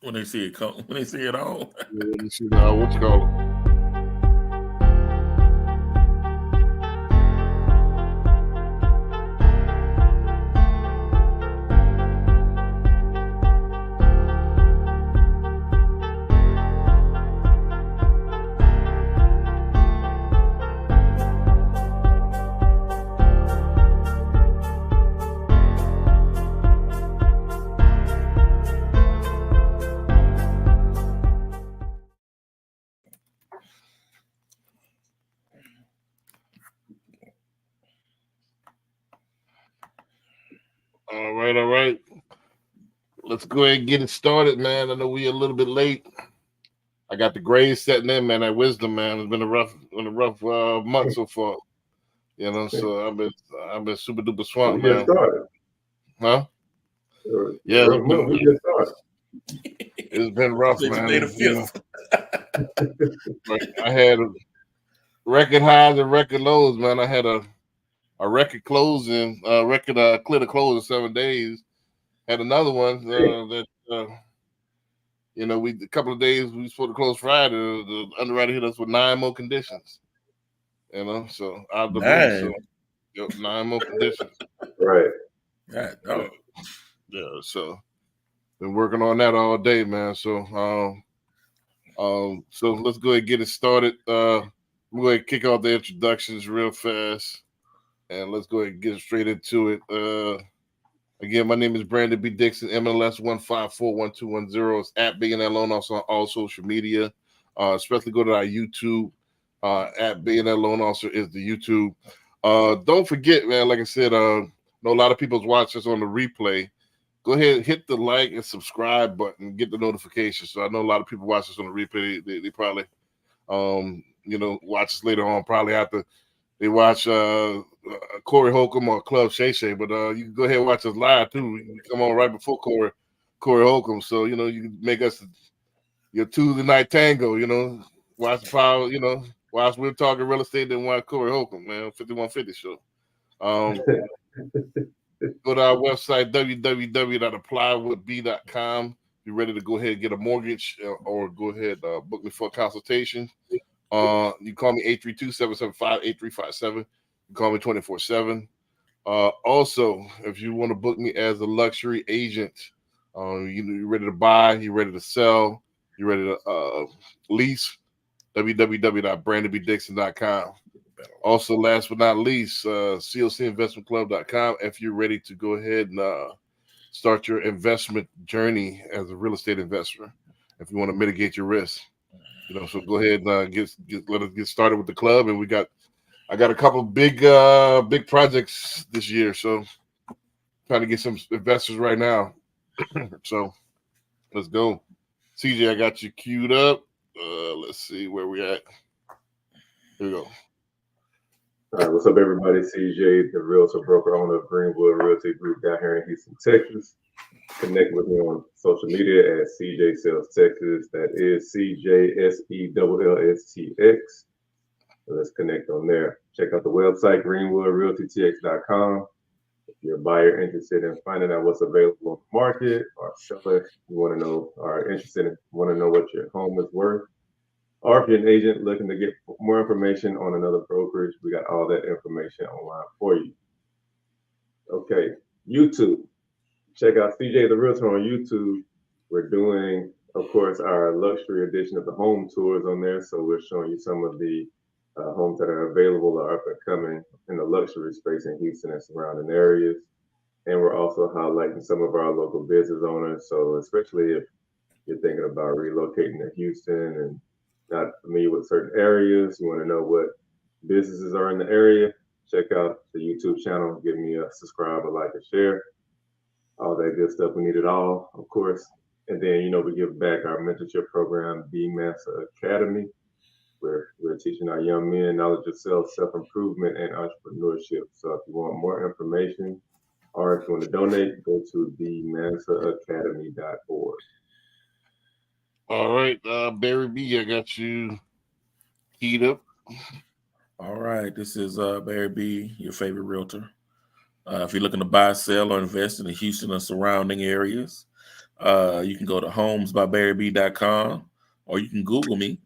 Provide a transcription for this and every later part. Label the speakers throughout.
Speaker 1: When they see it come, when they see it all.
Speaker 2: Yeah, you see what you call it. All right. Let's go ahead and get it started, man. I know we a little bit late. I got the grades setting in, man. That wisdom, man. It's been a rough month so far. You know, so I've been super duper
Speaker 3: We
Speaker 2: swamped,
Speaker 3: just
Speaker 2: man.
Speaker 3: started.
Speaker 2: Huh?
Speaker 3: Yeah, we just started.
Speaker 2: It's been rough,
Speaker 1: Since
Speaker 2: man.
Speaker 1: May the
Speaker 2: You know,
Speaker 1: 5th.
Speaker 2: I had record highs and record lows, man. I had a record closing, clear to close in 7 days. Had another one that you know, we a couple of days we were supposed to close Friday. The underwriter hit us with 9 more conditions. You know, so out of the blue, so 9 more conditions.
Speaker 3: Right.
Speaker 2: Yeah, so been working on that all day, man. So so let's go ahead and get it started. I'm going to kick off the introductions real fast, and let's go ahead and get straight into it. Again, my name is Brandon B. Dixon, MLS 1541210. It's at Billionaire Loan Officer on all social media. Especially go to our YouTube. At Billionaire Loan Officer is the YouTube. Don't forget, man, like I said, know a lot of people's watch us on the replay. Go ahead and hit the like and subscribe button, get the notifications. So I know a lot of people watch us on the replay. They probably, you know, watch us later on, probably after they watch Corey Holcomb or Club Shay Shay. But you can go ahead and watch us live, too. You can come on right before Corey Holcomb. So, you know, you can make us your Tuesday night tango, you know, watch the power, you know, whilst we're talking real estate, then watch Corey Holcomb, man, 5150 show. Go to our website, www.applywoodb.com. You're ready to go ahead and get a mortgage or go ahead book me for a consultation. You call me 832-775-8357. You call me 24/7. Also, if you want to book me as a luxury agent, you're ready to buy, you're ready to sell, you're ready to lease, www.brandonbdixon.com. Also, last but not least, clcinvestmentclub.com. If you're ready to go ahead and start your investment journey as a real estate investor, if you want to mitigate your risk, you know, so go ahead and let us get started with the club. And I got a couple big projects this year, so trying to get some investors right now. So let's go. CJ, I got you queued up. Let's see where we at. Here we go.
Speaker 3: All right, what's up, everybody? CJ, the realtor broker owner of Greenwood Realty Group down here in Houston, Texas. Connect with me on social media at CJ Sales Texas. That is CJSELLSTX. So let's connect on there. Check out the website, greenwoodrealtytx.com. If you're a buyer interested in finding out what's available on the market, or a seller you want to know, or interested in want to know what your home is worth, or if you're an agent looking to get more information on another brokerage, we got all that information online for you. Okay, YouTube. Check out CJ the Realtor on YouTube. We're doing, of course, our luxury edition of the home tours on there. So we're showing you some of the homes that are available or up and coming in the luxury space in Houston and surrounding areas. And we're also highlighting some of our local business owners. So especially if you're thinking about relocating to Houston and not familiar with certain areas, you want to know what businesses are in the area, check out the YouTube channel. Give me a subscribe, a like, a share. All that good stuff. We need it all, of course. And then, you know, we give back our mentorship program, B Mensa Academy, where we're teaching our young men knowledge of self-improvement, and entrepreneurship. So if you want more information or if you want to donate, go to themensaacademy.org.
Speaker 2: All right, Barry B, I got you keyed up.
Speaker 1: All right, this is Barry B, your favorite realtor. If you're looking to buy, sell, or invest in the Houston and surrounding areas, You can go to homesbybarryb.com, or you can Google me,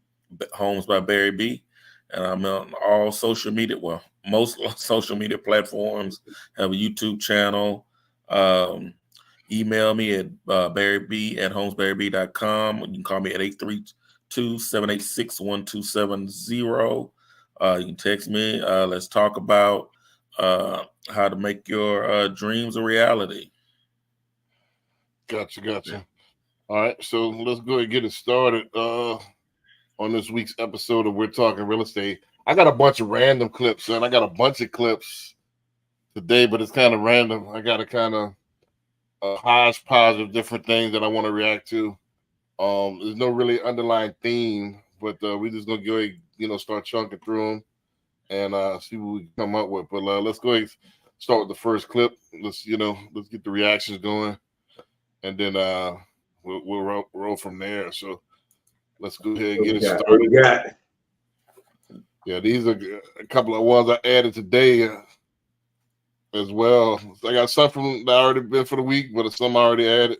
Speaker 1: Homes by Barry B. And I'm on all social media. Well, most social media platforms. Have a YouTube channel. Email me at barryb@homesbarryb.com. You can call me at 832-786-1270. You can text me. Let's talk about how to make your dreams a reality.
Speaker 2: Gotcha. All right, so let's go ahead and get it started on this week's episode of We're Talking Real Estate. I got a bunch of random clips, and I got a bunch of clips today, but it's kind of random. I got a kind of hodgepodge of different things that I want to react to. There's no really underlying theme, but we're just gonna go ahead, start chunking through them and see what we can come up with. But let's go ahead and start with the first clip. Let's get the reactions going, and then we'll roll from there. So let's go ahead and get it started.
Speaker 3: What we got?
Speaker 2: Yeah, these are a couple of ones I added today as well. I got some from that already been for the week, but some I already added.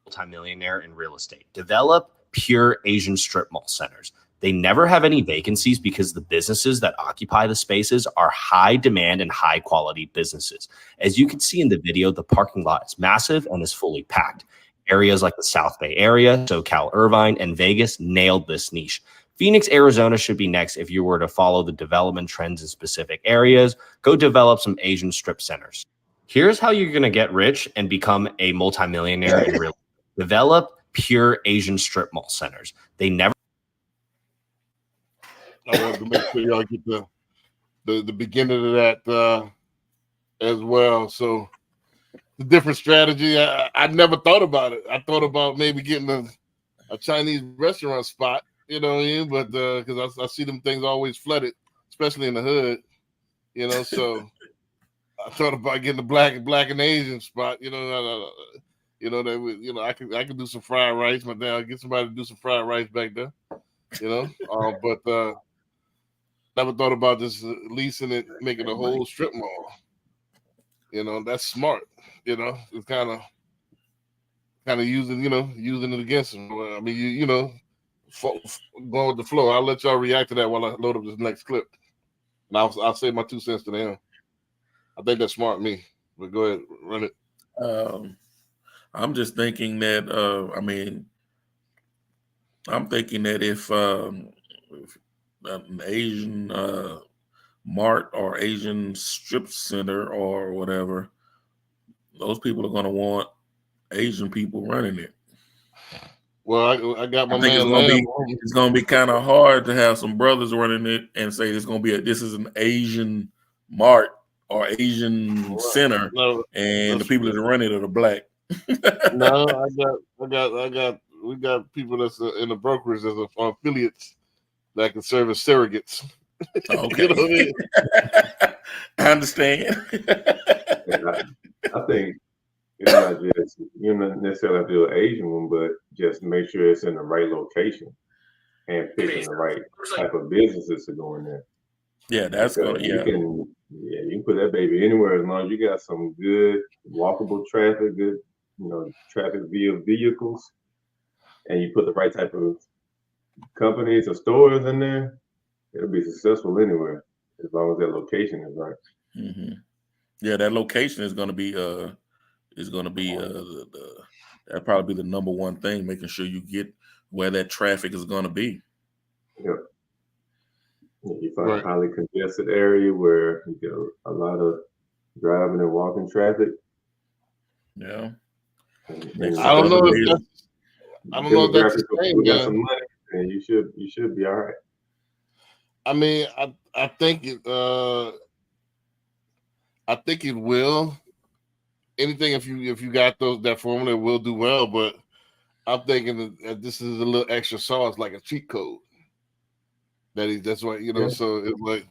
Speaker 4: Multimillionaire in real estate. Develop pure Asian strip mall centers. They never have any vacancies because the businesses that occupy the spaces are high demand and high quality businesses. As you can see in the video, the parking lot is massive and is fully packed. Areas like the South Bay area, SoCal, Irvine, and Vegas nailed this niche. Phoenix, Arizona should be next if you were to follow the development trends in specific areas. Go develop some Asian strip centers. Here's how you're going to get rich and become a multimillionaire in real estate. Develop pure Asian strip mall centers. They never.
Speaker 2: I wanted to make sure y'all get the beginning of that as well. So the different strategy. I never thought about it. I thought about maybe getting a Chinese restaurant spot. You know what I mean? But because I see them things always flooded, especially in the hood. So I thought about getting a black and Asian spot. I could do some fried rice, but then I'll get somebody to do some fried rice back there. But never thought about just leasing it, making a whole strip mall. That's smart. It's kind of using it against them. I mean, going with the flow. I'll let y'all react to that while I load up this next clip, and I'll say my 2 cents to them. I think that's smart, me. But go ahead, run it.
Speaker 1: I'm just thinking that I'm thinking that if an Asian mart or Asian strip center or whatever, those people are going to want Asian people running it.
Speaker 2: Well, I got my
Speaker 1: I think
Speaker 2: man.
Speaker 1: it's going to be kind of hard to have some brothers running it and say this is an Asian mart or Asian center, and the people that run it are black.
Speaker 2: No, we got people that's in the brokerage as affiliates that can serve as surrogates.
Speaker 1: Okay.
Speaker 2: What I mean?
Speaker 1: I understand.
Speaker 3: I think it's not just, you don't necessarily have to do an Asian one, but just make sure it's in the right location and picking the right type of businesses to go in there.
Speaker 1: Yeah, that's good. Yeah.
Speaker 3: You can put that baby anywhere as long as you got some good walkable traffic, good, traffic via vehicles, and you put the right type of companies or stores in there, it'll be successful anywhere as long as that location is right.
Speaker 1: Mm-hmm. Yeah, that location is going to be that'll probably be the number one thing, making sure you get where that traffic is going to be.
Speaker 3: Yep. You find a highly congested area where you get a lot of driving and walking traffic.
Speaker 1: Yeah.
Speaker 2: I don't know if that's the same.
Speaker 3: You got some money, and you should be all right.
Speaker 2: I mean, I think it will. Anything if you got that formula, it will do well. But I'm thinking that this is a little extra sauce, like a cheat code. That's why
Speaker 3: Yeah.
Speaker 2: So it's like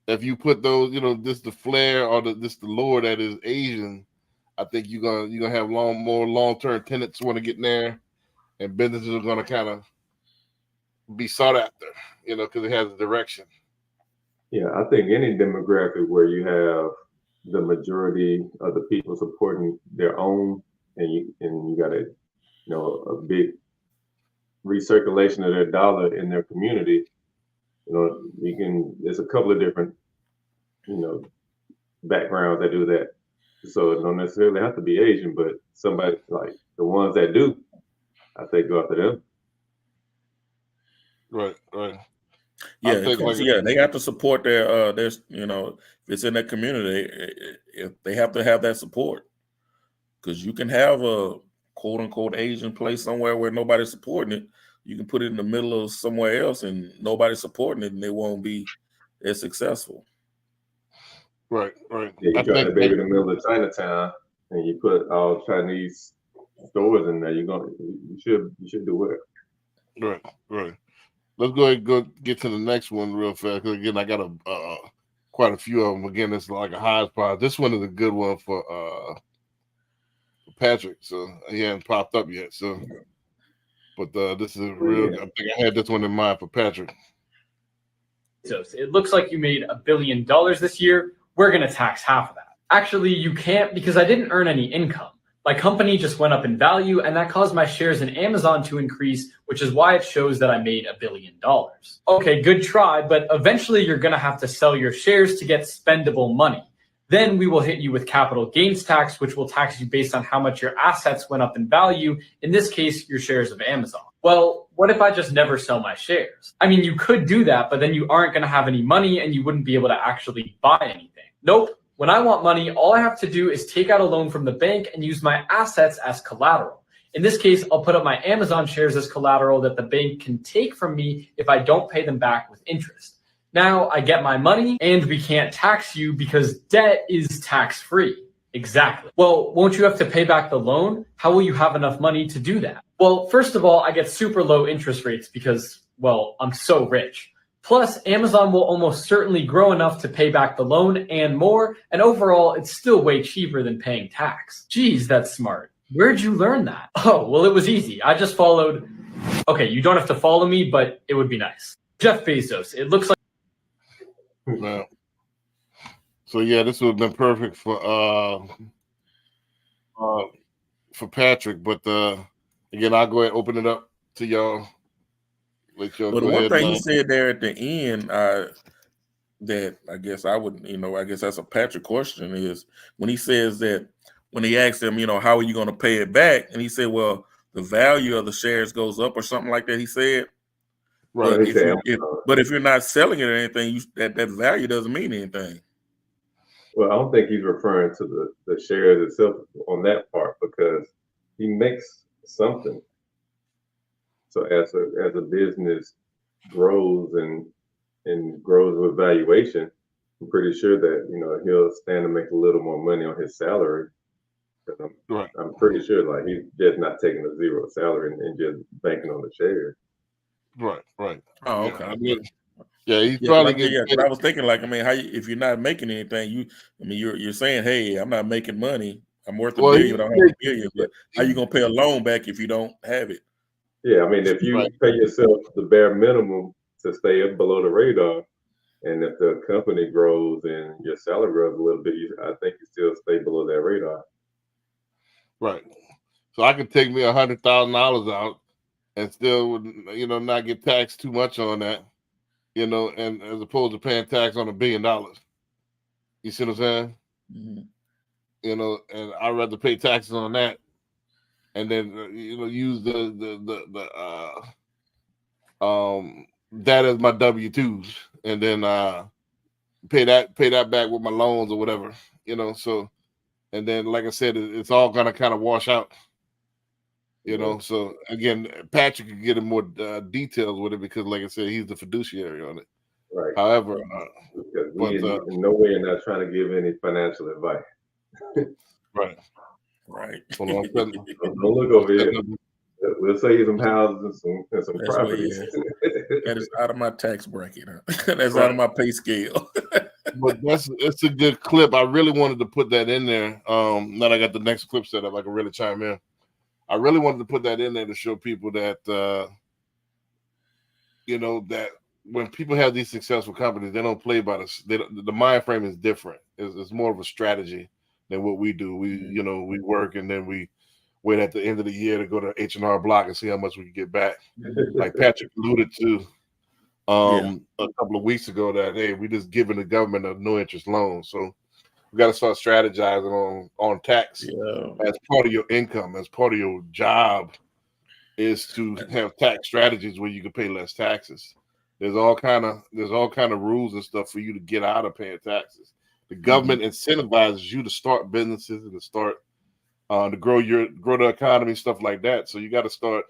Speaker 2: if you put those, this the flair or the lure that is Asian. I think you're gonna have more long-term tenants want to get in there, and businesses are gonna kind of be sought after, because it has a direction.
Speaker 3: Yeah, I think any demographic where you have the majority of the people supporting their own, and you got a big recirculation of their dollar in their community. There's a couple of different, backgrounds that do that. So it don't necessarily have to be Asian, but somebody like the ones that do, I think go after them.
Speaker 2: Right, right.
Speaker 1: Yeah, they have to support their if it's in their community, if they have to have that support, because you can have a quote unquote Asian place somewhere where nobody's supporting it. You can put it in the middle of somewhere else and nobody's supporting it, and they won't be as successful.
Speaker 2: Right, right.
Speaker 3: Yeah, you got that baby in the middle of Chinatown, and you put all Chinese stores in there. You should do well.
Speaker 2: Right, right. Let's go ahead and get to the next one real fast. Because again, I got quite a few of them. Again, it's like a high spot. This one is a good one for Patrick. So he hasn't popped up yet. So, but this is real. I think I had this one in mind for Patrick.
Speaker 5: So it looks like you made $1 billion this year. We're going to tax half of that. Actually, you can't, because I didn't earn any income. My company just went up in value, and that caused my shares in Amazon to increase, which is why it shows that I made $1 billion. Okay, good try, but eventually you're going to have to sell your shares to get spendable money. Then we will hit you with capital gains tax, which will tax you based on how much your assets went up in value, in this case, your shares of Amazon. Well, what if I just never sell my shares? I mean, you could do that, but then you aren't going to have any money and you wouldn't be able to actually buy anything. Nope. When I want money, all I have to do is take out a loan from the bank and use my assets as collateral. In this case, I'll put up my Amazon shares as collateral that the bank can take from me if I don't pay them back with interest. Now I get my money and we can't tax you because debt is tax-free. Exactly. Well, won't you have to pay back the loan? How will you have enough money to do that? Well, first of all, I get super low interest rates because, well, I'm so rich. Plus, Amazon will almost certainly grow enough to pay back the loan and more, and overall, it's still way cheaper than paying tax. Geez, that's smart. Where'd you learn that? Oh, well, it was easy. I just followed. Okay, you don't have to follow me, but it would be nice. Jeff Bezos. It looks like.
Speaker 2: Wow. So yeah, this would have been perfect for Patrick, but again, I'll go ahead and open it up to y'all. Let y'all
Speaker 1: But
Speaker 2: go
Speaker 1: one
Speaker 2: ahead.
Speaker 1: thing he said there at the end, that I guess I would, I guess that's a Patrick question, is when he says that when he asked him, how are you going to pay it back, and he said, well, the value of the shares goes up or something like that. He said,
Speaker 2: right.
Speaker 1: But if you're not selling it or anything, that value doesn't mean anything.
Speaker 3: Well, I don't think he's referring to the shares itself on that part, because he makes something. So as a business grows and grows with valuation, I'm pretty sure that he'll stand to make a little more money on his salary. I'm pretty sure like he's just not taking a zero salary and just banking on the shares.
Speaker 2: Right.
Speaker 1: Oh, okay.
Speaker 2: Yeah, he's probably
Speaker 1: but I was thinking how if you're not making anything, you're saying, hey, I'm not making money. I'm worth $1 billion, I don't have $1 billion, but how you gonna pay a loan back if you don't have it?
Speaker 3: Yeah, if you pay yourself the bare minimum to stay up below the radar, and if the company grows and your salary grows a little bit, I think you still stay below that radar.
Speaker 2: Right. So I could take me $100,000 out and still, not get taxed too much on that, and as opposed to paying tax on $1 billion. You see what I'm saying?
Speaker 1: Mm-hmm.
Speaker 2: And I'd rather pay taxes on that, and then use that as my W-2s, and then pay that back with my loans or whatever. So, and then like I said, it's all gonna kind of wash out. So again, Patrick can get in more details with it because, like I said, he's the fiduciary on it.
Speaker 3: Right.
Speaker 2: However,
Speaker 3: because we in no way are not trying to give any financial advice.
Speaker 2: Right.
Speaker 3: Don't look over here. We'll sell you some houses and some properties.
Speaker 1: That is out of my tax bracket. Huh? That's out of my pay scale.
Speaker 2: But it's a good clip. I really wanted to put that in there. Now that I got the next clip set up, I can really chime in. I really wanted to put that in there to show people that that when people have these successful companies, they don't play by the mind frame is different. It's more of a strategy than what we do. We work and then we wait at the end of the year to go to H&R Block and see how much we can get back. Like Patrick alluded to a couple of weeks ago that, hey, we just giving the government a no interest loan. So we got to start strategizing on tax as part of your income, as part of your job, is to have tax strategies where you can pay less taxes. There's all kind of rules and stuff for you to get out of paying taxes. The government incentivizes you to start businesses and to start to grow the economy, stuff like that. So you got to start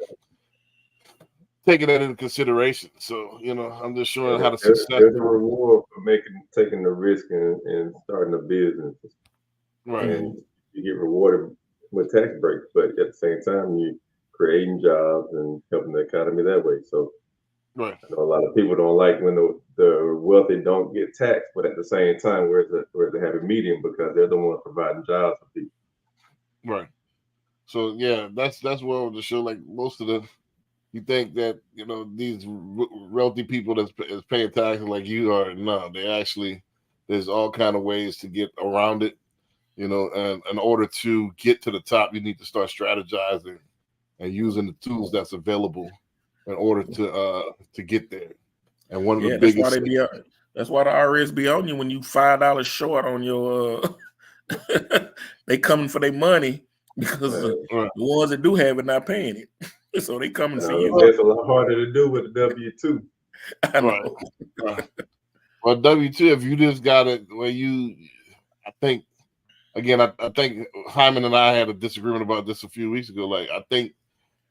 Speaker 2: taking that into consideration. So I'm just showing how to success.
Speaker 3: There's a reward for taking the risk and starting a business,
Speaker 2: right?
Speaker 3: And you get rewarded with tax breaks, but at the same time, you creating jobs and helping the economy that way. So,
Speaker 2: right.
Speaker 3: I know a lot of people don't like when the wealthy don't get taxed, but at the same time, where's the happy medium, because they're the ones providing jobs for people.
Speaker 2: Right. So yeah, that's what the show. Like most of the, you think that these wealthy people that's paying taxes like you are. No, they actually, there's all kind of ways to get around it. And in order to get to the top, you need to start strategizing and using the tools that's available in order to get there. And one of the biggest,
Speaker 1: that's why the IRS be on you when you $5 short on your. They coming for their money because the ones that do have it not paying it, so they coming for you.
Speaker 3: It's a lot harder to do with the W-2.
Speaker 1: I know.
Speaker 2: Right. Well, W-2, if you just got it where I think Hyman and I had a disagreement about this a few weeks ago. Like, I think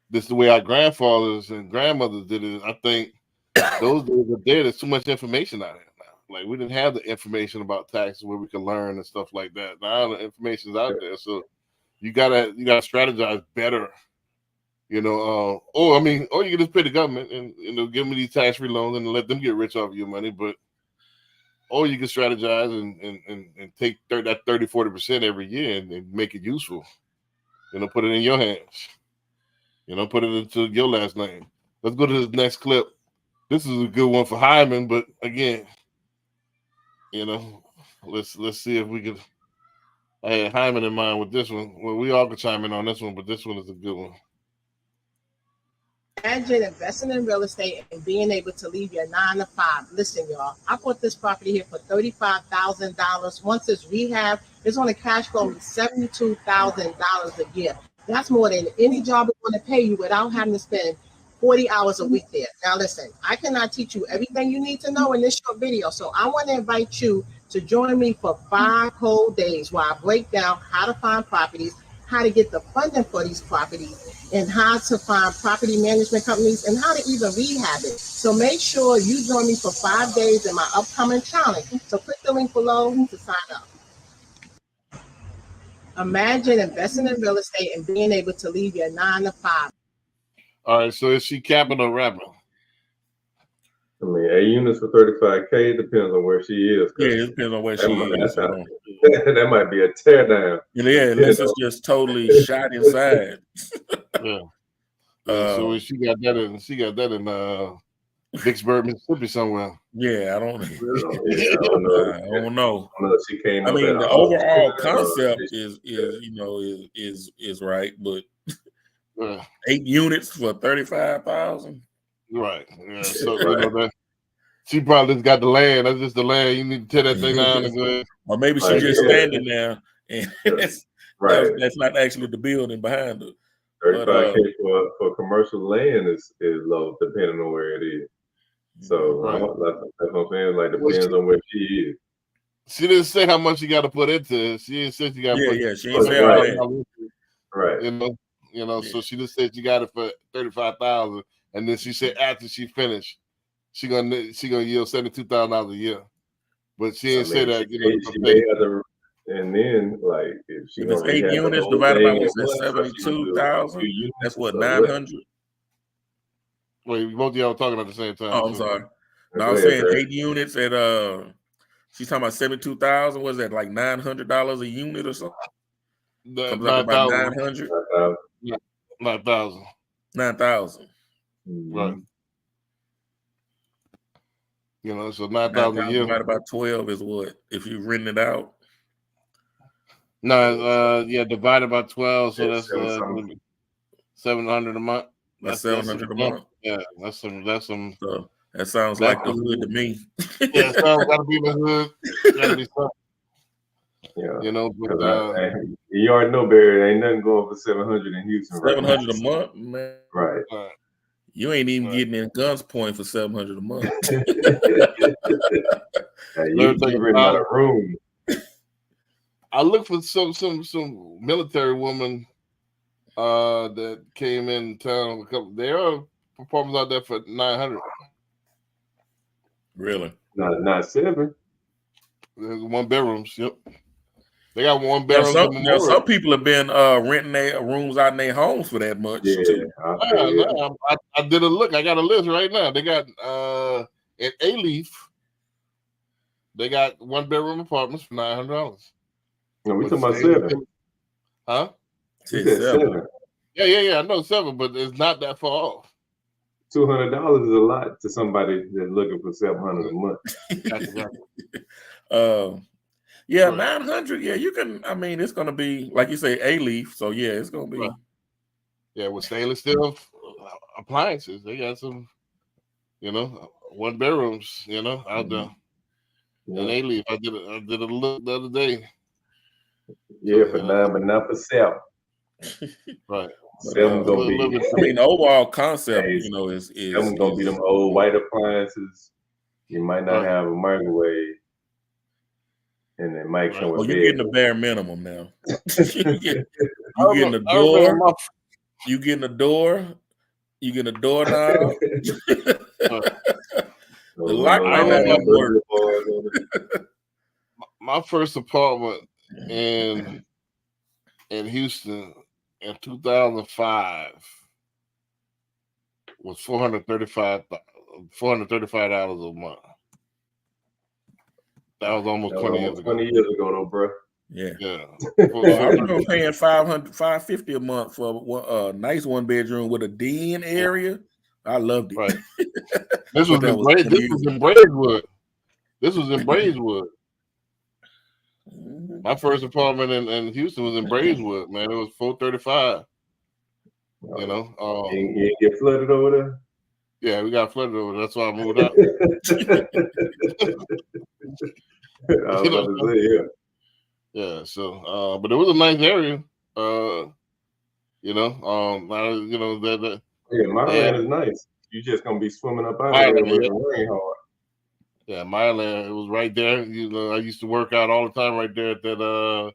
Speaker 2: this is the way our grandfathers and grandmothers did it. I think those days are there. There's too much information out there now. Like, we didn't have the information about taxes where we could learn and stuff like that. Now the information's out there, so you gotta strategize better. Or you can just pay the government and give them these tax-free loans and let them get rich off your money, or you can strategize and take that 30-40% every year and make it useful. Put it in your hands. Put it into your last name. Let's go to this next clip. This is a good one for Hyman, but again, let's see if we could. I had Hyman in mind with this one. Well, we all could chime in on this one, but this one is a good one.
Speaker 6: Imagine investing in real estate and being able to leave your 9-to-5. Listen, y'all, I bought this property here for $35,000. Once it's rehab, it's on a cash flow of $72,000 a year. That's more than any job is going to pay you without having to spend 40 hours a week there. Now, listen, I cannot teach you everything you need to know in this short video. So I want to invite you to join me for 5 whole days where I break down how to find properties, how to get the funding for these properties, and how to find property management companies, and how to even rehab it. So make sure you join me for 5 days in my upcoming challenge. So click the link below to sign up. Imagine investing in real estate and being able to leave your 9-to-5.
Speaker 2: All right, so is she capping or rapping?
Speaker 3: I mean, 8 units for $35K depends on where she is.
Speaker 1: Yeah, it depends on where she is.
Speaker 3: That might be a tear down.
Speaker 1: Yeah, this is just totally shot inside.
Speaker 2: Yeah. So she got that in Vicksburg, Mississippi somewhere.
Speaker 1: Yeah, I don't
Speaker 3: know.
Speaker 1: I don't know.
Speaker 3: She came.
Speaker 1: I mean, the overall concept is right, but 8 units for 35,000.
Speaker 2: Right. Yeah. So that she probably just got the land. That's just the land. You need to tear that thing down and go.
Speaker 1: Or maybe she's just standing there, and that's not actually the building behind her.
Speaker 3: 35K for commercial land is low, depending on where it is. So that's what I'm saying. Like, depends on where she is.
Speaker 2: She didn't say how much you got to put into it. She didn't say she got to put.
Speaker 1: Yeah, she didn't say all that.
Speaker 3: Right.
Speaker 2: So she just said you got it for 35,000, and then she said after she finished, she gonna yield $72,000 a year. But she didn't say that.
Speaker 3: She may have to, and then like if
Speaker 1: it's 8 units divided by what's that, 72,000? That's what, 900.
Speaker 2: Wait, both of y'all talking at the same time.
Speaker 1: Oh, I'm sorry. No, I was saying 8 units at she's talking about 72,000. Was that like $900 a unit or something? Comes up about 900.
Speaker 2: 9,000.
Speaker 1: 9,000.
Speaker 2: Right. So 9,000 a year.
Speaker 1: Divided by 12 is what? If you rent it out.
Speaker 2: No, yeah, divided by 12, so
Speaker 3: Yeah,
Speaker 2: that's
Speaker 3: seven something.
Speaker 2: $700 a month.
Speaker 1: That's $700 a month.
Speaker 2: Yeah, that's some.
Speaker 1: So that sounds
Speaker 2: That's
Speaker 1: like the hood to me.
Speaker 2: Yeah, so gotta be in the hood. Gotta be something,
Speaker 3: Yeah.
Speaker 2: you know. But
Speaker 3: 'Cause you already know, Barry, ain't nothing going for 700 in Houston. Right now.
Speaker 1: 700 a month, man.
Speaker 3: Right.
Speaker 1: You ain't even
Speaker 2: Right.
Speaker 1: getting in Guns Point for 700 a month.
Speaker 3: You renting out a room.
Speaker 2: I looked for some military woman that came in town. There are apartments out there for 900.
Speaker 1: Really?
Speaker 3: Not 7.
Speaker 2: There's 1 bedrooms. Yep, they got 1
Speaker 1: Now,
Speaker 2: bedroom.
Speaker 1: some people have been renting their rooms out in their homes for that much too.
Speaker 2: I did a look. I got a list right now. They got at A-Leaf. They got 1 bedroom apartments for $900.
Speaker 3: No, we talking about 7.
Speaker 2: Huh?
Speaker 3: You said 7.
Speaker 2: Yeah. I know 7, but it's not that far off.
Speaker 3: $200 is a lot to somebody that's looking for 700 a month.
Speaker 1: Yeah,
Speaker 2: Right.
Speaker 1: 900. Yeah, you can. I mean, it's gonna be like you say, A-Leaf. So yeah, it's gonna be.
Speaker 2: Right. Yeah, with stainless steel appliances, they got some, 1 bedrooms, out there. And A-Leaf, I did a look the other day.
Speaker 3: Yeah, for 9, but not for 7.
Speaker 2: Right.
Speaker 3: 7 gonna be.
Speaker 1: I mean, the overall concept, is
Speaker 3: 7 gonna be them old white appliances. You might not have a microwave, and it might come with.
Speaker 1: Oh, you're getting the bare minimum now. you getting the
Speaker 2: I
Speaker 1: door.
Speaker 2: remember
Speaker 1: You getting the door. You getting a doorknob. The lock might not even work.
Speaker 2: My first apartment in Houston in 2005 was $435 a month. That was almost 20 years ago.
Speaker 3: 20 years ago, though, bro.
Speaker 1: Yeah.
Speaker 2: Well,
Speaker 1: I remember paying $550 a month for a nice 1 bedroom with a den area. I loved it.
Speaker 2: Right. This was in Braidwood. This was in Braidwood. My first apartment in Houston was in Braidwood, man. It was $435.
Speaker 3: You get flooded over there?
Speaker 2: Yeah, we got flooded over there. That's why I moved out.
Speaker 3: I was about to say, yeah.
Speaker 2: Yeah, so but it was a nice area.
Speaker 3: My land is nice. You just gonna be swimming up out there when it rain hard.
Speaker 2: Yeah, my land, it was right there. I used to work out all the time right there at that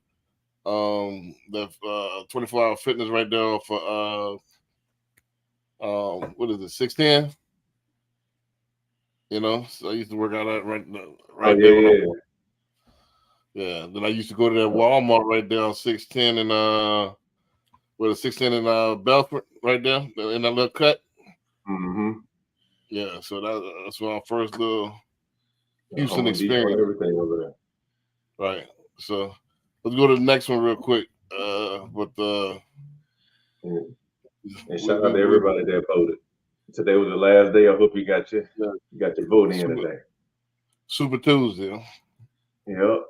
Speaker 2: 24-hour fitness right there for what is it, 610? So I used to work out at right there. Yeah. Then I used to go to that Walmart right there on 610 and 610 and Belfort right there in that little cut.
Speaker 3: Mm-hmm.
Speaker 2: Yeah, so that's my first little Houston experience.
Speaker 3: Everything over there.
Speaker 2: Right. So let's go to the next one real quick. And
Speaker 3: shout out to everybody that voted. Today was the last day. I hope you got your vote in today.
Speaker 2: Super Tuesday.
Speaker 3: Yep.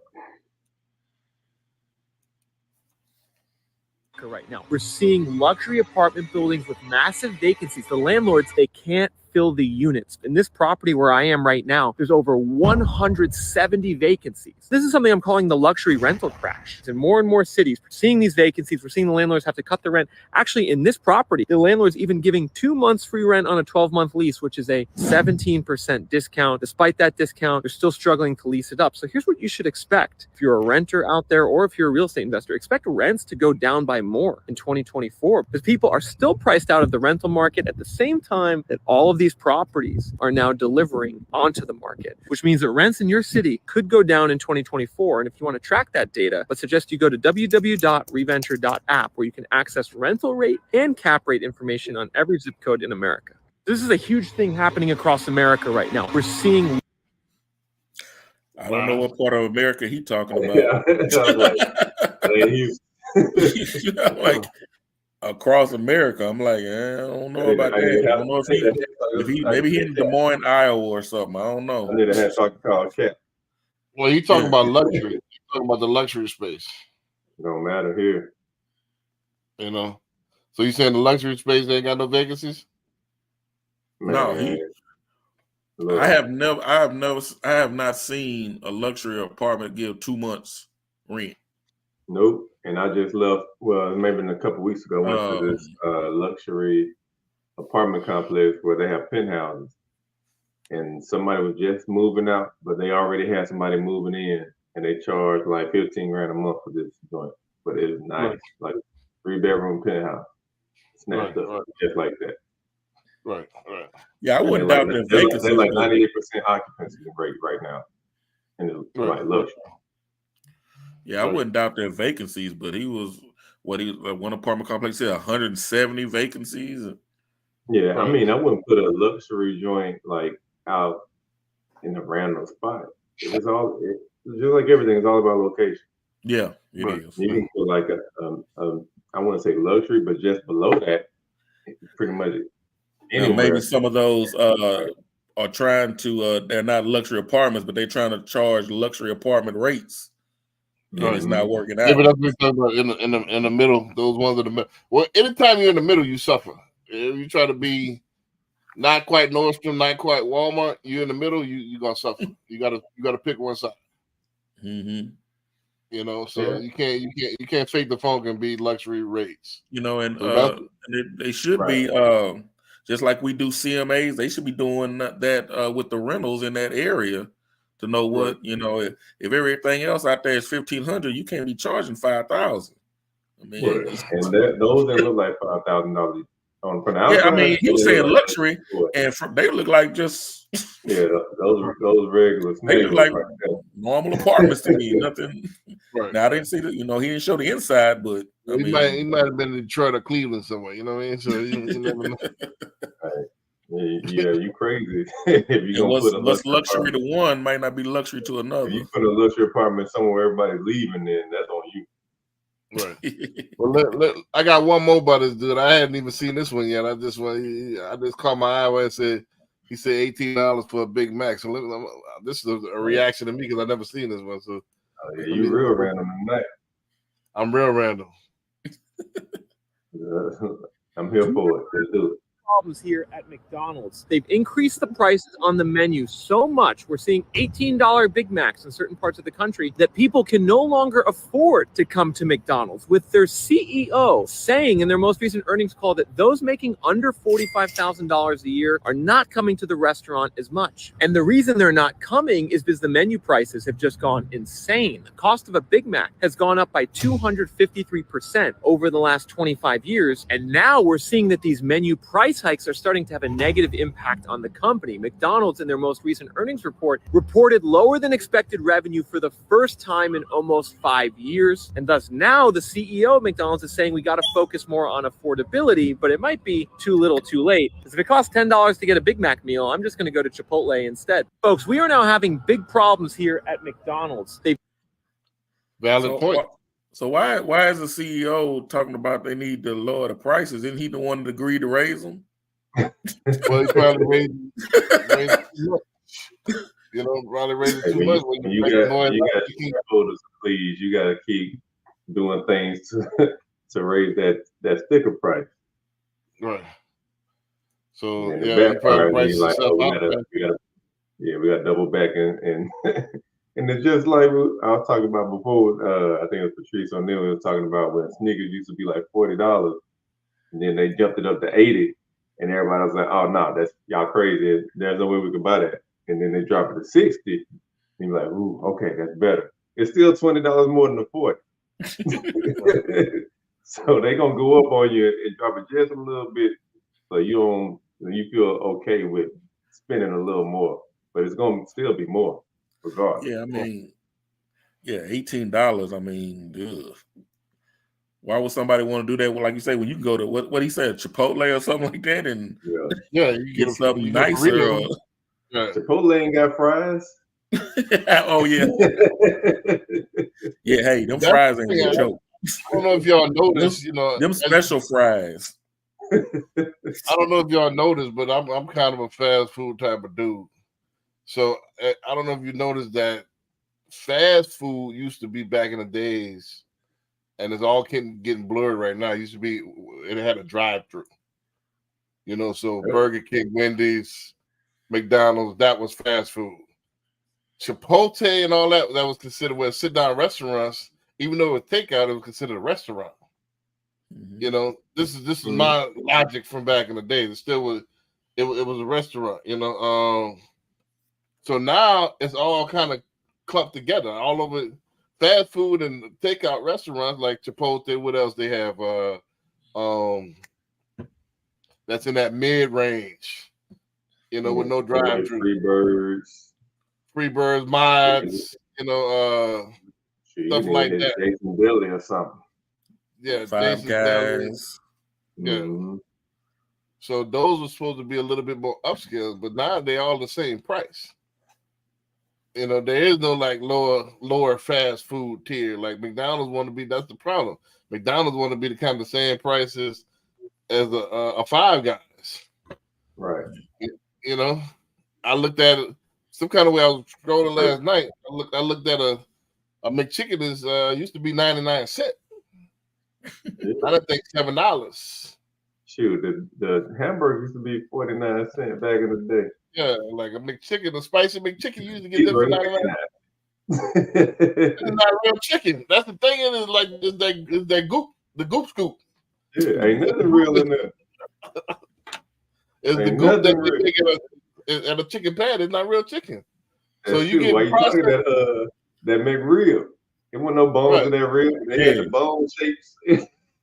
Speaker 7: Right now, we're seeing luxury apartment buildings with massive vacancies. The landlords, they can't fill the units. In this property where I am right now, there's over 170 vacancies. This is something I'm calling the luxury rental crash. In more and more cities, we're seeing these vacancies. We're seeing the landlords have to cut the rent. Actually, in this property, the landlord's even giving 2 months free rent on a 12-month lease, which is a 17% discount. Despite that discount, they're still struggling to lease it up. So here's what you should expect. If you're a renter out there or if you're a real estate investor, expect rents to go down by more in 2024 because people are still priced out of the rental market at the same time that all of these properties are now delivering onto the market, which means that rents in your city could go down in 2024. And if you want to track that data, let's suggest you go to www.reventure.app where you can access rental rate and cap rate information on every zip code in America. This is a huge thing happening across America right now. We're seeing.
Speaker 1: I don't know what part of America he's talking about. Like across America, I'm like, I don't know about that. I don't know if he maybe he in Des Moines, Iowa, or something. I don't know.
Speaker 3: I need to have talking called Cap.
Speaker 2: Well, you talking about luxury. You talking about the luxury space.
Speaker 3: It don't matter here.
Speaker 2: You know. So you saying the luxury space ain't got no vacancies?
Speaker 1: No,
Speaker 3: Man, look,
Speaker 1: I have not seen a luxury apartment give 2 months rent.
Speaker 3: nope. And I just left. Well, maybe in a couple weeks ago, I went to this luxury apartment complex where they have penthouses, and somebody was just moving out, but they already had somebody moving in, and they charged like 15 grand a month for this joint. But it was nice,
Speaker 2: Right.
Speaker 3: like 3-bedroom penthouse, snatched
Speaker 2: Right,
Speaker 3: up
Speaker 2: right.
Speaker 3: just like that.
Speaker 2: Right.
Speaker 1: Yeah, I
Speaker 3: And
Speaker 1: wouldn't
Speaker 3: they're
Speaker 1: doubt
Speaker 3: like,
Speaker 1: their
Speaker 3: they're
Speaker 1: vacancies.
Speaker 3: like
Speaker 1: but-
Speaker 3: 98% occupancy rate right now, and it's
Speaker 2: Right.
Speaker 3: like luxury.
Speaker 1: Yeah, I
Speaker 2: Right.
Speaker 1: wouldn't doubt their vacancies, but one apartment complex said 170 vacancies.
Speaker 3: Yeah, I
Speaker 2: Right.
Speaker 3: mean, I wouldn't put a luxury joint like out in a random spot. It's just like everything. It's all about location.
Speaker 1: Yeah, it
Speaker 2: Right.
Speaker 1: is.
Speaker 3: You can put like I wouldn't say luxury, but just below that, pretty much
Speaker 1: Now,
Speaker 3: anywhere.
Speaker 1: maybe some of those are trying to they're not luxury apartments, but they're trying to charge luxury apartment rates, and
Speaker 2: Right.
Speaker 1: it's not working
Speaker 2: Maybe
Speaker 1: out.
Speaker 2: that's what we're talking about in the middle. Those ones in the middle. Well, anytime you're in the middle, you suffer. If you try to be not quite Nordstrom, not quite Walmart, you're in the middle. You're gonna suffer. You gotta pick one side.
Speaker 1: Hmm.
Speaker 2: You know, so
Speaker 3: Yeah.
Speaker 2: you can't fake the funk and be luxury rates.
Speaker 1: You know, and
Speaker 2: So that's-
Speaker 1: they should be just like we do CMAs. They should be doing that with the rentals in that area to know what if everything else out there is 1,500, you can't be charging 5,000. I mean,
Speaker 3: Yeah. And those that look like $5,000 on from the outside.
Speaker 1: yeah, I mean, he was
Speaker 3: they
Speaker 1: saying
Speaker 3: look
Speaker 1: luxury,
Speaker 3: like-
Speaker 1: and they look like just
Speaker 3: yeah, those regular.
Speaker 1: they look like
Speaker 3: right there.
Speaker 1: normal apartments to me. Nothing.
Speaker 2: right.
Speaker 1: Now I didn't see he didn't show the inside, but I
Speaker 2: he
Speaker 1: mean,
Speaker 2: might have been in Detroit or Cleveland somewhere. You know what I mean? So you never know.
Speaker 3: Yeah, you crazy. If you gonna put a
Speaker 1: what's luxury
Speaker 3: apartment,
Speaker 1: to one might not be luxury to
Speaker 3: if
Speaker 1: another.
Speaker 3: you put a luxury apartment somewhere everybody's leaving, then that's on you.
Speaker 2: Right. Well, I got one more about this dude. I hadn't even seen this one yet. I just caught my eye where it said he said $18 for a Big Mac. So this is a reaction to me because I never seen this one. So
Speaker 3: Yeah, you real random tonight.
Speaker 2: I'm real random.
Speaker 3: I'm here for it. Let's do it.
Speaker 7: Problems here at McDonald's. They've increased the prices on the menu so much. We're seeing $18 Big Macs in certain parts of the country that people can no longer afford to come to McDonald's, with their CEO saying in their most recent earnings call that those making under $45,000 a year are not coming to the restaurant as much. And the reason they're not coming is because the menu prices have just gone insane. The cost of a Big Mac has gone up by 253% over the last 25 years. And now we're seeing that these menu price hikes are starting to have a negative impact on the company. McDonald's, in their most recent earnings report, reported lower than expected revenue for the first time in almost 5 years. And thus now the CEO of McDonald's is saying we got to focus more on affordability, but it might be too little too late. Because if it costs $10 to get a Big Mac meal, I'm just going to go to Chipotle instead. Folks, we are now having big problems here at McDonald's.
Speaker 2: Valid point.
Speaker 1: So why is the CEO talking about they need to lower the prices? Isn't he the one that agreed to raise them?
Speaker 2: Well, he probably raised too much. You know, probably raised
Speaker 3: Hey,
Speaker 2: too
Speaker 3: when
Speaker 2: much.
Speaker 3: you,
Speaker 2: When
Speaker 3: when
Speaker 2: you
Speaker 3: you
Speaker 2: make
Speaker 3: got
Speaker 2: noise,
Speaker 3: you
Speaker 2: like
Speaker 3: got
Speaker 2: you can't-
Speaker 3: shareholders, please, you got to keep doing things to raise that sticker price.
Speaker 2: right. So
Speaker 3: And the
Speaker 2: yeah,
Speaker 3: bad
Speaker 2: he probably
Speaker 3: part is
Speaker 2: priced
Speaker 3: like,
Speaker 2: himself
Speaker 3: oh,
Speaker 2: out.
Speaker 3: we got to double back and and it's just like I was talking about before. I think it was Patrice O'Neal was talking about when sneakers used to be like $40, and then they jumped it up to 80, and everybody was like, "Oh no, that's y'all crazy. There's no way we can buy that." And then they drop it to 60, and you're like, "Ooh, okay, that's better." It's still $20 more than the 40. So they gonna go up on you and drop it just a little bit, so you feel okay with spending a little more, but it's gonna still be more regardless.
Speaker 1: Yeah, I mean, $18. I mean, ugh. Why would somebody want to do that? Well, like you say, when you can go to what he said, Chipotle or something like that, and
Speaker 2: Yeah, you
Speaker 1: get something
Speaker 2: you get a
Speaker 1: nicer.
Speaker 2: burrito. Yeah.
Speaker 3: Chipotle ain't got fries.
Speaker 1: Oh yeah, yeah. Hey, them
Speaker 2: That's
Speaker 1: fries ain't
Speaker 2: the thing,
Speaker 1: a joke.
Speaker 2: I don't know if y'all noticed, you know,
Speaker 1: Them special fries.
Speaker 2: I don't know if y'all noticed, but I'm kind of a fast food type of dude. So I don't know if you noticed that fast food used to be back in the days and it's all getting blurred right now. It used to be, it had a drive-through, you know. So Burger King, Wendy's, McDonald's, that was fast food. Chipotle and all that was considered sit-down restaurants. Even though it was takeout, it was considered a restaurant. You know, this is my logic from back in the day. It still was, it was a restaurant. You know, so now it's all kind of clumped together all over. Fast food and takeout restaurants like Chipotle. What else they have? That's in that mid range. You know, with no drive-through. Free Birds, Mods. You know, stuff like that.
Speaker 3: Jason Billy or something.
Speaker 2: Yeah,
Speaker 1: Five Guys.
Speaker 2: Yeah. So those were supposed to be a little bit more upscale, but now they all the same price. You know, there is no like lower fast food tier. Like McDonald's want to be. That's the problem. McDonald's want to be the kind of the same prices as a Five Guys.
Speaker 3: Right.
Speaker 2: You know, I looked at it some kind of way. I was scrolling last night. I looked at a McChicken is used to be 99 cents. I don't think $7.
Speaker 3: Shoot, the hamburger used to be 49 cents back in the day.
Speaker 2: Yeah, like a McChicken, a spicy McChicken used to get them for 99. It's not real chicken. That's the thing. It is like it's that goop, the goop scoop.
Speaker 3: Yeah, ain't nothing real in there.
Speaker 2: It's the goop that they take at a chicken patty. It's not real chicken.
Speaker 3: That's
Speaker 2: so you get
Speaker 3: why you talking that McRib. There wasn't no bones in that rib. They had the bone shapes. They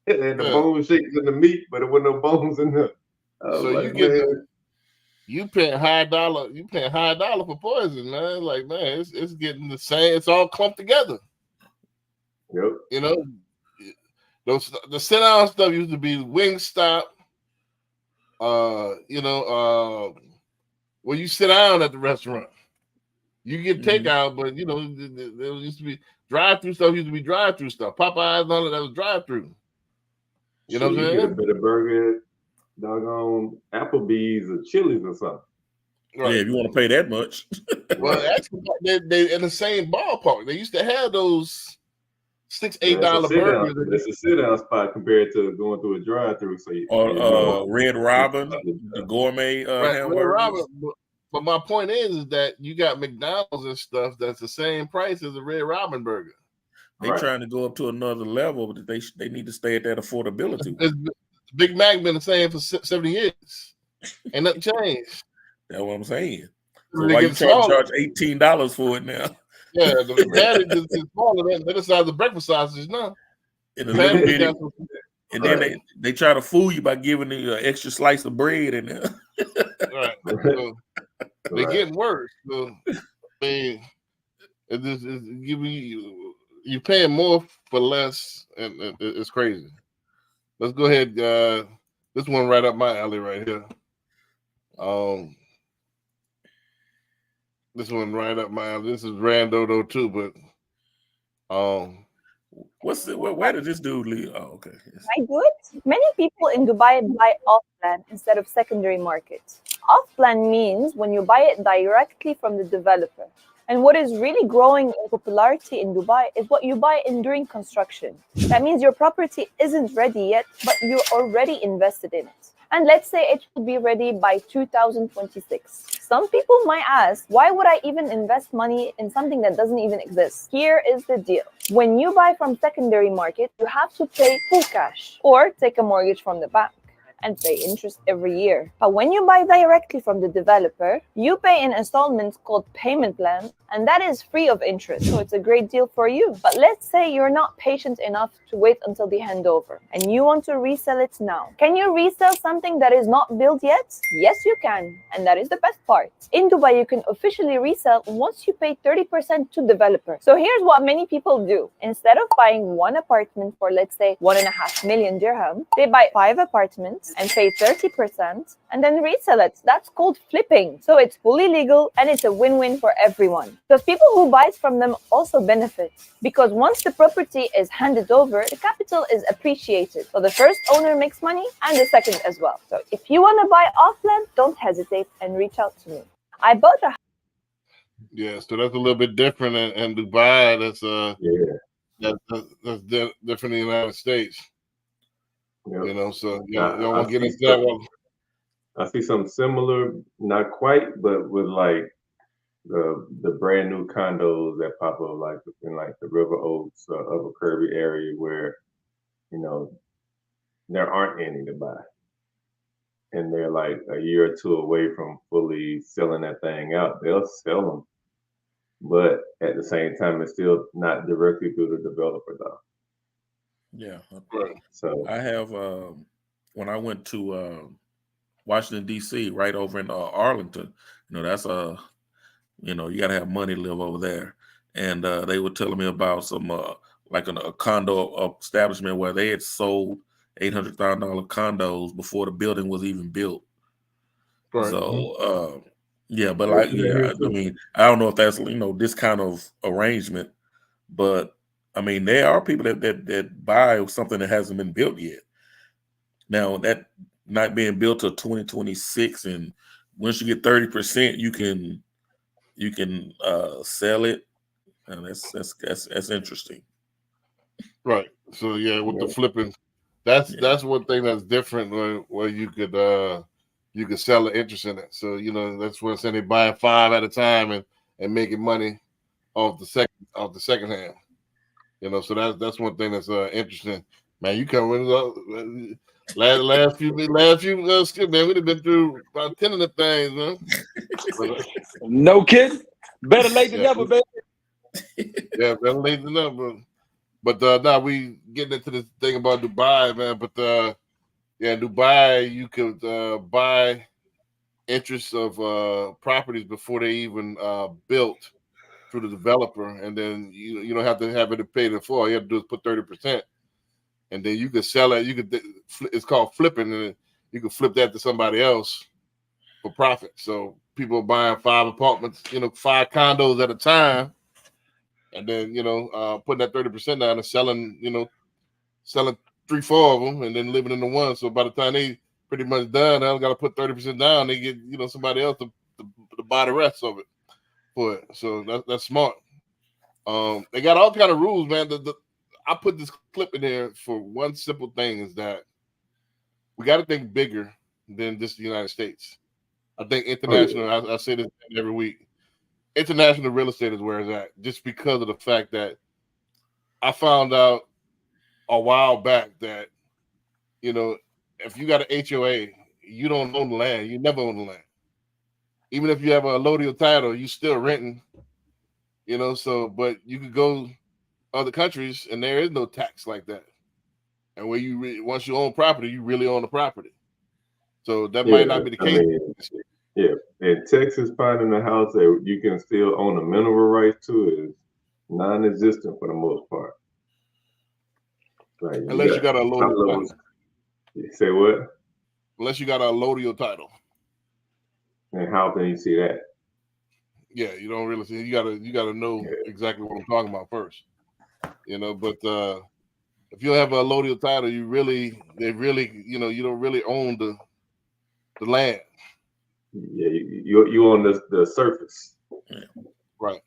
Speaker 3: had the bone shapes in the meat, but there wasn't no bones in there.
Speaker 2: So like, you paying high dollar. You paying high dollar for poison, man. Like, man, it's getting the same. It's all clumped together.
Speaker 3: Yep.
Speaker 2: You know, the sit down stuff used to be Wingstop. You know, when you sit down at the restaurant, you get takeout, but you know, there used to be drive-through stuff. Used to be drive-through stuff. Popeyes and all of that was drive-through. You know what I'm saying?
Speaker 3: Get a better burger, doggone Applebee's or Chili's or something.
Speaker 1: Right. Yeah, if you want to pay that much.
Speaker 2: Well, actually, they in the same ballpark. They used to have those $6-8 burgers.
Speaker 3: It's a sit-down spot compared to going through a drive-through.
Speaker 1: So Red Robin, the gourmet hamburgers.
Speaker 2: Red Robin, but my point is that you got McDonald's and stuff that's the same price as a Red Robin burger.
Speaker 1: They're trying to go up to another level, but they need to stay at that affordability.
Speaker 2: Big Mac been the same for 70 years. Ain't nothing changed.
Speaker 1: That's what I'm saying. So why you charge $18 for it now?
Speaker 2: Yeah, the patty is smaller than the size of the breakfast sausage now.
Speaker 1: And then they try to fool you by giving you an extra slice of bread in there.
Speaker 2: Right. So they're getting worse. So, I mean, you're paying more for less, and it's crazy. Let's go ahead. This one right up my alley right here. This one right up my alley. This is rando though too, but
Speaker 1: where did this dude leave? Oh, okay.
Speaker 8: I do it. Many people in Dubai buy off-plan instead of secondary market. Off-plan means when you buy it directly from the developer. And what is really growing in popularity in Dubai is what you buy in during construction. That means your property isn't ready yet, but you're already invested in it. And let's say it will be ready by 2026. Some people might ask, why would I even invest money in something that doesn't even exist? Here is the deal. When you buy from secondary market, you have to pay full cash or take a mortgage from the bank and pay interest every year. But when you buy directly from the developer, you pay in installments called payment plan, and that is free of interest. So it's a great deal for you. But let's say you're not patient enough to wait until the handover and you want to resell it now. Can you resell something that is not built yet? Yes, you can. And that is the best part. In Dubai, you can officially resell once you pay 30% to developer. So here's what many people do. Instead of buying one apartment for, let's say, 1.5 million dirham, they buy 5 apartments and pay 30% and then resell it. That's called flipping. So it's fully legal and it's a win-win for everyone. Because people who buy from them also benefit. Because once the property is handed over, the capital is appreciated. So the first owner makes money and the second as well. So if you want to buy off-land, don't hesitate and reach out to me. I bought a...
Speaker 2: Yeah, so that's a little bit different in Dubai. That's That's different in the United States.
Speaker 3: Yep.
Speaker 2: You know, so
Speaker 3: Now,
Speaker 2: you don't
Speaker 3: I
Speaker 2: want to get
Speaker 3: see
Speaker 2: into that one.
Speaker 3: I see something similar, not quite, but with like the brand new condos that pop up like in like the River Oaks, Upper Kirby area where, you know, there aren't any to buy. And they're like a year or two away from fully selling that thing out. They'll sell them, but at the same time, it's still not directly through the developer though.
Speaker 1: Yeah.
Speaker 2: Right.
Speaker 3: So
Speaker 1: I have when I went to Washington D.C. right over in Arlington, you know, that's you know, you got to have money to live over there. And they were telling me about some like a condo establishment where they had sold $800,000 condos before the building was even built.
Speaker 2: Right.
Speaker 1: So yeah, but
Speaker 3: Yeah,
Speaker 1: like
Speaker 3: yeah,
Speaker 1: yeah, I
Speaker 3: too.
Speaker 1: mean, I don't know if that's, you know, this kind of arrangement, but I mean, there are people that buy something that hasn't been built yet. Now that not being built till 2026, and once you get 30%, you can sell it, and that's interesting.
Speaker 2: Right. So yeah, with the
Speaker 3: Yeah.
Speaker 2: flipping,
Speaker 1: Yeah.
Speaker 2: that's one thing that's different where you could sell an interest in it. So you know that's where saying they buy 5 at a time and making money off the second hand. You know, so that's one thing that's interesting. Man, you come with last few skip, man. We'd have been through about 10 of the things, man. But,
Speaker 9: No kidding. Better late than
Speaker 2: yeah,
Speaker 9: never, baby.
Speaker 2: yeah, better late than never. But now we getting into this thing about Dubai, man. But yeah, Dubai, you could buy interests of properties before they even built through the developer, and then you don't have to have it to pay it for. All you have to do is put 30%, and then you could sell it. You could, it's called flipping, and you can flip that to somebody else for profit. So people are buying 5 apartments, 5 condos at a time, and then putting that 30% down and selling 3-4 of them, and then living in the one. So by the time they pretty much done, they got to put 30% down. They get somebody else to buy the rest of it for it. So that's smart. They got all kind of rules, man. I put this clip in there for one simple thing, is that we got to think bigger than just the United States. I think international.
Speaker 3: Oh, yeah.
Speaker 2: I say this every week. International real estate is where it's at, just because of the fact that I found out a while back that if you got an HOA, you don't own the land. You never own the land. Even if you have a allodial title, you still renting. So but you could go other countries and there is no tax like that. And where once you own property, you really own the property. So that might not be the case.
Speaker 3: Yeah, in Texas, finding a house that you can still own the mineral rights to is non-existent for the most part. Like,
Speaker 2: Unless you got a allodial title.
Speaker 3: You say what?
Speaker 2: Unless you got a allodial title.
Speaker 3: And how can you see that?
Speaker 2: Yeah, you don't really see. You gotta know exactly what I'm talking about first. But if you have a allodial title, you don't really own the land.
Speaker 3: Yeah, you own the surface.
Speaker 2: Right.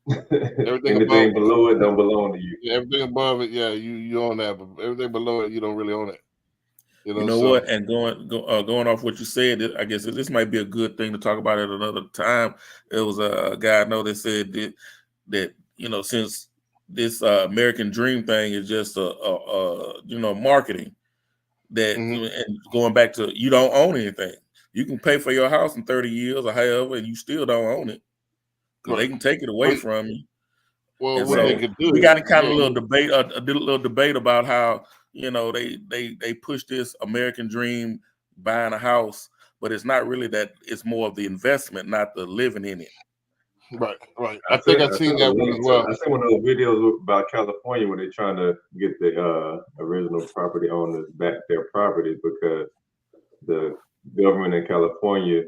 Speaker 3: Anything below it don't belong to you.
Speaker 2: Yeah, everything above it, yeah, you own that, but everything below it, you don't really own it.
Speaker 1: You know what? And going off what you said, I guess this might be a good thing to talk about at another time. It was a guy I know that said that since this American Dream thing is just marketing, that and going back to, you don't own anything. You can pay for your house in 30 years or however, and you still don't own it, because they can take it away from you.
Speaker 2: Well,
Speaker 1: and
Speaker 2: what they could do,
Speaker 1: we got a little debate, a little debate about how they push this American Dream, buying a house, but it's not really that. It's more of the investment, not the living in it.
Speaker 2: Right. I think I've seen that one as well.
Speaker 3: I seen one of those videos about California where they're trying to get the original property owners back their property because the government in California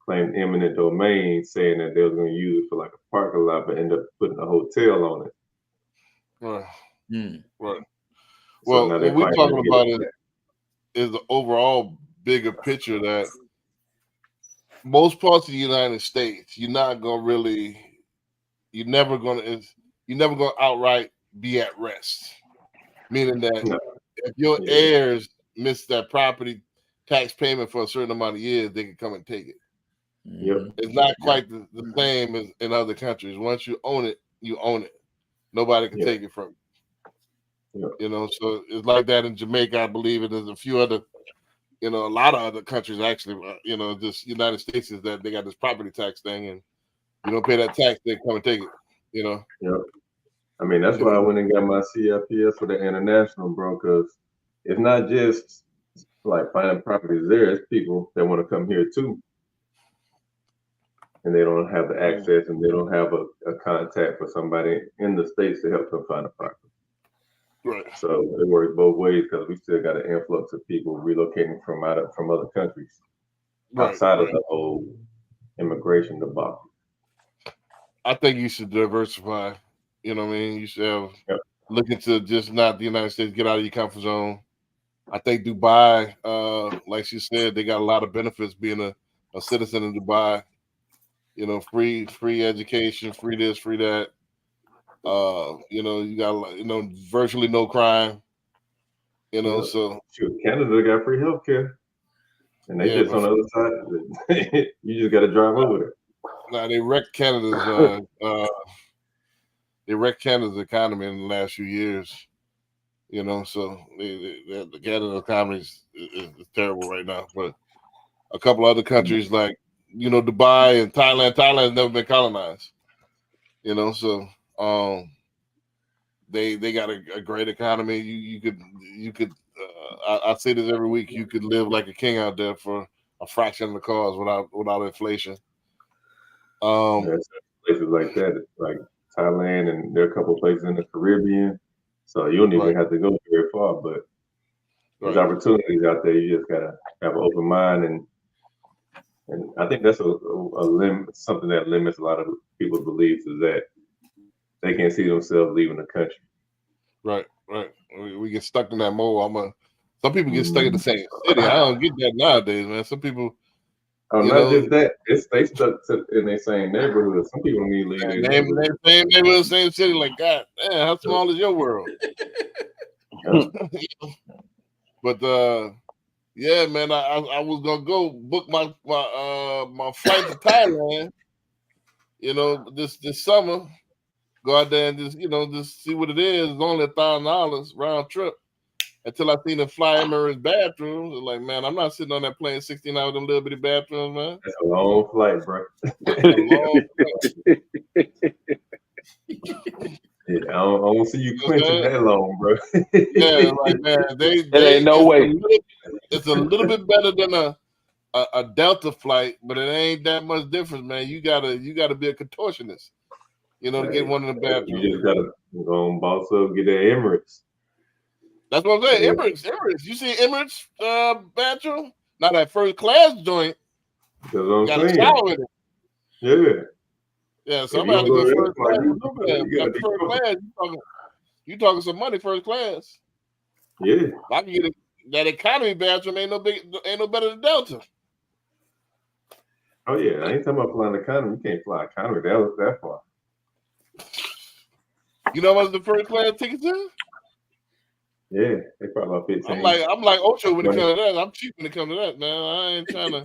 Speaker 3: claimed eminent domain, saying that they were going to use it for like a parking lot, but end up putting a hotel on it.
Speaker 2: Right.
Speaker 3: So
Speaker 2: well, what we're talking about is the overall bigger picture that most parts of the United States, you're never going to outright be at rest. Meaning that
Speaker 3: No.
Speaker 2: if your
Speaker 3: Yeah.
Speaker 2: heirs miss that property tax payment for a certain amount of years, they can come and take it.
Speaker 3: Yep.
Speaker 2: It's not quite the same as in other countries. Once you own it, you own it. Nobody can
Speaker 3: Yeah.
Speaker 2: take it from
Speaker 3: Yeah.
Speaker 2: you. You know, so it's like that in Jamaica, I believe, and there's a few other, a lot of other countries actually. Just United States is that they got this property tax thing, and you don't pay that tax, they come and take it.
Speaker 3: Yep. I mean, that's why I went and got my CIPS for the international, bro, because it's not just like finding properties there. It's people that want to come here too. And they don't have the access and they don't have a contact for somebody in the States to help them find a property.
Speaker 2: Right.
Speaker 3: So it works both ways because we still got an influx of people relocating from other countries outside of the whole immigration debacle.
Speaker 2: I think you should diversify. You know what I mean? You should look into just not the United States, get out of your comfort zone. I think Dubai, like she said, they got a lot of benefits being a citizen in Dubai. Free education, free this, free that. You got virtually no crime. So
Speaker 3: shoot, Canada got free healthcare, and they just on the other side. You just got to drive over there.
Speaker 2: Now they wrecked Canada's economy in the last few years. So the Canada economy is terrible right now. But a couple other countries like Dubai and Thailand. Thailand has never been colonized. So they got a great economy. You could I say this every week. You could live like a king out there for a fraction of the cost without inflation.
Speaker 3: There's places like that, like Thailand, and there are a couple of places in the Caribbean. So you don't even have to go very far, but there's opportunities out there. You just gotta have an open mind, and I think that's something that limits a lot of people's beliefs is that they can't see themselves leaving the country.
Speaker 2: Right. We get stuck in that mold. Some people get stuck in the same city. I don't get that nowadays, man. Some people.
Speaker 3: Oh, not just that. They stuck in their same neighborhood. Some people don't even leave their neighborhood.
Speaker 2: Same neighborhood, same city. Like, God, man, how small is your world? But yeah, man, I was gonna go book my flight to Thailand. This summer, go out there and just see what it is. It's only $1,000 round trip. Until I seen the Fly Emirates bathrooms, like, man, I'm not sitting on that plane 16 hours in them little bitty bathrooms, man.
Speaker 3: That's a long flight, bro. Yeah, I don't see you quenching that long, bro.
Speaker 2: Yeah, like, man,
Speaker 9: there ain't no way.
Speaker 2: It's a little bit better than a Delta flight, but it ain't that much difference, man. You gotta be a contortionist, to get one of the bathrooms.
Speaker 3: You just gotta go and boss up, get that Emirates.
Speaker 2: That's what I'm saying. Emirates. You see Emirates bathroom? Not that first class joint. Got a shower in it.
Speaker 3: Yeah.
Speaker 2: Yeah, somebody go first class. First class. You talking some money first class?
Speaker 3: Yeah.
Speaker 2: If I can get that economy bathroom. Ain't no better than Delta.
Speaker 3: Oh yeah, I ain't talking about flying economy. You can't fly economy that far.
Speaker 2: You know what the first class tickets is?
Speaker 3: Yeah, they probably about 15.
Speaker 2: I'm like Ocho when it comes to that. I'm cheap when it comes to that, man. I ain't trying to.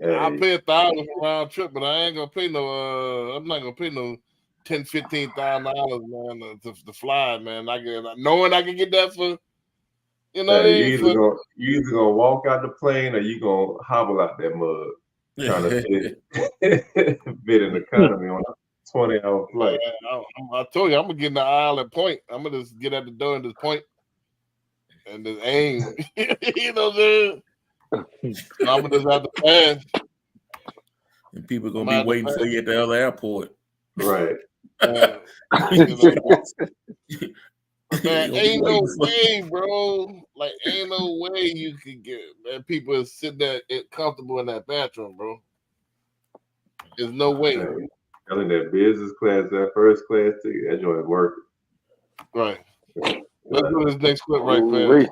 Speaker 2: I'll pay $1,000 for round trip, but I ain't gonna pay no. I'm not gonna pay no $10,000-$15,000, man, to fly, man. Knowing I can get that for. You
Speaker 3: either gonna walk out the plane or you gonna hobble out that mud trying to fit in economy on a 20-hour flight.
Speaker 2: I told you I'm gonna get in the aisle at point. I'm gonna just get at the door and just point and just aim. You know what I'm saying? I'm gonna just have to pass.
Speaker 1: And people gonna be waiting for you at the other airport.
Speaker 3: Right.
Speaker 2: Man, ain't no way, bro. Like, ain't no way you could get, man. People sitting there comfortable in that bathroom, bro. There's no way.
Speaker 3: Telling that business class, that first class ticket, that joint working.
Speaker 2: Right. Let's do this next clip right fast.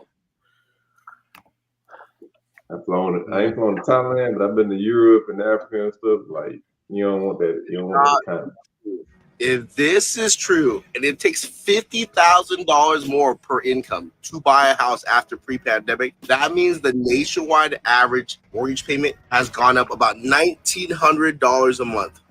Speaker 3: I ain't flown to Thailand, but I've been to Europe and Africa and stuff. Like, You don't want that. You don't want that kind of.
Speaker 10: If this is true, and it takes $50,000 more per income to buy a house after pre-pandemic, that means the nationwide average mortgage payment has gone up about $1,900 a month.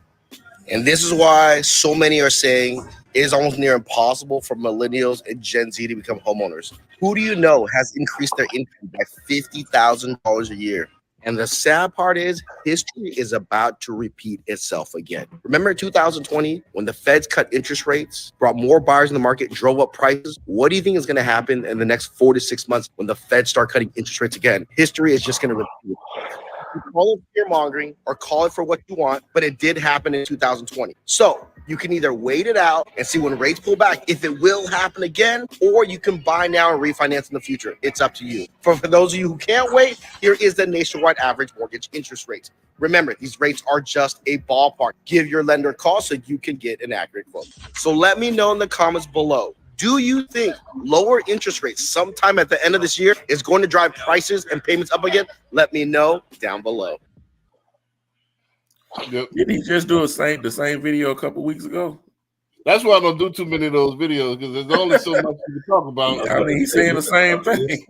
Speaker 10: And this is why so many are saying it is almost near impossible for millennials and Gen Z to become homeowners. Who do you know has increased their income by $50,000 a year? And the sad part is history is about to repeat itself again. Remember in 2020, when the Feds cut interest rates, brought more buyers in the market, drove up prices? What do you think is going to happen in the next 4 to 6 months when the Feds start cutting interest rates again? History is just going to repeat. You call it fear mongering or call it for what you want, but it did happen in 2020. So you can either wait it out and see when rates pull back if it will happen again, or you can buy now and refinance in the future. It's up to you. For those of you who can't wait, here is the nationwide average mortgage interest rate. Remember, these rates are just a ballpark. Give your lender a call so you can get an accurate quote. So let me know in the comments below. Do you think lower interest rates sometime at the end of this year is going to drive prices and payments up again? Let me know down below.
Speaker 2: Yep.
Speaker 1: Didn't he just do the same video a couple weeks ago?
Speaker 2: That's why I don't do too many of those videos because there's only so much you can talk about.
Speaker 1: I mean, he's saying the same thing.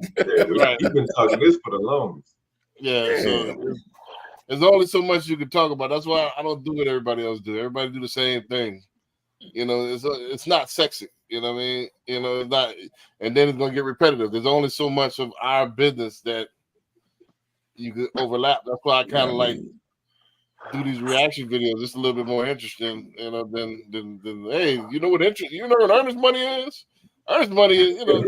Speaker 2: Right.
Speaker 3: We've been talking this for the longest.
Speaker 2: Yeah, so there's only so much you can talk about. That's why I don't do what everybody else do. Everybody do the same thing. You know, it's not sexy. You know what I mean? You know, it's not, and then it's gonna get repetitive. There's only so much of our business that you could overlap. That's why I kind of like do these reaction videos. It's a little bit more interesting, you know, than hey, you know what earnest money is? Earnest money is, you know.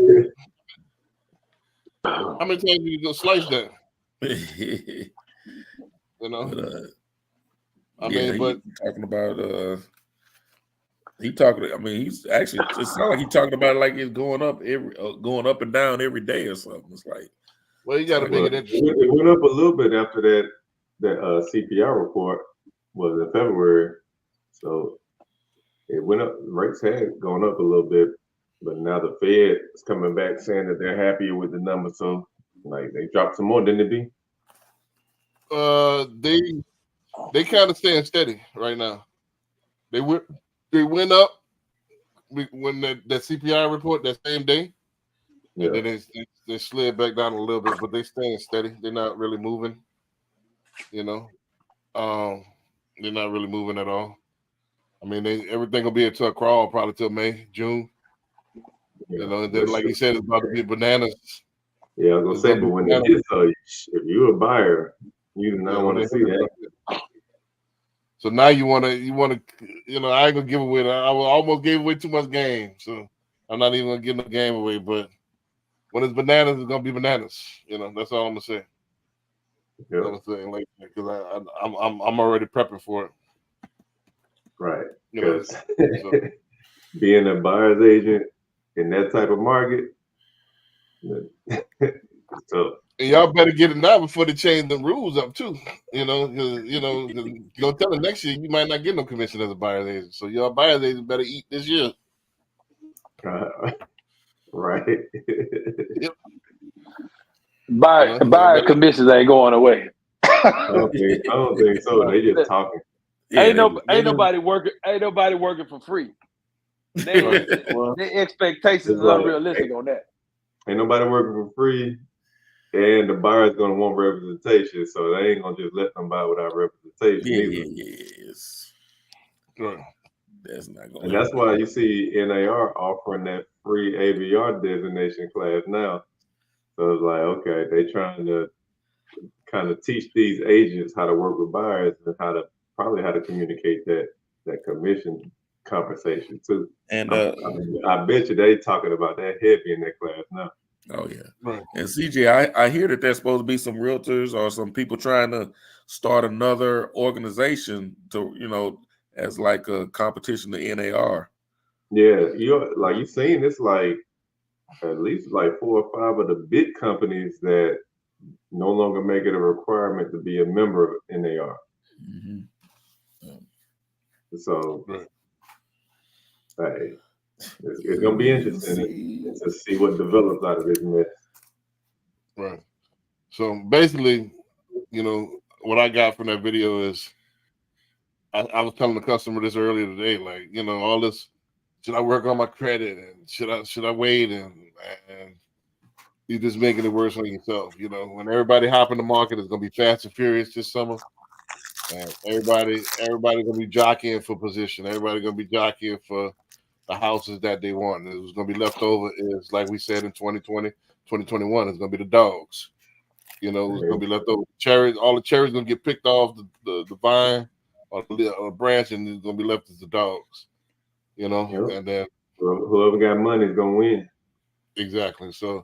Speaker 2: How many times you go slice that? You know.
Speaker 1: But, talking about I mean, he's actually, it's not like he's talking about it like it's going up and down every day or something. It's like,
Speaker 2: well, you got to make it interesting.
Speaker 3: It went up a little bit after that CPI report was in February, so it went up. Rates had gone up a little bit, but now the Fed is coming back saying that they're happier with the numbers. So, like, they dropped some more, didn't it be?
Speaker 2: They kind of staying steady right now. They went up when that CPI report that same day, and then they slid back down a little bit, but they staying steady. They're not really moving, you know. They're not really moving at all. I mean, everything will be a crawl probably till May, June. You know, and then like you said, it's about to be bananas.
Speaker 3: Yeah, I was gonna say, but when it is, if you're a buyer, you do not want to see that.
Speaker 2: So now you want to, you know, I ain't gonna give away. I almost gave away too much game, so I'm not even gonna give no game away. But when it's bananas, it's gonna be bananas. You know, that's all I'm gonna say.
Speaker 3: Yeah.
Speaker 2: I'm saying, like, because I'm already prepping for it.
Speaker 3: Right.
Speaker 2: You know,
Speaker 3: so. Being a buyer's agent in that type of market, so.
Speaker 2: And y'all better get it now before they change the rules up too. You know, you're gonna tell them next year you might not get no commission as a buyer's agent. So y'all buyer's agents better eat this year.
Speaker 3: Right.
Speaker 2: Yep.
Speaker 9: Buyer commissions ain't going away.
Speaker 3: I don't think so. They just talking.
Speaker 9: Yeah, ain't nobody working for free. Their expectations are unrealistic on that.
Speaker 3: Ain't nobody working for free. And the buyer's gonna want representation, so they ain't gonna just let them buy without representation.
Speaker 1: Yes.
Speaker 2: Right.
Speaker 1: That's not going.
Speaker 3: And that's why you see NAR offering that free AVR designation class now. So it's like, okay, they trying to kind of teach these agents how to work with buyers and how to communicate that commission conversation too.
Speaker 1: And
Speaker 3: I bet you they talking about that heavy in that class now.
Speaker 1: Oh yeah,
Speaker 2: right.
Speaker 1: And CJ, I hear that there's supposed to be some realtors or some people trying to start another organization to, you know, as like a competition to NAR.
Speaker 3: Yeah, you seen it's like at least like 4 or 5 of the big companies that no longer make it a requirement to be a member of NAR.
Speaker 1: Mm-hmm.
Speaker 3: So, hey. It's gonna be interesting to see what develops out of this mess.
Speaker 2: Right. So basically, you know, what I got from that video is I was telling the customer this earlier today, like, you know, all this, should I work on my credit and should I wait and you're just making it worse on yourself. You know, when everybody hop in the market, it's gonna be fast and furious this summer. And everybody gonna be jockeying for position. Everybody gonna be jockeying for the houses that they want. And what's gonna be left over is, like we said in 2020, 2021, it's gonna be the dogs. You know, it's gonna be left over. Cherries, all the cherries gonna get picked off the vine or the branch, and it's gonna be left as the dogs. You know, and then
Speaker 3: whoever got money is gonna win.
Speaker 2: Exactly. So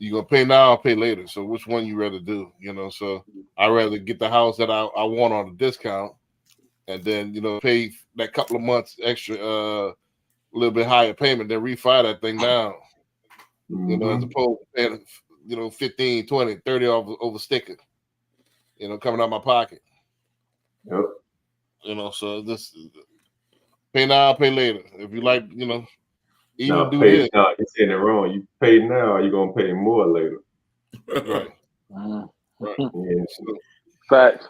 Speaker 2: you're gonna pay now or pay later. So which one you rather do? You know, so I'd rather get the house that I want on a discount and then, you know, pay that couple of months extra a little bit higher payment than refi that thing down. You know, as opposed to paying, you know, 15, 20, 30 over sticker, you know, coming out my pocket.
Speaker 3: Yep.
Speaker 2: You know, so this pay now, pay later. If you like, you know, even do this.
Speaker 3: No, you're saying it wrong. You pay now, you're gonna pay more later.
Speaker 2: Right.
Speaker 3: Right. Yeah.
Speaker 9: Fact.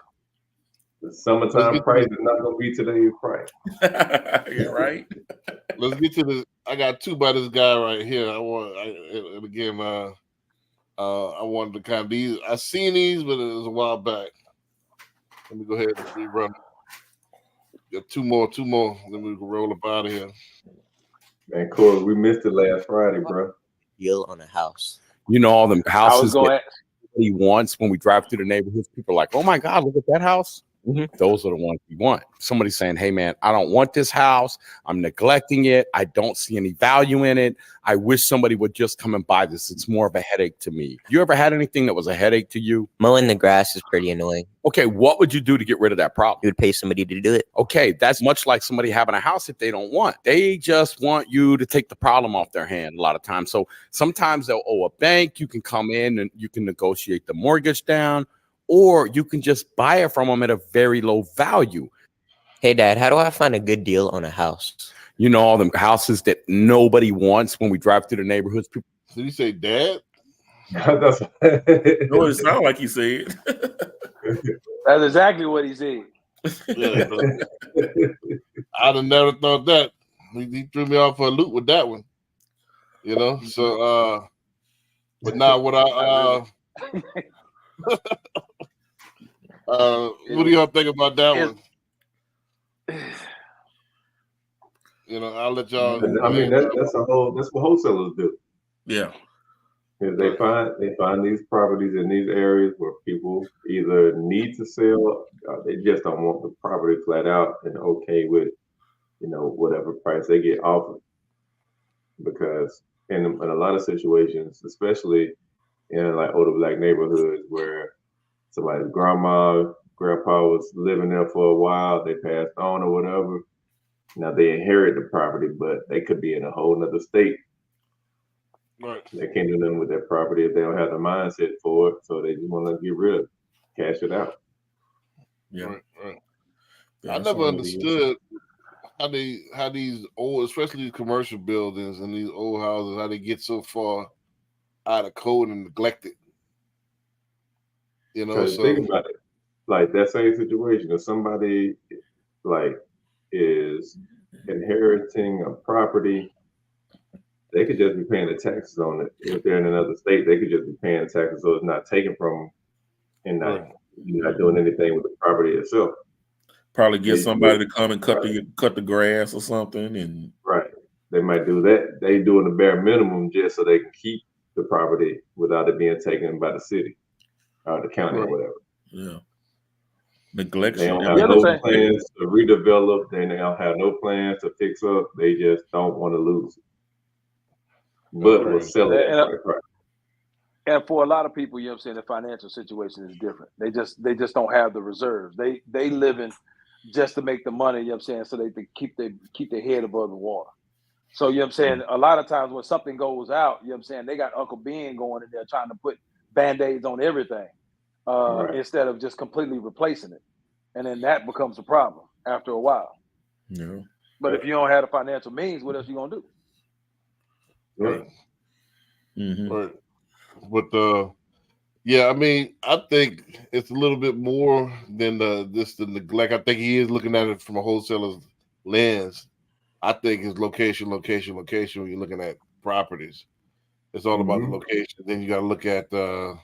Speaker 3: The summertime price is not gonna be today's price.
Speaker 1: You're right.
Speaker 2: Let's get to this. I got two by this guy right here. I wanted to kind of these. I seen these, but it was a while back. Let me go ahead and rerun. Got two more. Then we can roll up out of here.
Speaker 3: Man, Corey, we missed it last Friday, bro.
Speaker 11: Deal on a house.
Speaker 12: You know, all them houses
Speaker 9: going
Speaker 12: that he wants when we drive through the neighborhoods. People are like, "Oh my God, look at that house." Those are the ones we want. Somebody saying, "Hey man, I don't want this house. I'm neglecting it. I don't see any value in it. I wish somebody would just come and buy this. It's more of a headache to me." You ever had anything that was a headache to you?
Speaker 11: Mowing the grass is pretty annoying.
Speaker 12: Okay, what would you do to get rid of that problem?
Speaker 11: You would pay somebody to do it.
Speaker 12: Okay, that's much like somebody having a house that they don't want. They just want you to take the problem off their hand a lot of times. So sometimes they'll owe a bank. You can come in and you can negotiate the mortgage down, or you can just buy it from them at a very low value.
Speaker 11: Hey, Dad, how do I find a good deal on a house?
Speaker 12: You know, all them houses that nobody wants when we drive through the neighborhoods. People.
Speaker 2: Did you say Dad?
Speaker 1: No, it sounded like you said.
Speaker 9: That's exactly what he said.
Speaker 2: Yeah, I'd have never thought that. He threw me off for a loop with that one. You know, so but now what what do y'all think about that one? You know, I'll let y'all.
Speaker 3: I mean, that's what wholesalers do.
Speaker 1: Yeah.
Speaker 3: They find these properties in these areas where people either need to sell, or they just don't want the property flat out and okay with, you know, whatever price they get offered. Because in a lot of situations, especially in like older Black neighborhoods where somebody's grandpa was living there for a while, they passed on or whatever. Now they inherit the property, but they could be in a whole nother state.
Speaker 2: Right.
Speaker 3: They can't do nothing with their property if they don't have the mindset for it, so they just want to get rid of it, cash it out.
Speaker 1: Yeah.
Speaker 2: Right. I never understood how these old, especially these commercial buildings and these old houses, how they get so far out of code and neglected. You know, so
Speaker 3: think about it. Like that same situation, if somebody like is inheriting a property, they could just be paying the taxes on it. If they're in another state, they could just be paying the taxes, so it's not taken from them, and you're not doing anything with the property itself.
Speaker 1: Probably get somebody to come and cut the grass or something, and
Speaker 3: right, they might do that. They doing the bare minimum just so they can keep the property without it being taken by the city or the county or whatever.
Speaker 1: Yeah, neglection.
Speaker 3: They don't have no plans to redevelop. They don't have no plans to fix up. They just don't want to lose it. But we'll sell it.
Speaker 9: And for a lot of people, you know what I'm saying, the financial situation is different. They just don't have the reserves. They live in just to make the money, you know what I'm saying, so they can keep their head above the water. So, you know what I'm saying, a lot of times when something goes out, you know what I'm saying, they got Uncle Ben going in there trying to put Band-Aids on everything instead of just completely replacing it. And then that becomes a problem after a while.
Speaker 1: Yeah.
Speaker 9: But if you don't have the financial means, what else you gonna do?
Speaker 2: Right.
Speaker 1: Mm-hmm.
Speaker 2: Right. But Yeah, I mean, I think it's a little bit more than the neglect. I think he is looking at it from a wholesaler's lens. I think it's location when you're looking at properties. It's all about the location. Then you got to look at, for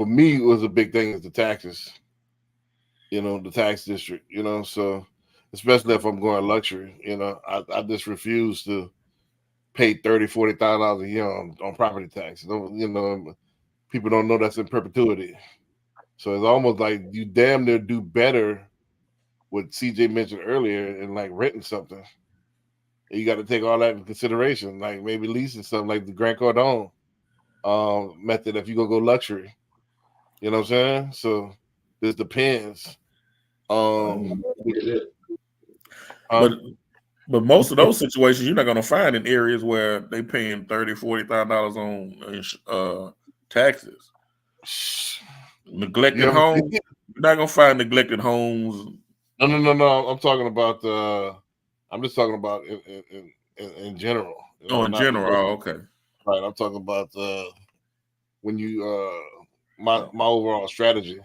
Speaker 2: me, it was a big thing is the taxes. The tax district. So especially if I'm going luxury, I just refuse to pay $30,000-$40,000 a year on property taxes. People don't know that's in perpetuity. So it's almost like you damn near do better what CJ mentioned earlier in like renting something. You got to take all that in consideration, like maybe leasing something like the Grant Cardone method if you go luxury. You know what I'm saying? So this depends.
Speaker 1: But most of those situations you're not going to find in areas where they paying $30,000-$40,000 on taxes. Neglected homes. You're not going to find neglected homes.
Speaker 2: No. I'm talking about. I'm just talking about in general.
Speaker 1: In general. Oh, okay.
Speaker 2: Right. I'm talking about when you my overall strategy.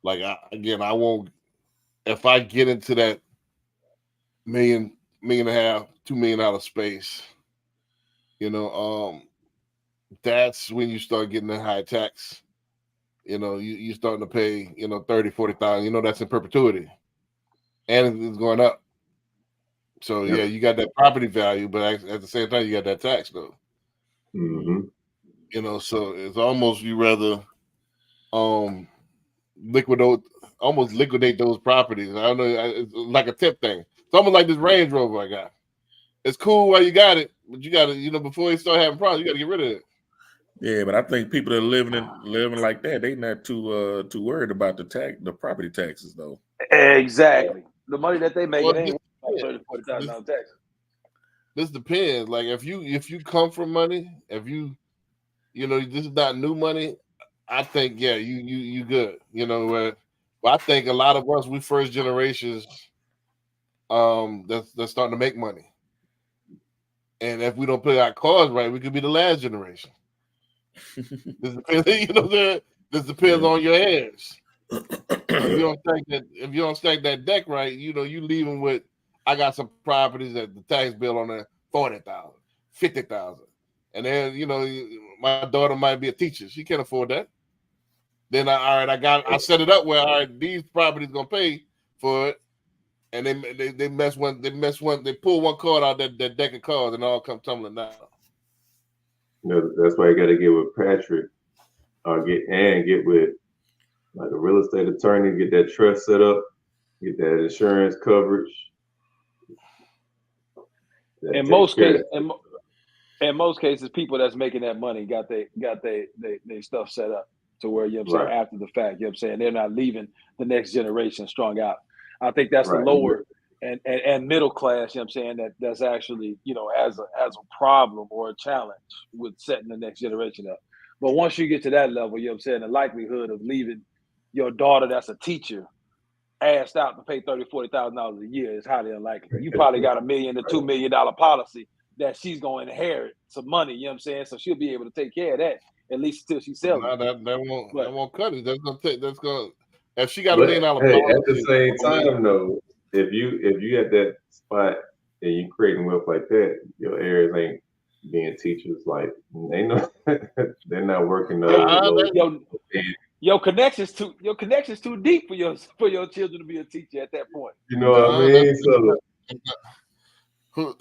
Speaker 2: Like I won't. If I get into that $1.5 million, $2 million space, that's when you start getting the high tax. You starting to pay, $30,000-$40,000. That's in perpetuity, and it's going up. So yeah, you got that property value, but at the same time, you got that tax though. So it's almost you rather liquidate those properties. I don't know, it's like a tip thing. It's almost like this Range Rover I got. It's cool while you got it, but you got to, before you start having problems, you got to get rid of it.
Speaker 1: Yeah, but I think people that are living like that, they not too worried about the property taxes though.
Speaker 9: Exactly, the money that they make, it ain't $30,000-$40,000 taxes.
Speaker 2: This depends. Like if you come from money, if you this is not new money, I think you good. But I think a lot of us, we first generations that's starting to make money. And if we don't play our cards right, we could be the last generation. This depends, this depends on your hands. If you don't stack that deck right, you leaving with, I got some properties that the tax bill on there $40,000, $50,000. And then, my daughter might be a teacher. She can't afford that. Then I set it up where these properties gonna pay for it. And they pull one card out that deck of cards and all come tumbling down.
Speaker 3: That's why you got to get with Patrick, get with like a real estate attorney, get that trust set up, get that insurance coverage.
Speaker 9: In most cases, people that's making that money got they stuff set up to where saying after the fact, they're not leaving the next generation strung out. I think that's the lower and middle class, that's actually, as a problem or a challenge with setting the next generation up. But once you get to that level, the likelihood of leaving your daughter that's a teacher asked out to pay $30,000-$40,000 a year is highly unlikely. You probably got $1 million to $2 million policy that she's going to inherit some money, so she'll be able to take care of that at least until she sells it.
Speaker 2: That won't cut it. If she got $1 million policy.
Speaker 3: At the same time though, if you at that spot and you creating wealth like that, your heirs ain't being teachers. Like they're not working.
Speaker 9: Your connection's too deep for your children to be a teacher at that point.
Speaker 3: You know what I mean?
Speaker 2: So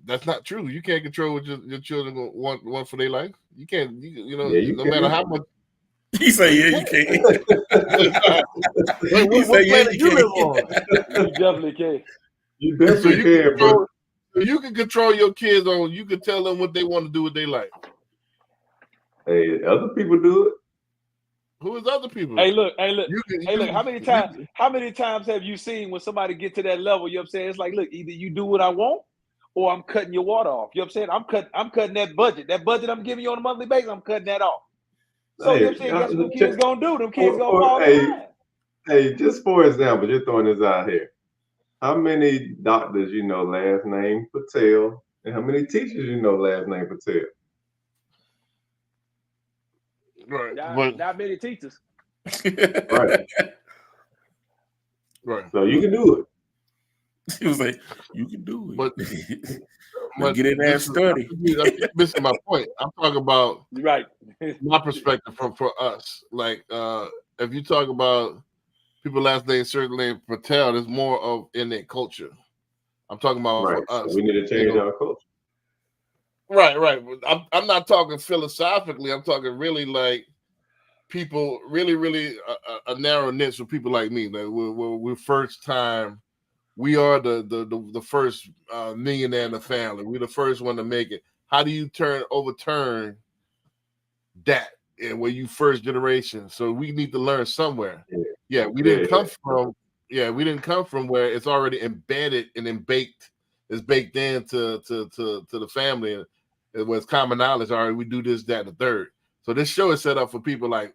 Speaker 2: that's not true. You can't control what your children want for their life. You can't. No matter how much.
Speaker 1: He say, "Yeah, you can."
Speaker 2: What planet you live on?
Speaker 9: You definitely can.
Speaker 3: You definitely can, bro.
Speaker 2: You can control your kids on. You can tell them what they want to do with their life.
Speaker 3: Hey, other people do it.
Speaker 2: Who is other people?
Speaker 9: Hey, look. How many times have you seen when somebody get to that level? It's like, look, either you do what I want, or I'm cutting your water off. I'm cutting that budget. That budget I'm giving you on a monthly basis, I'm cutting that off. So guess what them kids gonna do? Them kids gonna fall behind.
Speaker 3: Hey, just for example, just throwing this out here. How many doctors last name Patel, and how many teachers last name Patel?
Speaker 2: Right.
Speaker 9: Not many teachers.
Speaker 3: Right.
Speaker 2: Right.
Speaker 3: So you can do it.
Speaker 1: He was like, "You can do it."
Speaker 2: But
Speaker 1: get in there and
Speaker 2: this is-
Speaker 1: study.
Speaker 2: I think you're missing my point. I'm talking about
Speaker 9: Right.
Speaker 2: my perspective for us. Like if you talk about people last name certainly Patel, there's more of in their culture. I'm talking about
Speaker 3: Right.
Speaker 2: for us.
Speaker 3: So we need to change our culture.
Speaker 2: Right. I'm not talking philosophically. I'm talking really like people, really a narrow niche of people like me. Like we're first time. We are the first millionaire in the family. We're the first one to make it. How do you overturn that? And where you first generation, so we need to learn somewhere. We didn't come from. We didn't come from where it's already embedded and then baked. It's baked into the family, and it was common knowledge. All right, we do this, that, and the third. So this show is set up for people like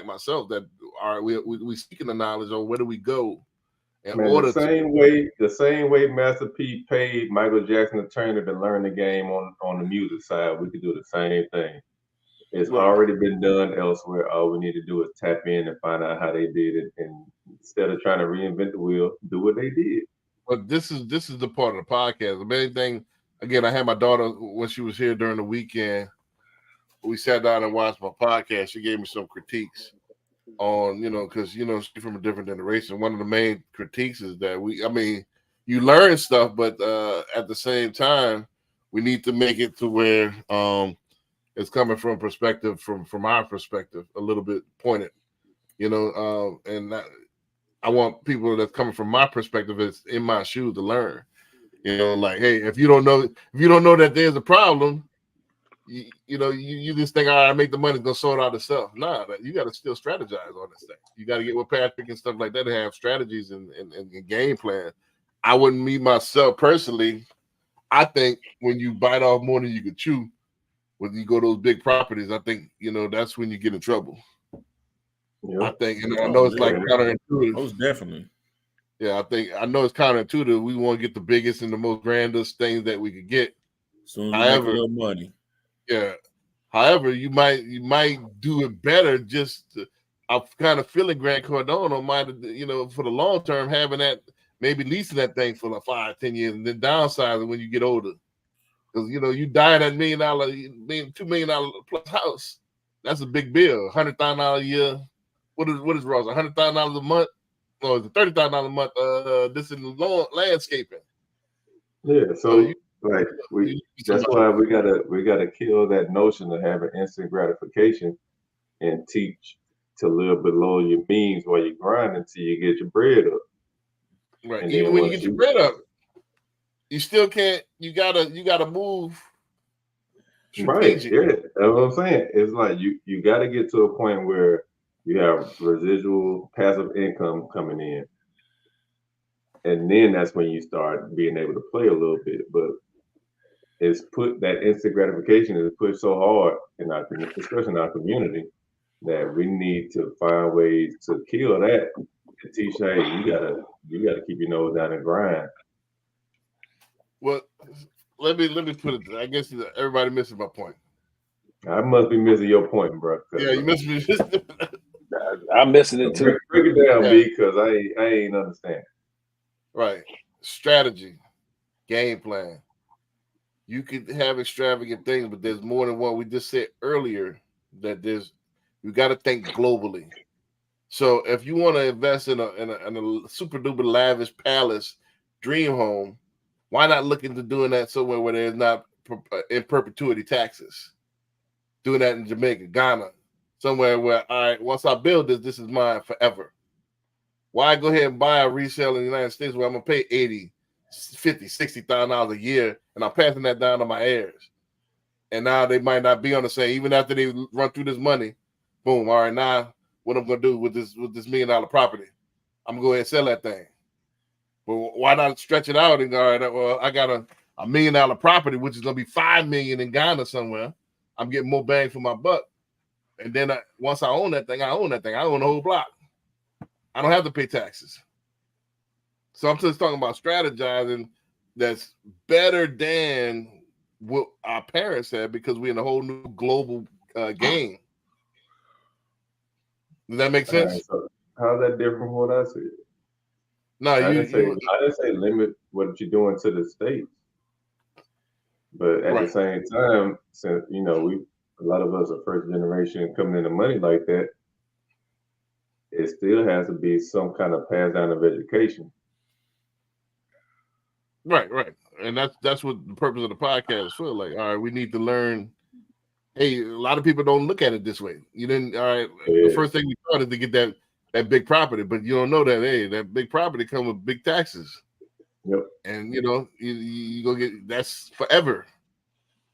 Speaker 2: myself that are we seeking the knowledge on where do we go.
Speaker 3: Man, the same way Master P paid Michael Jackson the trainer to learn the game on the music side, we could do the same thing. It's already been done elsewhere. All we need to do is tap in and find out how they did it, and instead of trying to reinvent the wheel, do what they did.
Speaker 2: But this is the part of the podcast. The main thing, again, I had my daughter when she was here during the weekend. We sat down and watched my podcast. She gave me some critiques on, because she's from a different generation. One of the main critiques is that you learn stuff, but at the same time, we need to make it to where it's coming from perspective from our perspective, a little bit pointed, and I want people that's coming from my perspective, is in my shoes, to learn. Like, hey, if you don't know that there's a problem, you just think, all right, I make the money, it's gonna sort out itself. Nah, you got to still strategize on this thing. You got to get with Patrick and stuff like that to have strategies and game plan. I wouldn't meet myself personally. I think when you bite off more than you can chew, when you go to those big properties, I think that's when you get in trouble.
Speaker 3: Yep.
Speaker 2: I think, and I know it's like counterintuitive.
Speaker 1: Most definitely.
Speaker 2: Yeah, I know it's counterintuitive. We want to get the biggest and the most grandest things that we could get.
Speaker 1: Soon as you make a little money.
Speaker 2: Yeah. However, you might do it better. I'm kind of feeling Grant Cardone on mind, for the long term, having that, maybe leasing that thing for like 5-10 years, and then downsizing when you get older. Because you die in that $1 million, $2 million plus house. That's a big bill. $100,000 a year. What is Ross? $100,000 a month? No, it's $30,000 a month. This is landscaping.
Speaker 3: Yeah. So that's why we gotta kill that notion of having instant gratification and teach to live below your means while you grind until you get your bread up.
Speaker 2: Right.
Speaker 3: And
Speaker 2: even when you get your bread up, you still can't. You gotta move.
Speaker 3: Right. Yeah. That's what I'm saying. It's like you got to get to a point where you have residual passive income coming in, and then that's when you start being able to play a little bit. But it's put that instant gratification is pushed so hard especially in our community, that we need to find ways to kill that and teach, hey, you gotta keep your nose down and grind.
Speaker 2: Well, let me put it. I guess everybody misses my point.
Speaker 3: I must be missing your point, bro.
Speaker 2: Yeah, you must be.
Speaker 9: I'm missing it too.
Speaker 3: Break it down, B, because I ain't understand.
Speaker 2: Right. Strategy, game plan. You could have extravagant things, but there's more than one. We just said earlier that you got to think globally. So if you want to invest in a super duper lavish palace dream home, why not look into doing that somewhere where there's not in perpetuity taxes? Doing that in Jamaica, Ghana, somewhere where, all right, once I build this is mine forever. Why go ahead and buy a resale in the United States where I'm gonna pay $80,000, $50,000, $60,000 a year, and I'm passing that down to my heirs? And now they might not be on the same, even after they run through this money. Boom! All right, now what I'm gonna do with this $1 million property? I'm gonna go ahead and sell that thing. Well, why not stretch it out and go, all right, well, I got a $1 million property, which is gonna be $5 million in Ghana somewhere. I'm getting more bang for my buck. And then once I own that thing, I own the whole block. I don't have to pay taxes. So I'm just talking about strategizing that's better than what our parents had, because we're in a whole new global game. Does that make
Speaker 3: All right,
Speaker 2: sense?
Speaker 3: so how's that different from what I said?
Speaker 2: No,
Speaker 3: I didn't say limit what you're doing to the states, but at the
Speaker 2: Right.
Speaker 3: same time, since a lot of us are first generation coming into money like that, it still has to be some kind of pass down of education.
Speaker 2: Right, and that's what the purpose of the podcast is for. Like, all right, we need to learn. Hey, a lot of people don't look at it this way. You didn't. All right, the first thing we thought is to get that big property, but you don't know that. Hey, that big property comes with big taxes.
Speaker 3: Yep.
Speaker 2: And you go get that's forever,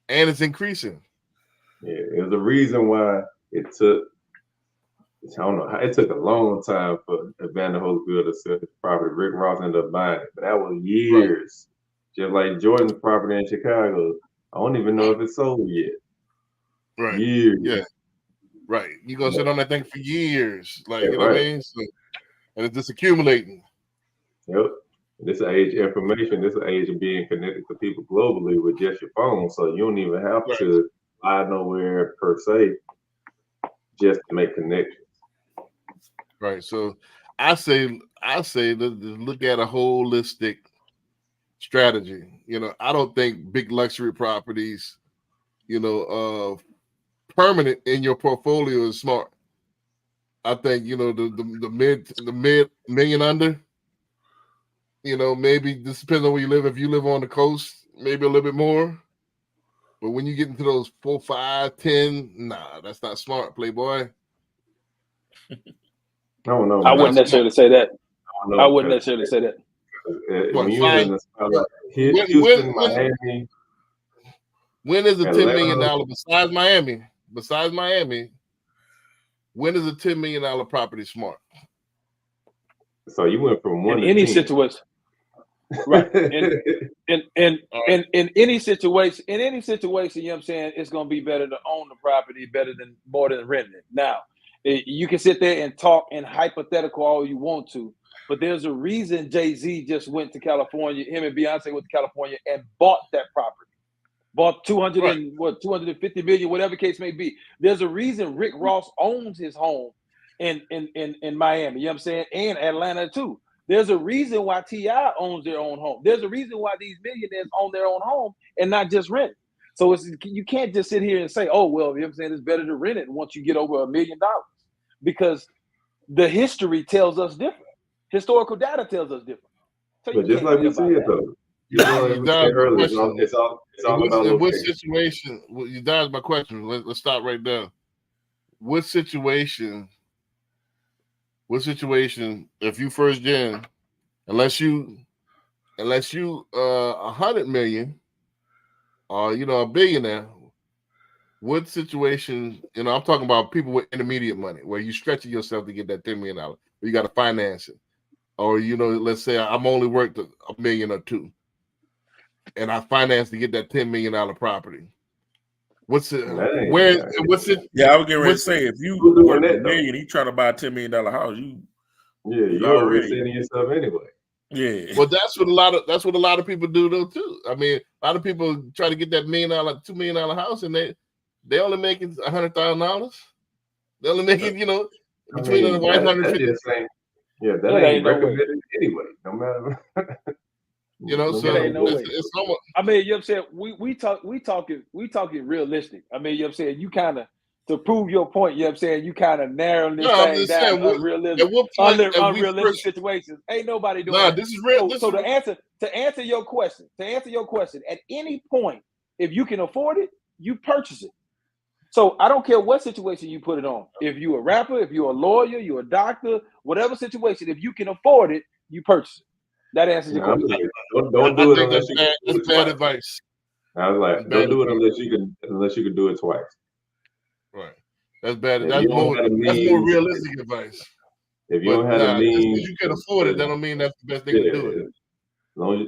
Speaker 2: and it's increasing.
Speaker 3: Yeah, it was a reason why it took. I don't know. It took a long time for Evander Holyfield to sell his property. Rick Ross ended up buying it, but that was years. Right. Just like Jordan's property in Chicago, I don't even know if it's sold yet.
Speaker 2: Right.
Speaker 3: Years.
Speaker 2: Yeah. Right. You gonna sit on that thing for years, like
Speaker 3: Yeah,
Speaker 2: what I mean? So, and it's just accumulating.
Speaker 3: Yep. This age of information. This age of being connected to people globally with just your phone, so you don't even have to fly nowhere per se, just to make connections.
Speaker 2: Right. So I say let's look at a holistic strategy. I don't think big luxury properties, permanent in your portfolio is smart. I think the mid million under. Maybe this depends on where you live. If you live on the coast, maybe a little bit more. But when you get into those 4, 5, 10, nah, that's not smart, Playboy.
Speaker 3: I don't know.
Speaker 9: I wouldn't necessarily say that. I wouldn't necessarily say that.
Speaker 3: When you're in the spotlight, Houston, Miami.
Speaker 2: When is a $10 million besides Miami? When is a $10 million property smart?
Speaker 3: So you went from one
Speaker 9: in
Speaker 3: to
Speaker 9: any
Speaker 3: 10.
Speaker 9: situation, right? In any situation, you know what I'm saying, it's gonna be better to own the property more than renting it. Now, you can sit there and talk in hypothetical all you want to, but there's a reason Jay-Z just went to California. Him and Beyonce went to California and bought that property. Bought 250 million, whatever case may be. There's a reason Rick Ross owns his home in Miami, you know what I'm saying, and Atlanta too. There's a reason why T.I. owns their own home. There's a reason why these millionaires own their own home and not just rent. So you can't just sit here and say, oh, well, you know what I'm saying, it's better to rent it once you get over $1 million, because the history tells us different. Historical data tells us different. So
Speaker 3: but just like we said, though, it's all about
Speaker 2: what situation? You dodged my question. Let's stop right there. What situation? If you first gen, unless you 100 million, or a billionaire, what situation? I'm talking about people with intermediate money, where you stretching yourself to get that $10 million. You got to finance it, or let's say I'm only worth $1 million or $2 million. And I financed to get that $10 million property. What's it? What's it?
Speaker 1: Yeah, I was getting ready to say, if you worth $1 million, you trying to buy a $10 million house,
Speaker 3: you're already setting yourself anyway.
Speaker 1: Yeah.
Speaker 2: Well, that's what a lot of people do though too. I mean, a lot of people try to get that $1 million, $2 million house, and they only making $100,000. They only making between the $150,000.
Speaker 3: Yeah, that ain't recommended anyway. No matter.
Speaker 2: It's almost,
Speaker 9: I mean, you know what I'm saying? We talking realistic. I mean, you know what I'm saying? You kind of, to prove your point, you know what I'm saying, you kind of narrowing this thing down to unrealistic situations. Ain't nobody doing that.
Speaker 2: This is real.
Speaker 9: So to answer your question, at any point, if you can afford it, you purchase it. So I don't care what situation you put it on. If you're a rapper, if you're a lawyer, you're a doctor, whatever situation, if you can afford it, you purchase it. That answers your question.
Speaker 3: Don't do it unless you can.
Speaker 2: That's bad advice.
Speaker 3: I was like, don't do it unless you can do it twice.
Speaker 2: Right. That's bad. That's more realistic advice.
Speaker 3: If you don't have a means,
Speaker 2: you can afford it, that don't mean that's the best thing to do it.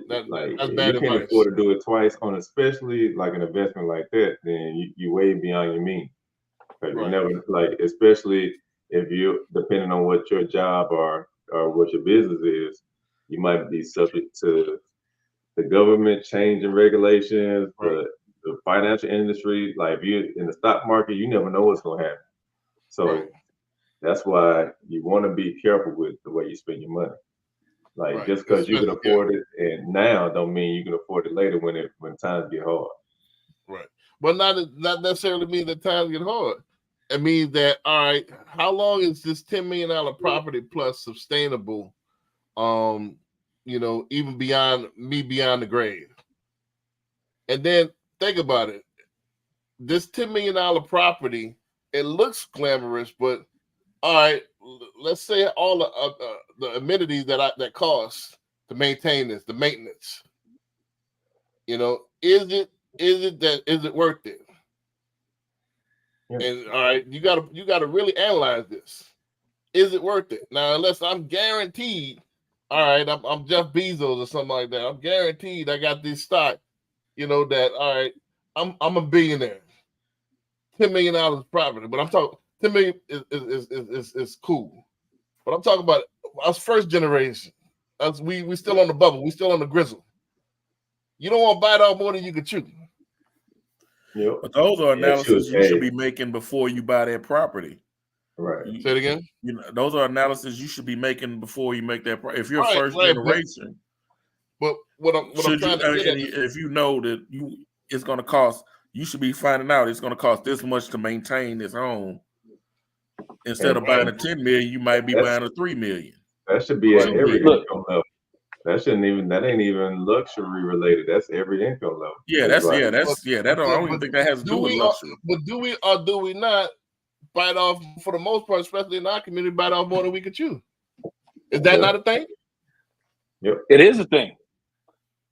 Speaker 3: That's
Speaker 2: bad
Speaker 3: you can't afford to do it twice on, especially like an investment like that, then you way beyond your means. You never, especially if you, depending on what your job or what your business is, you might be subject to the government changing regulations, the financial industry. Like if you're in the stock market, you never know what's going to happen. So That's why you want to be careful with the way you spend your money. Like
Speaker 2: Right.
Speaker 3: just because you can
Speaker 2: Especially-
Speaker 3: afford it and now don't mean you can afford it later when times get hard.
Speaker 2: Right. But not necessarily mean that times get hard. It means that, all right, how long is this $10 million property plus sustainable? Even beyond the grave. And then think about it. This $10 million property, it looks glamorous, but all right, let's say all the amenities that cost to maintain this, the maintenance. Is it worth it?
Speaker 3: Yeah.
Speaker 2: And all right, you gotta really analyze this. Is it worth it? Now, unless I'm guaranteed, all right, I'm Jeff Bezos or something like that. I'm guaranteed I got this stock, that all right, I'm a billionaire. $10 million property, but I'm talking 10 million is cool. But I'm talking about us first generation. Us we still on the bubble, we still on the grizzle. You don't want to bite off more than you can chew.
Speaker 3: Yep.
Speaker 1: But those are analysis you should
Speaker 3: hey.
Speaker 1: be making before you buy that property.
Speaker 3: Right.
Speaker 2: Say it again.
Speaker 1: Those are analysis you should be making before you make that. If you're
Speaker 2: Right,
Speaker 1: first
Speaker 2: right,
Speaker 1: generation,
Speaker 2: but what I'm
Speaker 1: should
Speaker 2: trying
Speaker 1: you,
Speaker 2: to get at is,
Speaker 1: if you know that it's going to cost, you should be finding out it's going to cost this much to maintain this home. Instead of buying a 10 million, you might be buying a 3 million.
Speaker 3: That should be at every
Speaker 9: Look.
Speaker 3: income level. That ain't even luxury related. That's every income level.
Speaker 1: Yeah,
Speaker 3: It's
Speaker 1: I
Speaker 3: like,
Speaker 1: don't even think that has to do with luxury.
Speaker 2: But do we or do we not bite off, for the most part, especially in our community, bite off more than we can chew? Is that not a thing?
Speaker 3: Yep.
Speaker 9: It is a thing.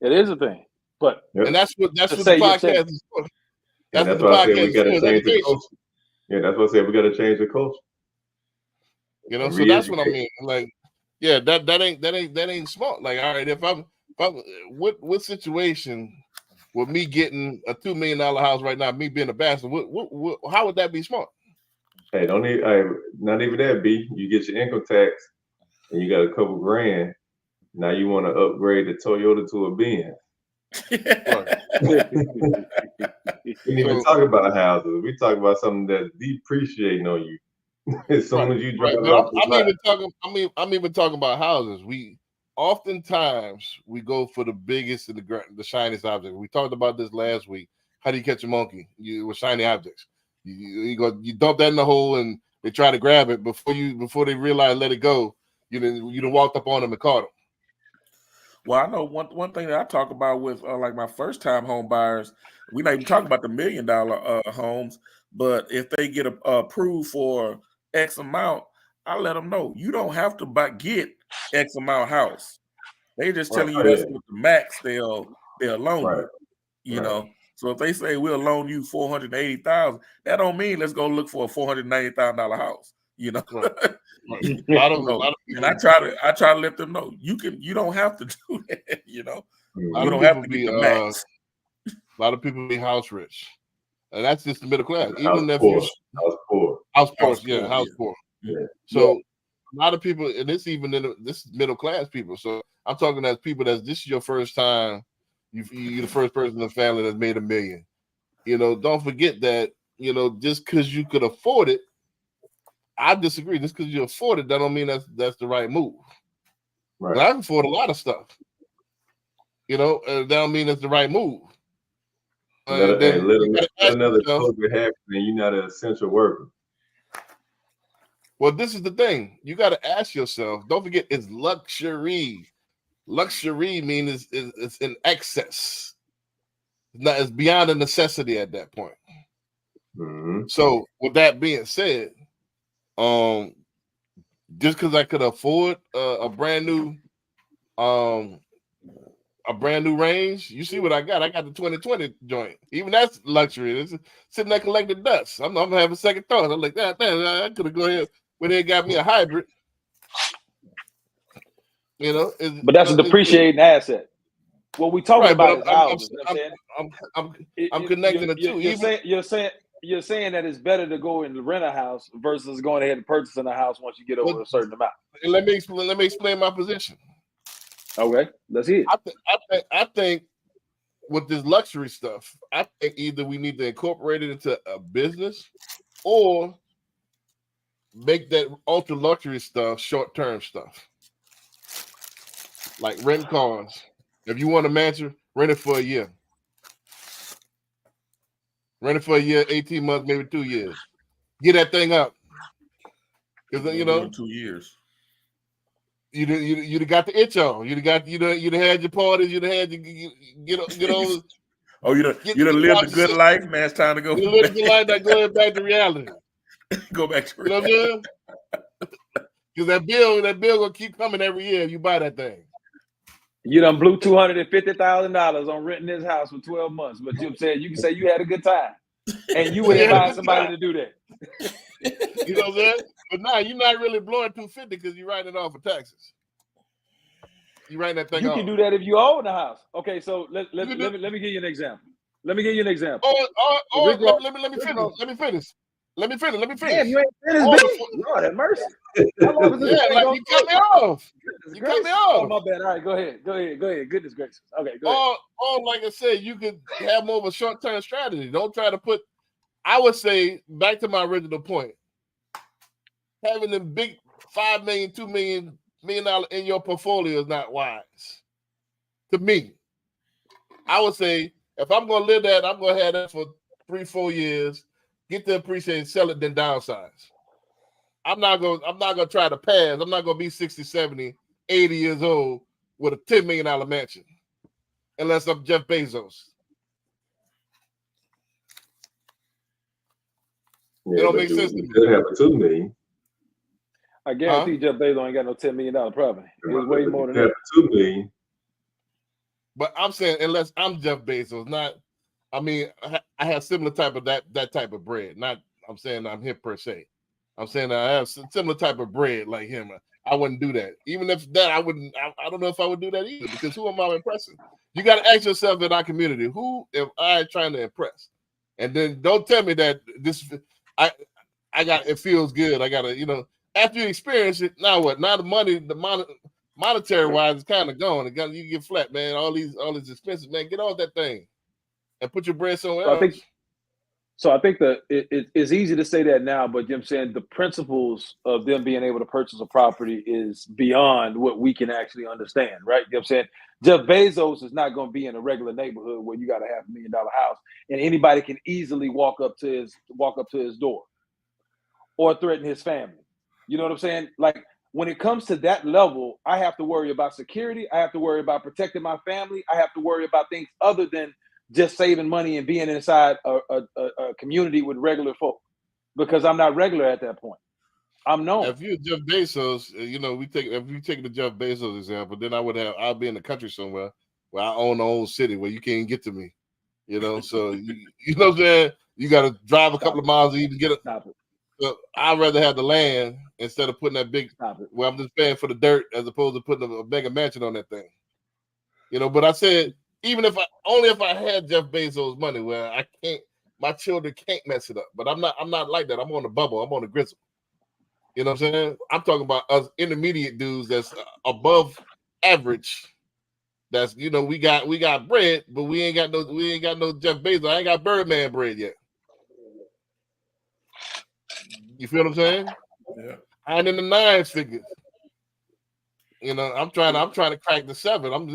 Speaker 9: It is a thing. But
Speaker 3: Yep.
Speaker 2: And that's what the
Speaker 9: say you're
Speaker 2: podcast is for.
Speaker 3: And that's
Speaker 2: what
Speaker 3: why I
Speaker 2: the
Speaker 3: said we
Speaker 2: podcast is
Speaker 3: got to
Speaker 2: for, is
Speaker 3: change the
Speaker 2: education.
Speaker 3: culture. Yeah, that's why I said we got to change the culture.
Speaker 2: So that's what I mean. Like, yeah, that ain't smart. Like, all right, if I'm what situation with me getting a $2 million house right now, me being a bastard, how would that be smart?
Speaker 3: Hey, not even that, B. You get your income tax and you got a couple grand. Now you want to upgrade the Toyota to a Benz. We didn't even talk about houses. We talk about something that's depreciating on you. As soon as you drive off the lot.
Speaker 2: I'm even talking about houses. We oftentimes we go for the biggest and the shiniest object. We talked about this last week. How do you catch a monkey? With shiny objects. You dump that in the hole and they try to grab it before they realize let it go. You done walked up on them and caught them.
Speaker 1: Well, I know one thing that I talk about with like my first time home buyers, we're not even talking about the $1 million homes, but if they get approved for X amount, I let them know you don't have to get X amount house. They just telling you that's what the max they'll loan you. You know, so if they say we'll loan you $480,000, that don't mean let's go look for a $490,000 house. You know, and I try to let them know you don't have to do that. You know, you don't have to get the max.
Speaker 2: A lot of people be house rich, and that's just the middle class.
Speaker 3: Even if you house poor.
Speaker 2: Yeah. So a lot of people, and it's even this middle class people. So I'm talking as people this is your first time. You're the first person in the family that's made $1 million. Don't forget that. Just because you could afford it. I disagree. Just because you afford it, that don't mean that's the right move. Right. I can afford a lot of stuff. That don't mean that's the right move.
Speaker 3: Let another COVID happen, and you're not an essential worker.
Speaker 2: Well, this is the thing. You got to ask yourself. Don't forget, it's luxury. Luxury means it's in excess. It's beyond a necessity at that point.
Speaker 3: Mm-hmm.
Speaker 2: So, with that being said, just because I could afford a brand new range, you see what I got. I got the 2020 joint. Even that's luxury. It's sitting there collecting dust. I'm having second thoughts. I'm like, damn, I could have gone ahead when they got me a hybrid.
Speaker 9: But that's a depreciating asset. What we talking about is houses.
Speaker 2: I'm connecting the two.
Speaker 9: You're saying that it's better to go and rent a house versus going ahead and purchasing a house once you get over a certain amount.
Speaker 2: Let me explain my position.
Speaker 9: Okay, let's hear it.
Speaker 2: I think with this luxury stuff, I think either we need to incorporate it into a business, or make that ultra luxury stuff short term stuff, like rent cars. If you want a mansion, rent it for a year. Rent it for a year, 18 months, maybe 2 years. Get that thing up. Because you know,
Speaker 1: 2 years.
Speaker 2: You'd got the itch on. You'd had your parties. You'd had you get over.
Speaker 1: Oh, you done lived a good life, man. It's time to go.
Speaker 2: You live a good life. Now go back to reality.
Speaker 1: Go back to
Speaker 2: reality. You know what I'm saying? Because that bill gonna keep coming every year if you buy that thing.
Speaker 9: You done blew $250,000 on renting this house for 12 months, but you said you can say you had a good time, and you would advise somebody to do that.
Speaker 2: You know what I'm saying? But now you're not really blowing $250 because you're writing it off for taxes. You writing that thing
Speaker 9: You
Speaker 2: off.
Speaker 9: can do that if you own the house. Okay, so let me give you an example. Let me give you an example.
Speaker 2: Let me finish. Let me finish.
Speaker 9: Damn, you ain't finished, baby. Lord have mercy. How long is this thing
Speaker 2: you cut me off. You cut me off.
Speaker 9: Oh, my bad. All right, go ahead. Goodness gracious. Okay, go ahead.
Speaker 2: Like I said, you could have more of a short-term strategy. Don't try to put, I would say, back to my original point, having the big $5 million, $2 million in your portfolio is not wise. To me, I would say, if I'm going to live that, I'm going to have that for 3-4 years, get the appreciation, sell it, then downsize. I'm not gonna try to pass. I'm not gonna be 60, 70, 80 years old with a $10 million mansion. Unless I'm Jeff Bezos.
Speaker 3: Yeah,
Speaker 2: it don't make sense to me.
Speaker 3: Could have a $2 million.
Speaker 9: I guarantee Jeff Bezos ain't got no $10 million property. It's way more than that.
Speaker 3: $2 million.
Speaker 2: But I'm saying unless I'm Jeff Bezos, not. I mean, I have similar type of that type of bread. Not. I'm saying I'm him per se. I'm saying I have similar type of bread like him. I wouldn't do that. Even if that, I wouldn't. I don't know if I would do that either. Because who am I impressing? You got to ask yourself in our community, who am I trying to impress? And then don't tell me that this. I got. It feels good. I gotta. After you experience it, now what? Now the money, monetary wise, is kind of gone. You get flat, man. All these expenses, man. Get off that thing, and put your bread somewhere else.
Speaker 9: I think that it's easy to say that now, but I'm saying the principles of them being able to purchase a property is beyond what we can actually understand, right? I'm saying Jeff Bezos is not going to be in a regular neighborhood where you got a $500,000 house and anybody can easily walk up to his door or threaten his family. You know what I'm saying? Like when it comes to that level, I have to worry about security. I have to worry about protecting my family. I have to worry about things other than just saving money and being inside a community with regular folk, because I'm not regular at that point. I'm known.
Speaker 2: If you're Jeff Bezos, if you take the Jeff Bezos example, then I'll be in the country somewhere where I own the whole city where you can't get to me. So you know what I'm saying? You got to drive a couple of miles to even get it.
Speaker 9: Stop it.
Speaker 2: So I'd rather have the land instead of putting that big. Where I'm just paying for the dirt as opposed to putting a mega mansion on that thing. But I said. Even if I had Jeff Bezos' money, where I can't, my children can't mess it up. But I'm not like that. I'm on the bubble. I'm on the grizzle. You know what I'm saying? I'm talking about us intermediate dudes that's above average. That's we got bread, but we ain't got no Jeff Bezos. I ain't got Birdman bread yet. You feel what I'm saying?
Speaker 1: Yeah.
Speaker 2: I ain't in the 9 figures. I'm trying to crack the 7. I'm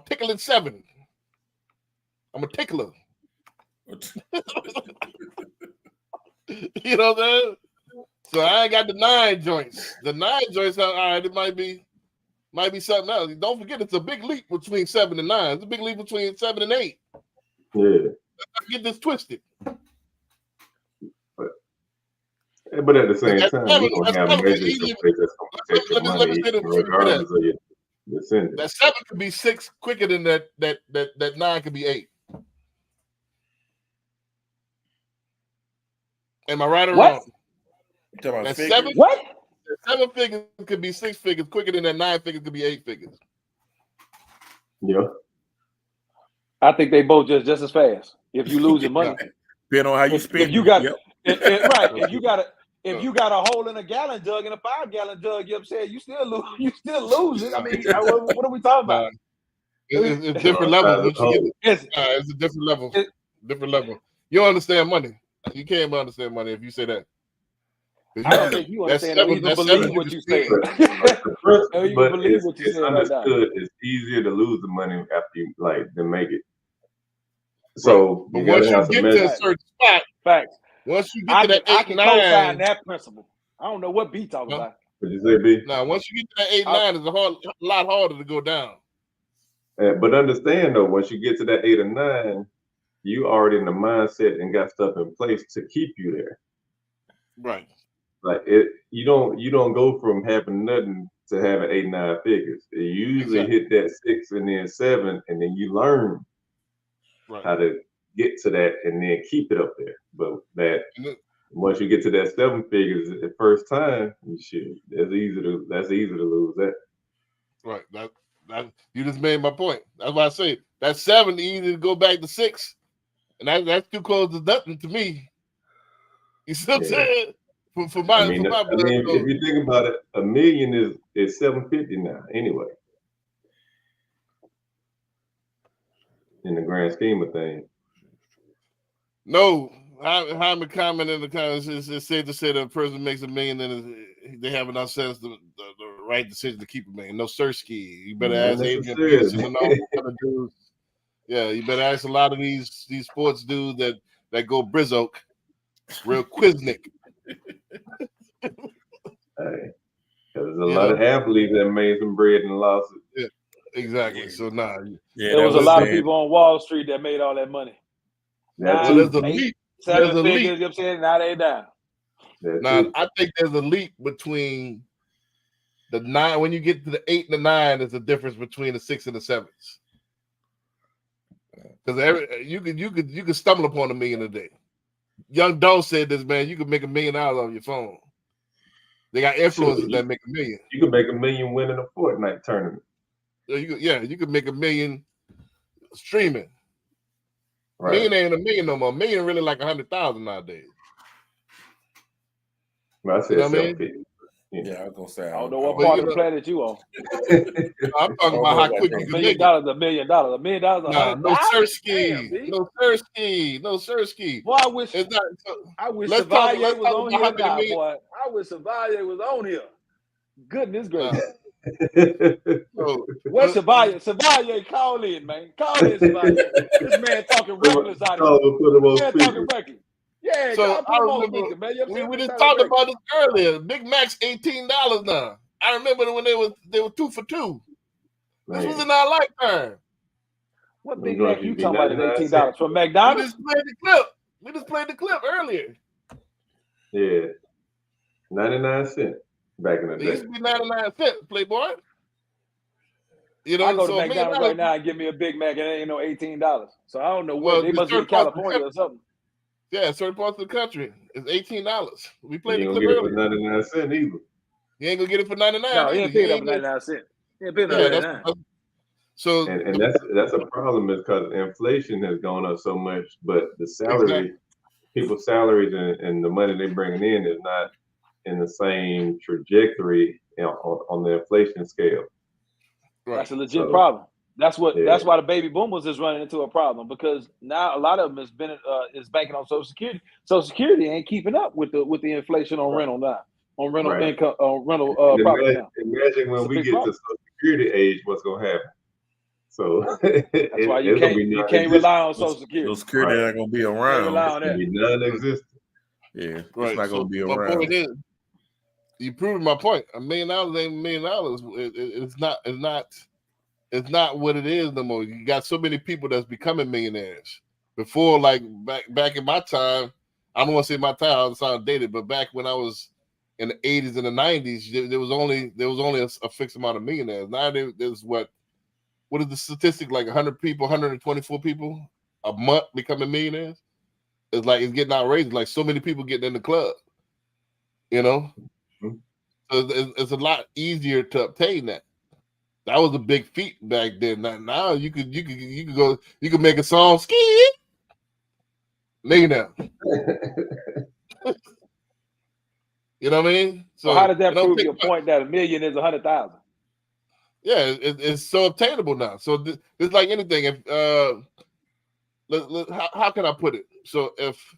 Speaker 2: tickling 7. I'm a tickler. You know what I'm saying? So I ain't got the 9 joints. The 9 joints, all right, it might be something else. Don't forget, it's a big leap between 7 and 9. It's a big leap between 7 and 8.
Speaker 3: Yeah.
Speaker 2: Let's get this twisted.
Speaker 3: But at the same time, you're going to have measures in place that's going to protect your money regardless of your descendants.
Speaker 2: That 7 could be 6 quicker than that 9 could be 8. Am I right or wrong? That 7 figures could be 6 figures quicker than that 9 figures could be 8 figures.
Speaker 3: Yeah.
Speaker 9: I think they both just as fast. If you lose your money,
Speaker 1: depending on how you spend.
Speaker 9: If you got if you got a hole in a gallon jug and a 5-gallon jug, you know what I'm saying, you still lose it. I mean, what are we talking about?
Speaker 2: It's different levels. It's a different level. Different level. You don't understand money. You can't understand money if you say that.
Speaker 9: I don't think you understand or even believe what you said.
Speaker 3: But
Speaker 9: even believe
Speaker 3: it's,
Speaker 9: what you
Speaker 3: it's
Speaker 9: said right now.
Speaker 3: understood. It's easier to lose the money after you than make it. So
Speaker 2: But
Speaker 3: you gotta
Speaker 2: once you
Speaker 3: have some
Speaker 2: get to
Speaker 3: measure.
Speaker 2: a certain spot,
Speaker 9: Facts.
Speaker 2: once you get
Speaker 9: I
Speaker 2: to that
Speaker 9: can
Speaker 2: 8,
Speaker 9: co-sign
Speaker 2: 9,
Speaker 9: that principle. I don't know what B talking about.
Speaker 3: What you say, B?
Speaker 2: now once you get to that 8, 9, it's a lot harder to go down.
Speaker 3: But understand though, once you get to that 8 or 9, you already in the mindset and got stuff in place to keep you there.
Speaker 2: Right.
Speaker 3: Like you don't go from having nothing to having 8, 9 figures. You usually hit that 6 and then 7, and then you learn how to get to that and then keep it up there. But once you get to that 7 figures the first time, that's easy to lose that.
Speaker 2: Right. That you just made my point. That's why I say that 7 easy to go back to 6, and that's too close to nothing to me. You see what I'm saying? For my
Speaker 3: I mean, if you think about it, $1 million is $750 now anyway. In the grand scheme of things.
Speaker 2: No, Hyman comment in the comments it's safe to say that a person makes $1 million and they have enough sense the right decision to keep $1 million. No Sirski. You better ask Adrian Peterson and all the other dudes. Yeah, you better ask a lot of these sports dudes that go Brizoke. Real Quiznik.
Speaker 3: Hey, there's a lot of athletes that made some bread and lost it.
Speaker 2: Yeah, exactly. So
Speaker 9: there was a lot of people on Wall Street that made all that money.
Speaker 2: There's a leap.
Speaker 9: Seven
Speaker 2: There's a
Speaker 9: figures,
Speaker 2: leap.
Speaker 9: you know what I'm saying? Now they down.
Speaker 2: Now I think there's a leap between the 9. When you get to the 8 and the 9, there's a difference between the 6 and the 7s. Because you could stumble upon $1 million a day. Young Doe said this, man. You could make $1 million on your phone. They got influencers that make $1 million.
Speaker 3: You could make $1 million winning a Fortnite tournament.
Speaker 2: You could make $1 million streaming.
Speaker 3: Right.
Speaker 2: $1 million ain't $1 million no more. $1 million really like 100,000 nowadays.
Speaker 3: Well, I said
Speaker 2: You know what I mean?
Speaker 1: Yeah, I was gonna say.
Speaker 9: I don't know what part of the planet you on.
Speaker 2: I'm talking about how quick you can make it.
Speaker 9: $1 million. $1 million.
Speaker 2: No Sirski. No Sirski. No Sirski.
Speaker 9: Boy, I wish Chevalier was on here now, boy. I wish Chevalier was on here. Goodness gracious. Where's Chevalier? Chevalier, call in, man. Call in, Chevalier. This man talking reckless out here. Man talking reckless. Yeah,
Speaker 2: so I remember we just talked about this earlier. Big Mac's $18 now. I remember when they were 2 for $2. This was in our lifetime.
Speaker 9: What Big Mac you talking about at $18 from McDonald's?
Speaker 2: We just played the clip earlier.
Speaker 3: Yeah, 99 cents back in the day.
Speaker 2: It used to be 99 cents, Playboy. You know,
Speaker 9: I go to McDonald's right now and give me a Big Mac and it ain't no $18. So I don't know what they must be in California or something.
Speaker 2: Yeah, certain parts of the country it's $18. We played the
Speaker 3: You
Speaker 2: clip
Speaker 3: ain't
Speaker 2: earlier.
Speaker 3: gonna get it for 99 cents either.
Speaker 2: You ain't gonna get it for 99.
Speaker 9: No, he ain't pick it up for 99 cents. He ain't pick it up for 99.
Speaker 2: So
Speaker 3: and that's a problem is because inflation has gone up so much, but the salary, people's salaries and the money they're bringing in is not in the same trajectory on the inflation scale.
Speaker 9: That's a legit problem. That's why the baby boomers is running into a problem because now a lot of them is banking on Social Security. Social Security ain't keeping up with the inflation on rental now, on rental income, rental property now.
Speaker 3: Imagine when we get to Social Security age, what's gonna happen? So
Speaker 9: that's why you can't rely on Social Security.
Speaker 1: Social Security not gonna be around.
Speaker 3: It's gonna be non-existent.
Speaker 1: Yeah,
Speaker 2: right.
Speaker 1: It's not gonna be
Speaker 2: My
Speaker 1: around.
Speaker 2: point is, you proved my point. $1 million ain't $1 million. It's not what it is no more. You got so many people that's becoming millionaires. Before, like back in my time, I don't want to say my time, I sound dated, but back when I was in the 80s and the 90s, there was only a fixed amount of millionaires. Now there's what is the statistic? Like 100 people, 124 people a month becoming millionaires. It's like it's getting outrageous. Like so many people getting in the club. You know, so it's a lot easier to obtain that. That was a big feat back then. Now you could make a song ski. Millionaire. You know what I mean?
Speaker 9: So how does that prove your point that $1 million is 100,000?
Speaker 2: Yeah, it's so obtainable now. So it's like anything. If how can I put it? So if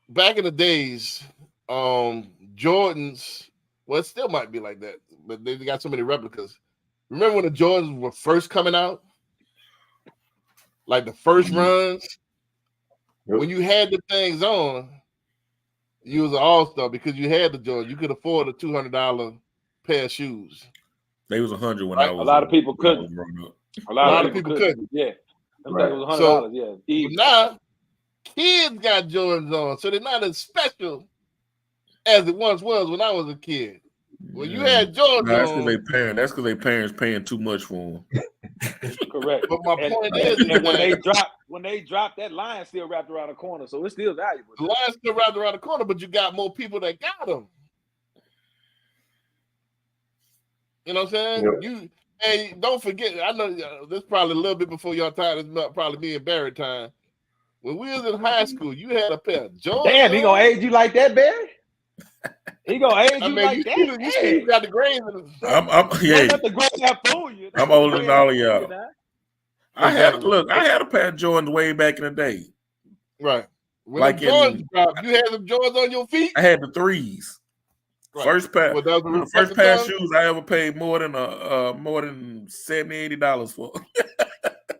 Speaker 2: back in the days, Jordans. Well, it still might be like that, but they got so many replicas. Remember when the Jordans were first coming out? Like the first runs? When you had the things on, you was an all-star because you had the Jordans. You could afford a $200 pair of shoes.
Speaker 1: They was 100 when
Speaker 2: Right.
Speaker 1: I was.
Speaker 9: A lot of people
Speaker 1: when I
Speaker 9: couldn't.
Speaker 1: was growing up.
Speaker 9: A lot of people couldn't. Yeah.
Speaker 3: Right.
Speaker 9: It was $100.
Speaker 2: So
Speaker 9: Yeah.
Speaker 2: but now kids got Jordans on, so they're not as special as it once was when I was a kid. When you had Jordans
Speaker 1: Nah,
Speaker 2: on,
Speaker 1: that's because they parents paying too much for them.
Speaker 9: Correct.
Speaker 2: but my
Speaker 9: And,
Speaker 2: point
Speaker 9: and,
Speaker 2: is
Speaker 9: and
Speaker 2: that
Speaker 9: when they dropped, that line still wrapped around the corner, so it's still valuable.
Speaker 2: the line's still wrapped around the corner, but you got more people that got them. You know what I'm saying?
Speaker 3: Yep.
Speaker 2: And don't forget, I know this is probably a little bit before your time. It's not probably me and Barry time. When we was in high school, you had a pair of Jordans.
Speaker 9: Damn, he gonna age you like that, Barry? He gonna age
Speaker 2: I
Speaker 9: you
Speaker 2: mean,
Speaker 9: like
Speaker 2: you
Speaker 9: that?
Speaker 2: see, you got the grades in them.
Speaker 1: I'm
Speaker 9: Don't
Speaker 1: yeah.
Speaker 9: let the grade that fool you.
Speaker 1: I'm older than all of y'all.
Speaker 9: Now.
Speaker 1: I had a pair of Jordans way back in the day.
Speaker 2: Right. When
Speaker 1: Like
Speaker 2: the Jordans dropped, you had them Jordans on your feet.
Speaker 1: I had the threes.
Speaker 2: Right.
Speaker 1: First pair.
Speaker 2: Well, that was
Speaker 1: The first pair of shoes I ever paid more than $70, $80 for.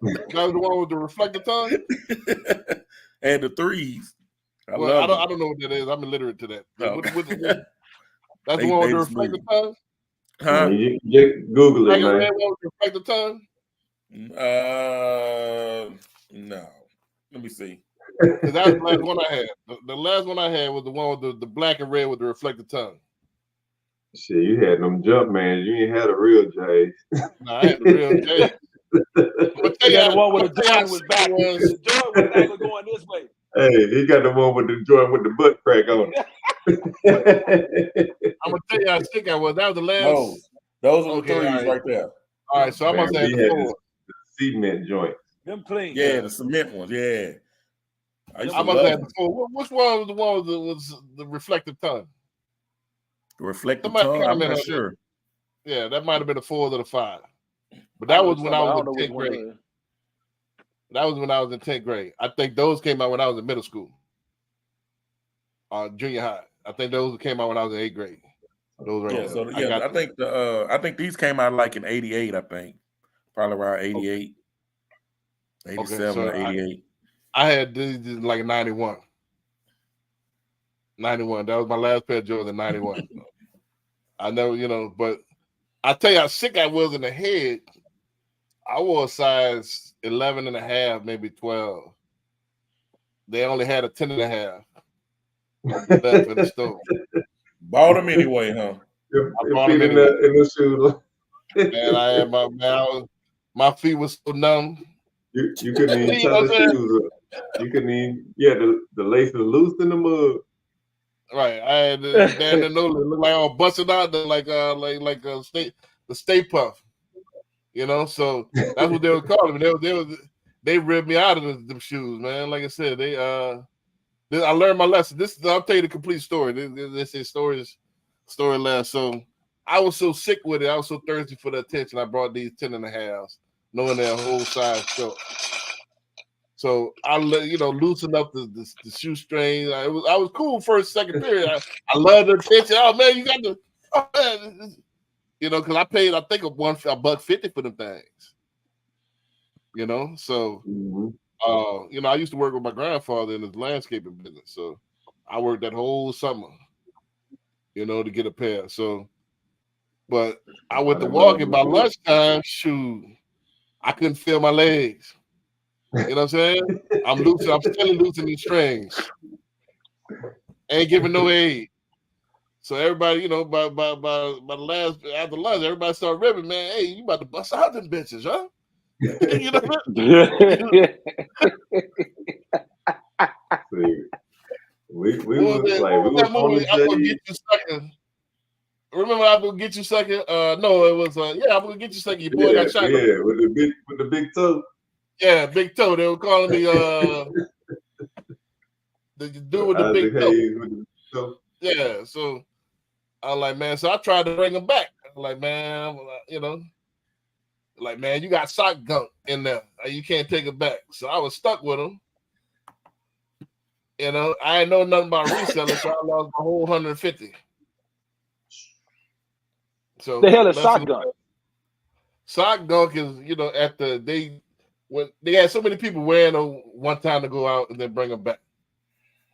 Speaker 2: That was the one with the reflective tongue.
Speaker 1: And the threes. I
Speaker 2: don't know what that is. I'm illiterate to that.
Speaker 1: Oh.
Speaker 2: That's the one with the reflective tongue.
Speaker 1: Huh?
Speaker 3: You Google it, man.
Speaker 2: That one with the reflective tongue.
Speaker 1: No. Let me see.
Speaker 2: That was the last one I had. The last one I had was the one with the black and red with the reflective tongue.
Speaker 3: Shit, you had them jump man. You ain't had a real J's.
Speaker 2: No, I had the real J's.
Speaker 9: You had the one with the Jordan was back. The Jordan was actually going this way.
Speaker 3: Hey, he got the one with the joint with the butt crack on it.
Speaker 2: I'm gonna tell you how sick I was. That was the last.
Speaker 1: No, those are the threes
Speaker 2: all
Speaker 1: right there.
Speaker 2: All right, so I must have
Speaker 3: he
Speaker 2: the
Speaker 3: had
Speaker 2: four.
Speaker 3: the cement joint.
Speaker 9: Them clean.
Speaker 1: Yeah, the cement ones. Yeah. I
Speaker 2: must have the four. Which one was the one with the reflective tongue?
Speaker 1: The reflective
Speaker 2: Somebody
Speaker 1: tongue. I'm
Speaker 2: comment
Speaker 1: not
Speaker 2: on
Speaker 1: sure.
Speaker 2: that. Yeah, that might have been the 4 or the 5. But that was when I was in 10th grade. That was when I was in 10th grade. I think those came out when I was in middle school. Junior high. I think those came out when I was in 8th grade. Those right
Speaker 1: Yeah,
Speaker 2: there.
Speaker 1: so I think these came out like in 88, I think. Probably around 88. 87 or 88.
Speaker 2: I had these like 91. 91. That was my last pair of Jordans in 91. I never, but I tell you how sick I was in the head. I wore a size 11 and a half, maybe 12. They only had a 10 and a half left in the store.
Speaker 1: Bought them anyway, huh?
Speaker 2: I bought them
Speaker 3: in the shoes.
Speaker 2: Man, I had my feet was so numb.
Speaker 3: You couldn't even tie the shoes up. You couldn't even, the laces loose in the mud.
Speaker 2: Right, I had the look like all busted out, like the Stay Puff, So that's what they were calling me. They ripped me out of them shoes, man. Like I said, I learned my lesson. I'll tell you the complete story. This is story last. So I was so sick with it. I was so thirsty for the attention. I brought these 10 and a halves, knowing their whole size short. So I loosened up the shoestring. I was cool first, second period. I loved the attention. Oh man, you got because I paid, I think $1.50 for them things. So I used to work with my grandfather in his landscaping business. So I worked that whole summer, to get a pair. So, but I went to walking by lunchtime. Shoot, I couldn't feel my legs. You know what I'm saying? I'm still loosening strings. Ain't giving no aid. So everybody, by the last after lunch, everybody started ripping, man. Hey, you about to bust out them bitches, huh? You know what
Speaker 3: See, we was like, we was on the
Speaker 2: I'm gonna get you sucker. Remember, I'm gonna get you sucker. No, it was I'm gonna get you sucker. Your boy got shot.
Speaker 3: Yeah, with the big toe.
Speaker 2: Yeah, big toe. They were calling me the dude with the big toe. Yeah, so I'm like, man. So I tried to bring him back. I'm like, man, man, you got sock gunk in there. You can't take it back. So I was stuck with him. You know, I didn't know nothing about reselling, so I lost my whole 150. So
Speaker 9: The hell is
Speaker 2: lesson
Speaker 9: sock gunk?
Speaker 2: Sock gunk is, you know, when they had so many people wearing them one time to go out and then bring them back.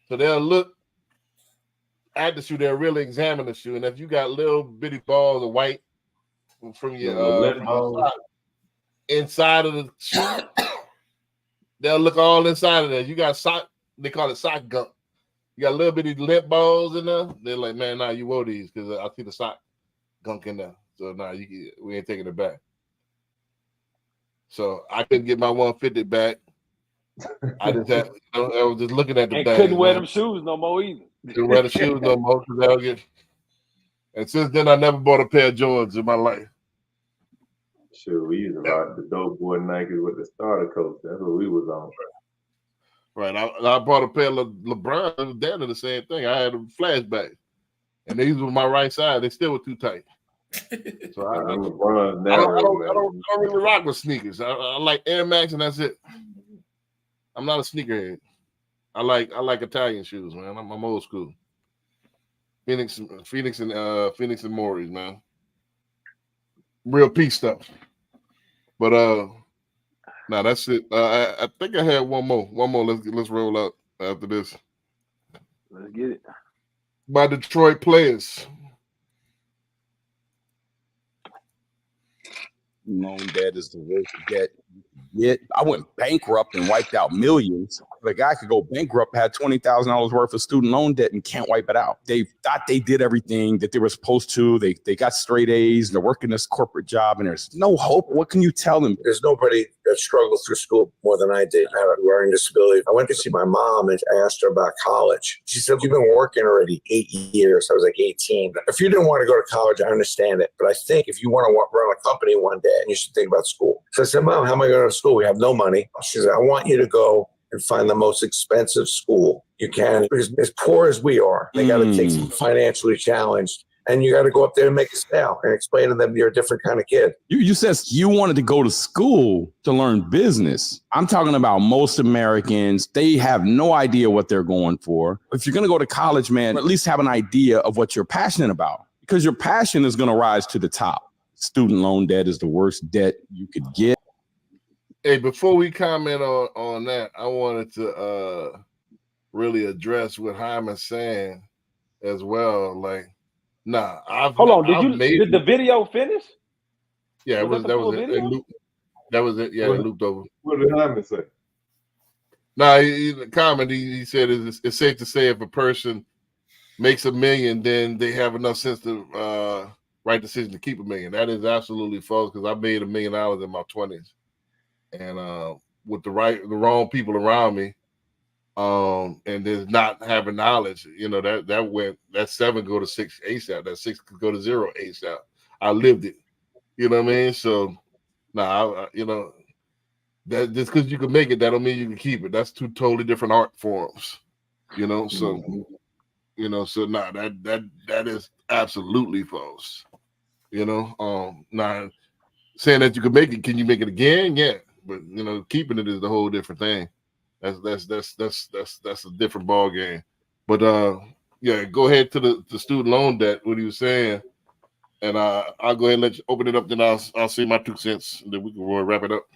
Speaker 2: So they'll look at the shoe, they'll really examine the shoe. And if you got little bitty balls of white from your sock inside of the shoe, they'll look all inside of there. You got sock, they call it sock gunk. You got little bitty lint balls in there. They're like, man, nah, you wore these because I see the sock gunk in there. So nah, we ain't taking it back. So I couldn't get my 150 back. I just had, I was just looking at the
Speaker 9: And
Speaker 2: bag.
Speaker 9: couldn't wear them shoes no more either.
Speaker 2: Couldn't wear the shoes no more. And since then, I never bought a pair of Jordans in my life.
Speaker 3: Sure, we used to rock the dope boy Nikes with the starter coat. That's what we was on.
Speaker 2: Right. I bought a pair of LeBron. Down to the same thing. I had a flashback, and these were my right side. They still were too tight. So I don't really rock with sneakers. I like Air Max, and that's it. I'm not a sneakerhead. I like Italian shoes, man. I'm old school. Phoenix and Maury's, man. Real peace stuff. But nah, that's it. I think I had one more. Let's roll out after this.
Speaker 9: Let's get it.
Speaker 2: By Detroit Players.
Speaker 12: Loan debt is the worst debt you can get. I went bankrupt and wiped out millions. The guy could go bankrupt, had $20,000 worth of student loan debt and can't wipe it out. They thought they did everything that they were supposed to. They got straight A's. They're working this corporate job and there's no hope. What can you tell them?
Speaker 13: There's nobody that struggled through school more than I did. I had a learning disability. I went to see my mom and I asked her about college. She said, you've been working already 8 years. I was like 18. If you didn't want to go to college, I understand it. But I think if you want to run a company one day, you should think about school. So I said, Mom, how am I going to school? We have no money. She said, I want you to go and find the most expensive school you can. Because as poor as we are, they got to take some financially challenged. And you got to go up there and make a sale and explain to them you're a different kind of kid.
Speaker 12: You said you wanted to go to school to learn business. I'm talking about most Americans. They have no idea what they're going for. If you're going to go to college, man, at least have an idea of what you're passionate about, because your passion is going to rise to the top. Student loan debt is the worst debt you could get.
Speaker 2: Hey, before we comment on that, I wanted to really address what Hyman's saying as well. Like, nah,
Speaker 9: hold on. Did the video finish?
Speaker 2: Yeah, that was it. That was it. Yeah, it looped over.
Speaker 3: What did Hyman say?
Speaker 2: Nah, he said it's safe to say if a person makes $1 million, then they have enough sense to right decision to keep $1 million. That is absolutely false, because I made $1 million in my 20s. And with the wrong people around me, and there's not having knowledge, you know, that 7 go to 6 ASAP, that 6 could go to 0 ASAP. I lived it, you know what I mean? So, you know, that just because you can make it, that don't mean you can keep it. That's 2 totally different art forms, you know. So, you know, so that is absolutely false, you know. Now, saying that you can make it, can you make it again? Yeah. But you know, keeping it is a whole different thing. That's a different ball game. But yeah, go ahead to the student loan debt. What he was saying, and I'll go ahead and let you open it up. Then I'll say my 2 cents, and then we can wrap it up.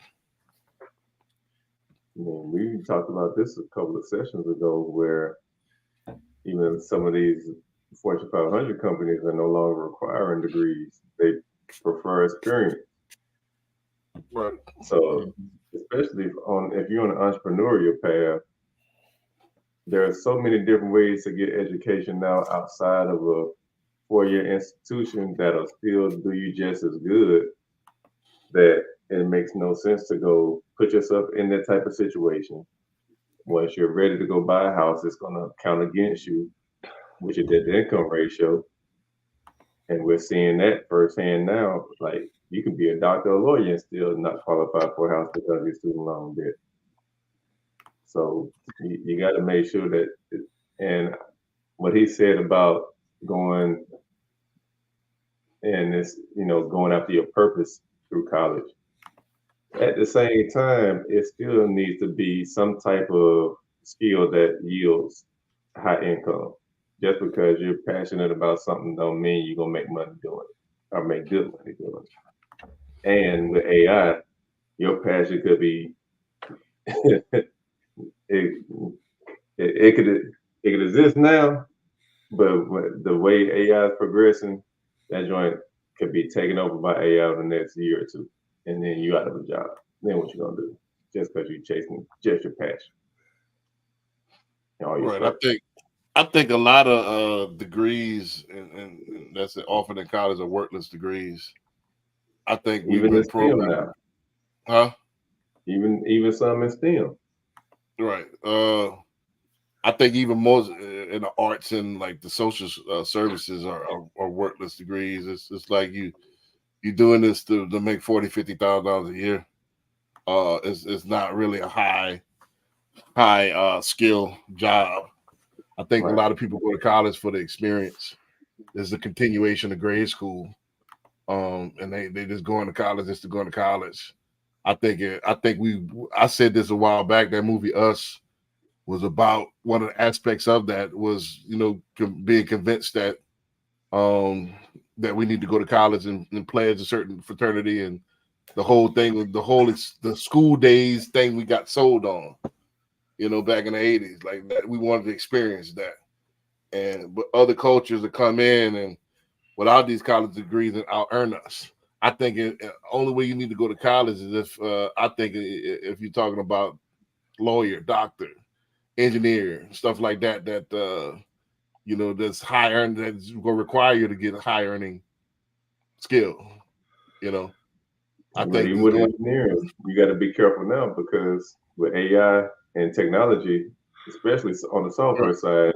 Speaker 3: Well, we talked about this a couple of sessions ago, where even some of these Fortune 500 companies are no longer requiring degrees; they prefer experience.
Speaker 2: Right.
Speaker 3: So, especially if you're on an entrepreneurial path, there are so many different ways to get education now outside of a 4-year institution that'll still do you just as good, that it makes no sense to go put yourself in that type of situation. Once you're ready to go buy a house, it's going to count against you, which is the income ratio. And we're seeing that firsthand now. Like, you can be a doctor or lawyer and still not qualify for a house because of your student loan debt. So you got to make sure that, and what he said about going and this, you know, going after your purpose through college. At the same time, it still needs to be some type of skill that yields high income. Just because you're passionate about something don't mean you're gonna make money doing it or make good money doing it. And with AI, your passion could be it, it could exist now, but the way AI is progressing, that joint could be taken over by AI in the next year or two, and then you out of a job. Then what you gonna do? Just because you're chasing just your passion.
Speaker 2: Right. I think a lot of degrees and that's offered in college are worthless degrees. I think we've
Speaker 3: Even
Speaker 2: been
Speaker 3: in STEM
Speaker 2: programmed.
Speaker 3: now.
Speaker 2: Huh?
Speaker 3: Even some in STEM.
Speaker 2: Right. I think even more in the arts and like the social services are worthless degrees. It's like you're doing this to make $40,000-$50,000 a year. It's not really a high skill job. I think a lot of people go to college for the experience. There's a continuation of grade school, and they just going to college just to go to college. I said this a while back. That movie Us was about one of the aspects of that was being convinced that that we need to go to college and pledge a certain fraternity, and the whole thing, the school days thing we got sold on. Back in the 80s, like that, we wanted to experience that. But other cultures that come in and without these college degrees and out earn us. I think the only way you need to go to college is if you're talking about lawyer, doctor, engineer, stuff like that, that's high earning, that's going to require you to get a high earning skill. I think
Speaker 3: even with engineering, you got to be careful now because with AI and technology, especially on the software side,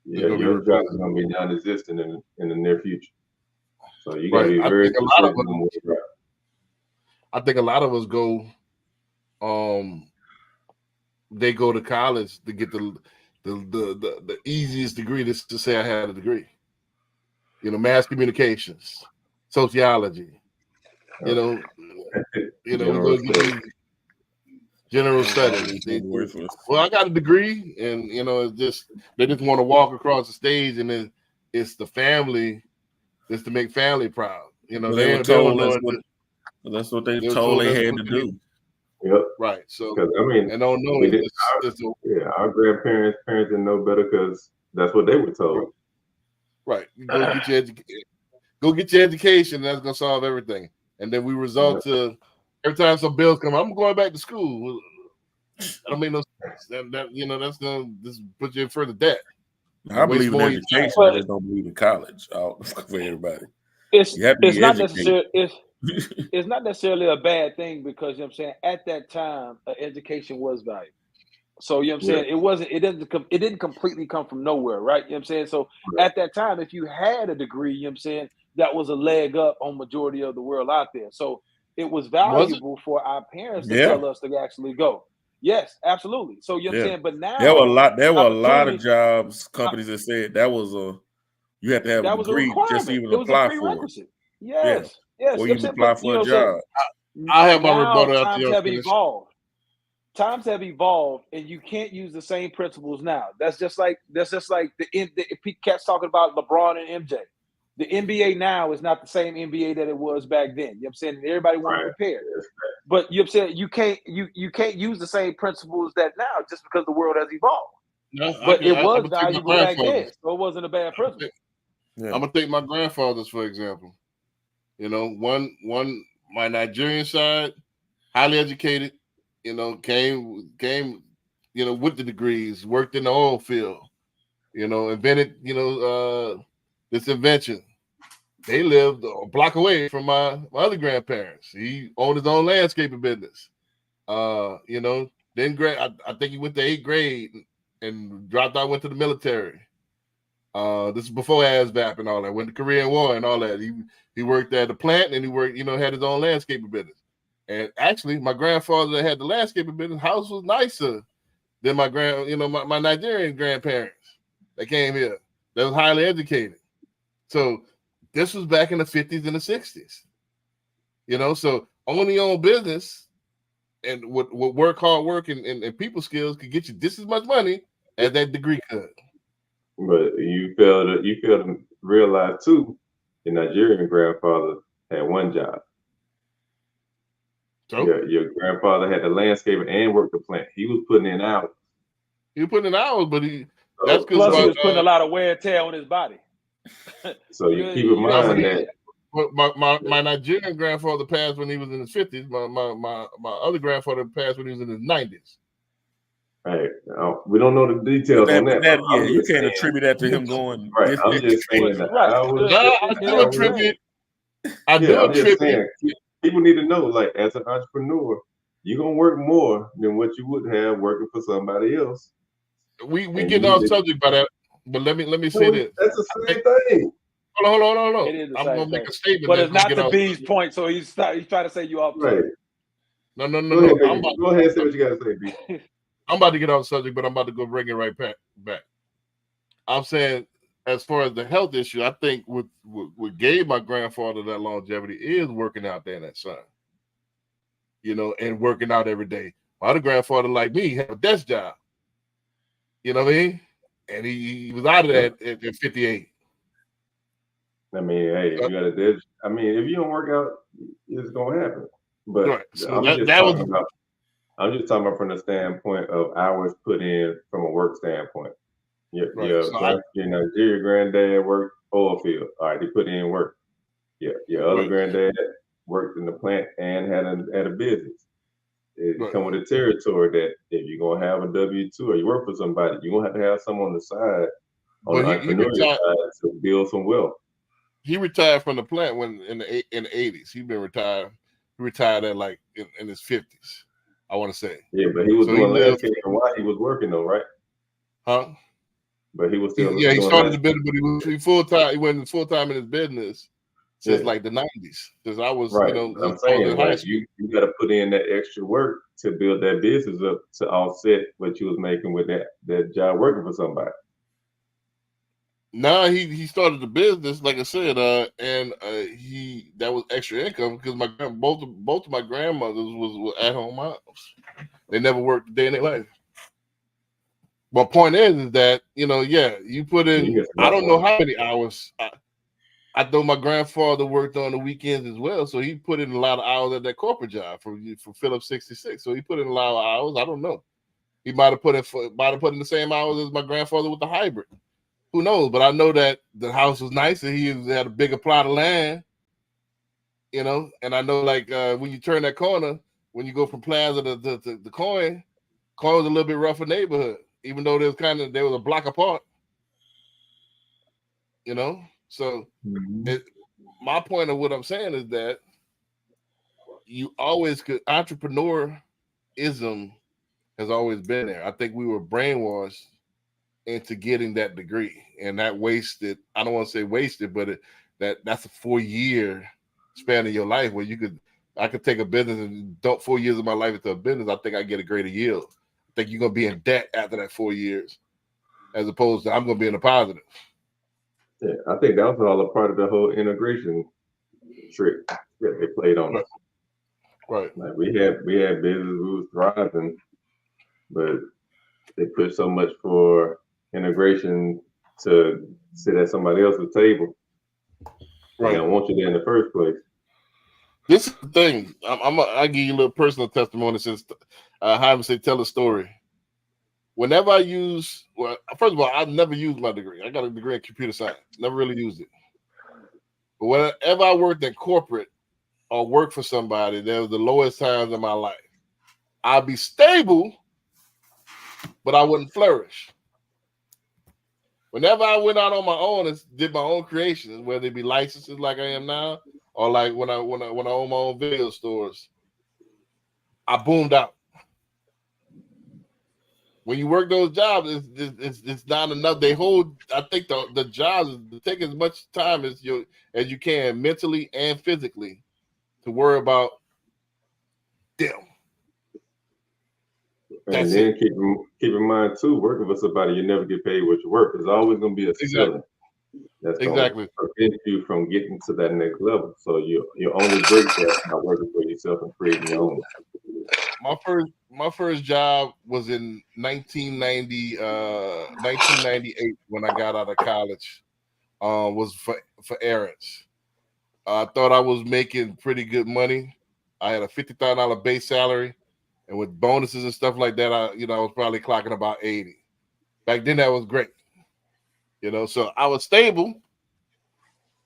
Speaker 3: your job is going to be non-existent in the near future. So you got to be very specific on what you're at.
Speaker 2: I think a lot of us go, they go to college to get the easiest degree to say I had a degree. Mass communications, sociology. General studies. Well, I got a degree, and it's they just want to walk across the stage, and it's the family, just to make family proud.
Speaker 1: That's what they told they had to do.
Speaker 3: Yep.
Speaker 2: Right. So
Speaker 3: I
Speaker 2: don't know.
Speaker 3: Our grandparents' parents didn't know better because that's what they were told.
Speaker 2: Right. Go get your education. And that's gonna solve everything. And then we result to every time some bills come, I'm going back to school. That don't make no sense. That's gonna just put you in further debt.
Speaker 1: I believe in education. I just don't believe in college for everybody.
Speaker 9: It's not necessarily a bad thing because at that time education was valuable. So it didn't completely come from nowhere, right? So at that time, if you had a degree, that was a leg up on majority of the world out there. So it was valuable for our parents to tell us to actually go. Yes, absolutely. So but now
Speaker 1: there were a lot of jobs, companies that said that was you have to have a degree just to even apply for it.
Speaker 9: Yes.
Speaker 1: Or you can apply for a job.
Speaker 2: I have my rebuttal out
Speaker 9: there. Times have evolved, and you can't use the same principles now. That's just like the cats talking about LeBron and MJ. The NBA now is not the same NBA that it was back then. Everybody want to compare, but you can't use the same principles that now just because the world has evolved. No, but it was valuable back then, so it wasn't a bad principle.
Speaker 2: I'm gonna take my grandfathers for example. My Nigerian side, highly educated. Came with the degrees, worked in the oil field. Invented this invention. They lived a block away from my other grandparents. He owned his own landscaping business. Then I think he went to 8th grade and dropped out, went to the military. This is before ASVAB and all that. Went to Korean War and all that. He worked at a plant and he worked, had his own landscaping business. And actually, my grandfather that had the landscaping business house was nicer than my my Nigerian grandparents that came here. That was highly educated. So this was back in the 50s and the 60s. So owning your own business and what work, hard work, and people skills could get you just as much money as that degree could.
Speaker 3: But you fail to realize too, your Nigerian grandfather had one job.
Speaker 2: So
Speaker 3: your grandfather had the landscaper and worked the plant. He was putting in hours.
Speaker 2: He was putting in hours, but
Speaker 9: plus he was putting a lot of wear and tear on his body.
Speaker 3: So you keep in mind that.
Speaker 2: My Nigerian grandfather passed when he was in his 50s. My other grandfather passed when he was in his 90s.
Speaker 3: Right. We don't know the details on that.
Speaker 1: Yeah, you can't attribute that to him going.
Speaker 3: Right. I'm just saying that.
Speaker 2: I do attribute.
Speaker 3: People need to know, like, as an entrepreneur, you're gonna work more than what you would have working for somebody else.
Speaker 2: We get off subject by that, but let me say this.
Speaker 3: That's the same thing.
Speaker 2: Hold on.
Speaker 9: It is the
Speaker 2: I'm
Speaker 9: same
Speaker 2: gonna
Speaker 9: thing.
Speaker 2: make a statement,
Speaker 9: but it's not
Speaker 2: get
Speaker 9: the
Speaker 2: off
Speaker 9: B's
Speaker 2: subject.
Speaker 9: point. So he's trying to say you off.
Speaker 3: Right.
Speaker 2: No.
Speaker 3: Go ahead and say what you gotta say, B.
Speaker 2: I'm about to get off subject, but I'm about to go bring it right back. I'm saying, as far as the health issue, I think what gave my grandfather that longevity is working out there in that sun. You know, and working out every day. My other grandfather, like me, had a desk job. You know what I mean? And he was out of that at 58.
Speaker 3: I mean, hey, if you got a desk, I mean, if you don't work out, it's gonna happen. But
Speaker 2: right. So
Speaker 3: I'm just talking about from the standpoint of hours put in from a work standpoint. Your Nigerian granddad worked oil field. All right, he put in work. Yeah, your other granddad worked in the plant and had a business. It come with a territory that if you're gonna have a W-2 or you work for somebody, you're gonna have to have someone on the side, on the entrepreneurial side, to build some wealth.
Speaker 2: He retired from the plant when in the 80s. He's been retired. He retired at like in his 50s, I want to say.
Speaker 3: Yeah, but he was doing landscaping while he was working though, right?
Speaker 2: Huh?
Speaker 3: But he was still
Speaker 2: he started the business, but he full time. He went full time in his business since like the 90s. Because I was,
Speaker 3: right.
Speaker 2: You know,
Speaker 3: I'm saying like, you got to put in that extra work to build that business up to offset what you was making with that job working for somebody.
Speaker 2: No, he started the business, like I said, and that was extra income because both of my grandmothers was at home moms. They never worked a day in their life. My point is that, you know, you put in, I don't know how many hours. I know my grandfather worked on the weekends as well, so he put in a lot of hours at that corporate job for Phillips 66. So he put in a lot of hours. I don't know. He might have put in the same hours as my grandfather with the hybrid. Who knows? But I know that the house was nicer. He had a bigger plot of land, you know. And I know, like, when you turn that corner, when you go from Plaza to the Coin was a little bit rougher neighborhood, even though there was a block apart, you know. So my point of what I'm saying is that you always could, entrepreneurism has always been there. I think we were brainwashed into getting that degree, and that wasted, I don't want to say wasted, but that's a 4-year span of your life where I could take a business and dump 4 years of my life into a business. I think I get a greater yield. I think you're going to be in debt after that 4 years, as opposed to I'm going to be in the positive.
Speaker 3: Yeah, I think that was all a part of the whole integration trick that they played on us.
Speaker 2: Right.
Speaker 3: Like we had business, we was thriving, but they put so much for integration to sit at somebody else's table. Right. They don't want you there in the first place.
Speaker 2: This is the thing. I'll give you a little personal testimony since Jaime said tell a story. Whenever first of all, I've never used my degree. I got a degree in computer science. Never really used it. But whenever I worked in corporate or worked for somebody, there was the lowest times in my life. I'd be stable, but I wouldn't flourish. Whenever I went out on my own and did my own creations, whether it be licenses like I am now, or like when I own my own video stores, I boomed out. When you work those jobs, it's not enough. I think the jobs take as much time as you can mentally and physically to worry about them.
Speaker 3: And then keep in mind too, working for somebody, you never get paid what you work. There's always going to be a ceiling that's going to prevent you from getting to that next level. So you only break that by working for yourself and creating your own.
Speaker 2: my first job was in 1998 when I got out of college. Was for errands. I thought I was making pretty good money. I had a $50,000 base salary, and with bonuses and stuff like that, I was probably clocking about 80. Back then, that was great. So I was stable,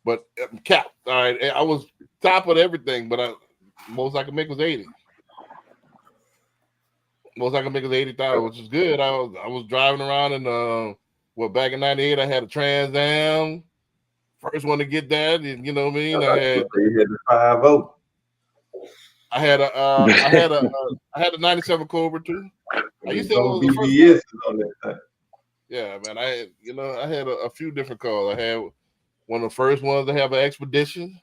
Speaker 2: but capped. All right, I was top of everything, but most I could make was 80. Most I could make was 80,000, which is good. I was driving around in back in '98, I had a Trans Am. First one to get that, you know what I mean. I had
Speaker 3: the 5.0.
Speaker 2: I had a '97 Cobra too. I used to
Speaker 3: no BBS on that thing.
Speaker 2: Yeah, man. I had a few different cars. I had one of the first ones to have an Expedition.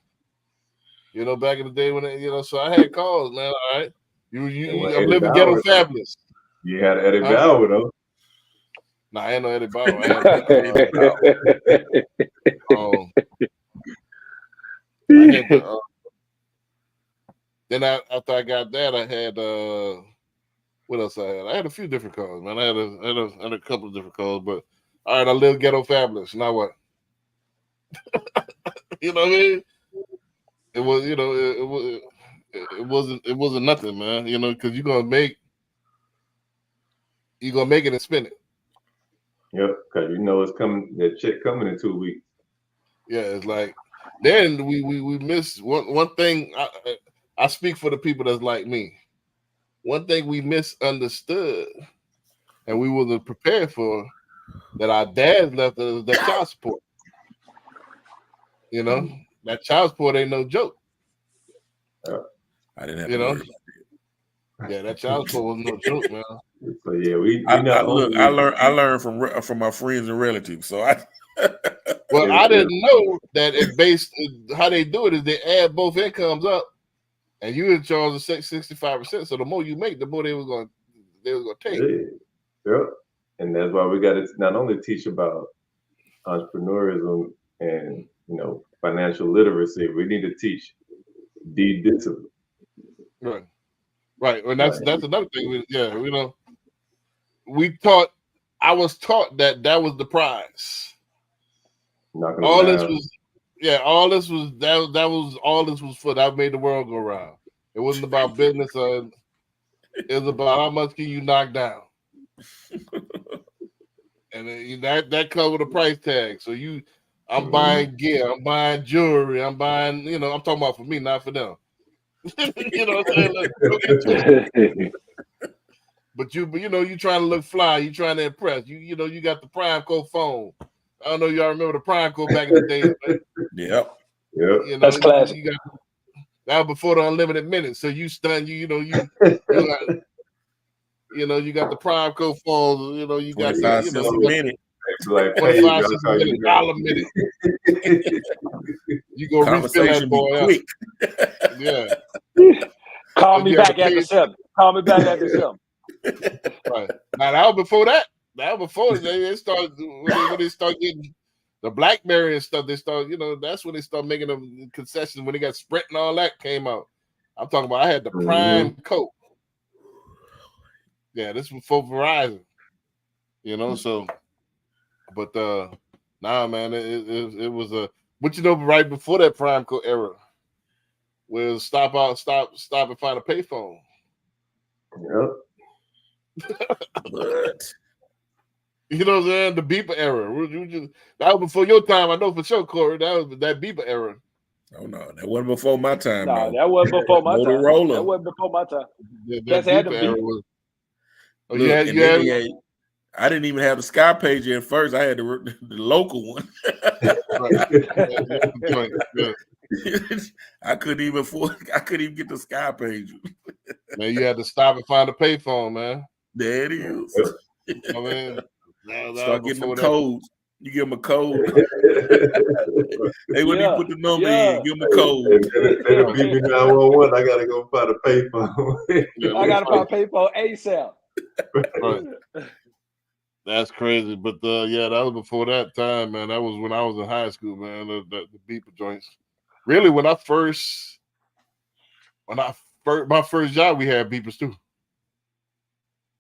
Speaker 2: Back in the day when so I had cars, man. All right, I'm living ghetto fabulous.
Speaker 3: You had Eddie Bauer though.
Speaker 2: No, I ain't no Eddie Bauer. Then after I got that, I had what else I had? I had a few different cars, man. I had a couple of different cars, but all right, I live ghetto fabulous. Now what? You know what I mean? It was, it wasn't nothing, man. Because you're gonna make it and spend it.
Speaker 3: Yep, because it's coming. That check coming in 2 weeks.
Speaker 2: Yeah, it's like then we missed one thing. I speak for the people that's like me. One thing we misunderstood and we wasn't prepared for, that our dads left us, that child support. That child support ain't no joke.
Speaker 1: I didn't have to worry about
Speaker 2: that. Yeah, that child support was no joke, man.
Speaker 3: So yeah,
Speaker 1: I learned from my friends and relatives. So I
Speaker 2: didn't know that it based how they do it is they add both incomes up, and you in charge of 65%. So the more you make, the more they was gonna take.
Speaker 3: Yep. And that's why we got to not only teach about entrepreneurism and financial literacy, we need to teach deed discipline.
Speaker 2: Right. And that's another thing. I was taught that was the prize. All this was for that made the world go round. It wasn't about business. It was about how much can you knock down. And that covered the price tag. So I'm buying gear, I'm buying jewelry, I'm buying, I'm talking about for me, not for them. You know what I'm saying? But you trying to look fly, you trying to impress. You got the PrimeCo phone. I don't know y'all remember the PrimeCo back in the day.
Speaker 1: Yep.
Speaker 9: That's classic.
Speaker 2: That was before the unlimited minutes. So you got the PrimeCo phone. You got
Speaker 1: $25 cents a minute.
Speaker 3: Like,
Speaker 2: $25 cents a minute, $1 minute. You go refill that boy up. Yeah.
Speaker 9: Call me back after 7. Call me back after 7.
Speaker 2: Right. Now that was before that. That was before they started when they start getting the BlackBerry and stuff. They start, that's when they start making them concessions when they got Sprint and all that came out. I'm talking about I had the PrimeCo. Yeah, this was before Verizon. So, but nah, man, it was but right before that PrimeCo era, where stop and find a payphone.
Speaker 3: Yep.
Speaker 1: What?
Speaker 2: You know what I'm saying? The beeper era. That was before your time. I know for sure, Corey. That was that beeper era.
Speaker 1: Oh no, that wasn't before my time.
Speaker 9: No, that wasn't before my time.
Speaker 1: Motorola.
Speaker 9: That wasn't before my time.
Speaker 2: That beeper era was. Oh, look,
Speaker 1: I didn't even have the Sky Pager at first. I had the local one. I couldn't even get the Sky Pager.
Speaker 2: Man, you had to stop and find a payphone, man.
Speaker 1: There it is.
Speaker 2: I mean,
Speaker 1: start getting the codes. You give them a code. They wouldn't even put the number in. Give them a code.
Speaker 3: It'll be me 911. I gotta go find a payphone.
Speaker 9: I gotta find a payphone ASAP.
Speaker 2: Right. That's crazy, but that was before that time, man. That was when I was in high school, man. The beeper joints. Really, my first job, we had beepers too.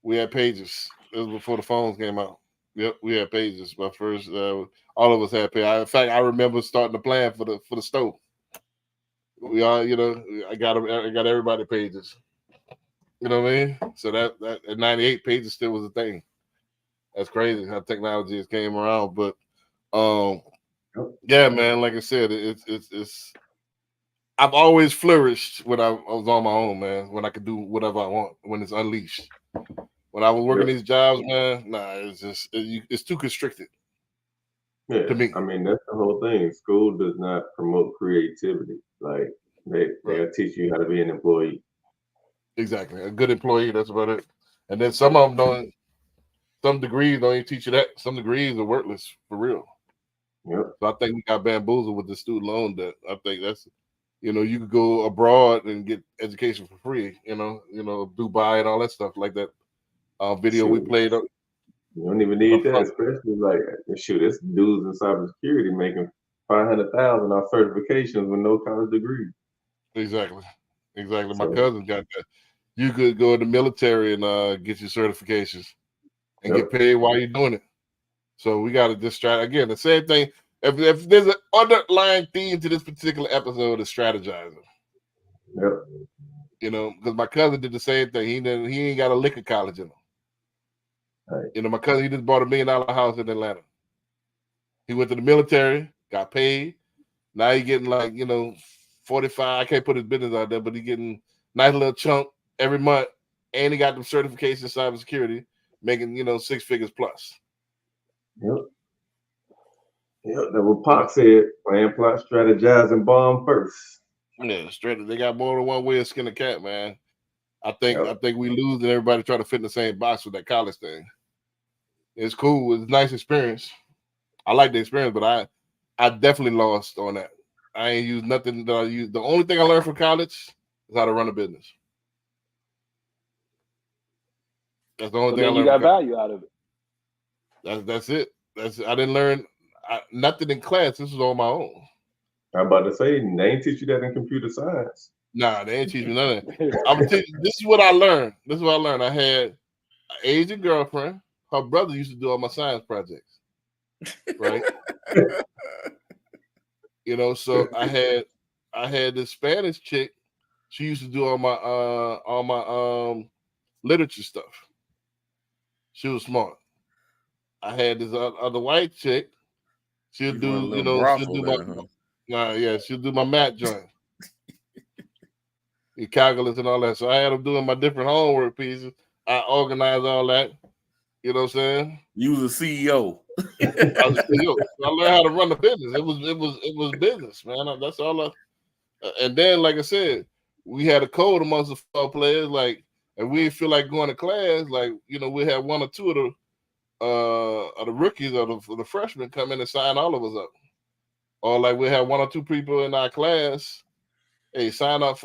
Speaker 2: We had pages. It was before the phones came out. Yep, we had pages. My first, all of us had pages. In fact, I remember starting to plan for the stove. We all, I got everybody pages. You know what I mean? So that at 98 pages still was a thing. That's crazy how technology has came around. But yeah, man, like I said, it's I've always flourished when I was on my own, man, when I could do whatever I want, when it's unleashed. When I was working these jobs, man, it's too constricted.
Speaker 3: Yeah,
Speaker 2: to me.
Speaker 3: I mean, that's the whole thing. School does not promote creativity. Like they'll teach you how to be an employee.
Speaker 2: Exactly. A good employee, that's about it. And then some of them don't, some degrees don't even teach you that. Some degrees are worthless for real.
Speaker 3: Yep.
Speaker 2: So I think we got bamboozled with the student loan debt. I think that's, you could go abroad and get education for free, Dubai and all that stuff like that. Video we played up.
Speaker 3: You don't even need that, especially like shoot, it's dudes in cybersecurity making $500,000 off certifications with no college degree.
Speaker 2: Exactly. My cousin got that. You could go in the military and get your certifications and get paid while you're doing it. So we got to just try again. The same thing. If there's an underlying theme to this particular episode, is strategizing.
Speaker 3: Yep.
Speaker 2: Because my cousin did the same thing. He ain't got a lick of college in him.
Speaker 3: Right.
Speaker 2: My cousin, he just bought $1 million house in Atlanta. He went to the military, got paid. Now he getting 45. I can't put his business out there, but he getting nice little chunk every month, and he got them certifications in cybersecurity, making 6 figures plus.
Speaker 3: Yep. That's what Pac said. Plan, plot, strategize, and bomb first.
Speaker 2: Yeah, straight. They got more than one way of skin a cat, man. I think we lose and everybody try to fit in the same box with that college thing. It's cool. It's a nice experience. I like the experience, but I definitely lost on that. I ain't used nothing that I used. The only thing I learned from college is how to run a business. That's the only thing I learned.
Speaker 9: You got value out of it.
Speaker 2: That's it. I didn't learn nothing in class. This was on my own.
Speaker 3: I'm about to say they ain't teach you that in computer science.
Speaker 2: Nah, they ain't teach me none of that. This is what I learned. I had an Asian girlfriend. Her brother used to do all my science projects. Right? So I had this Spanish chick. She used to do all my literature stuff. She was smart. I had this other white chick. She'll do, she'll do my math joint. The calculus and all that. So I had them doing my different homework pieces. I organized all that. You know what I'm saying?
Speaker 1: You was a CEO.
Speaker 2: I learned how to run the business. It was business, man. That's all. And then, like I said, we had a code amongst the 4 players. And we didn't feel like going to class. We had 1 or 2 of the rookies or the freshmen come in and sign all of us up. Or we had 1 or 2 people in our class. Hey, sign up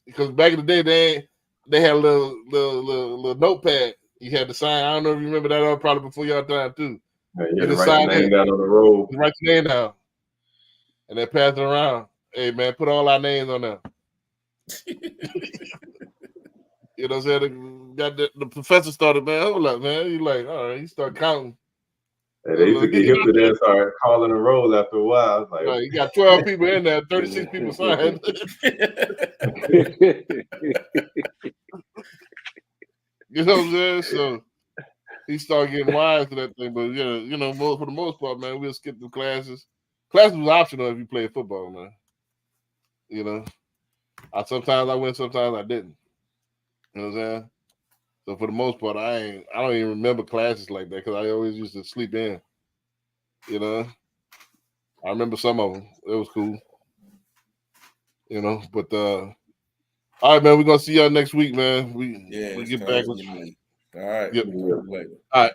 Speaker 2: because back in the day they had a little notepad you had to sign. I don't know if you remember that. Probably before your time too.
Speaker 3: You had to write your name down on the roll.
Speaker 2: Write your name down, and then pass it around. Hey man, put all our names on there. You know what I'm saying? The professor started, man. Hold up, man. You all right? You start counting.
Speaker 3: And they used to get hip to that, start calling a roll after a while.
Speaker 2: You got 12 people in there, 36 people signed. You know what I'm saying? So he started getting wise to that thing. But yeah, for the most part, man, we'll skip the classes. Classes was optional if you played football, man. Sometimes I went, sometimes I didn't. You know what I'm saying? So for the most part, I don't even remember classes like that because I always used to sleep in. I remember some of them. It was cool. But all right, man, we're gonna see y'all next week, man. We get back with you.
Speaker 1: All right.
Speaker 2: Yep.
Speaker 1: Later.
Speaker 2: All right.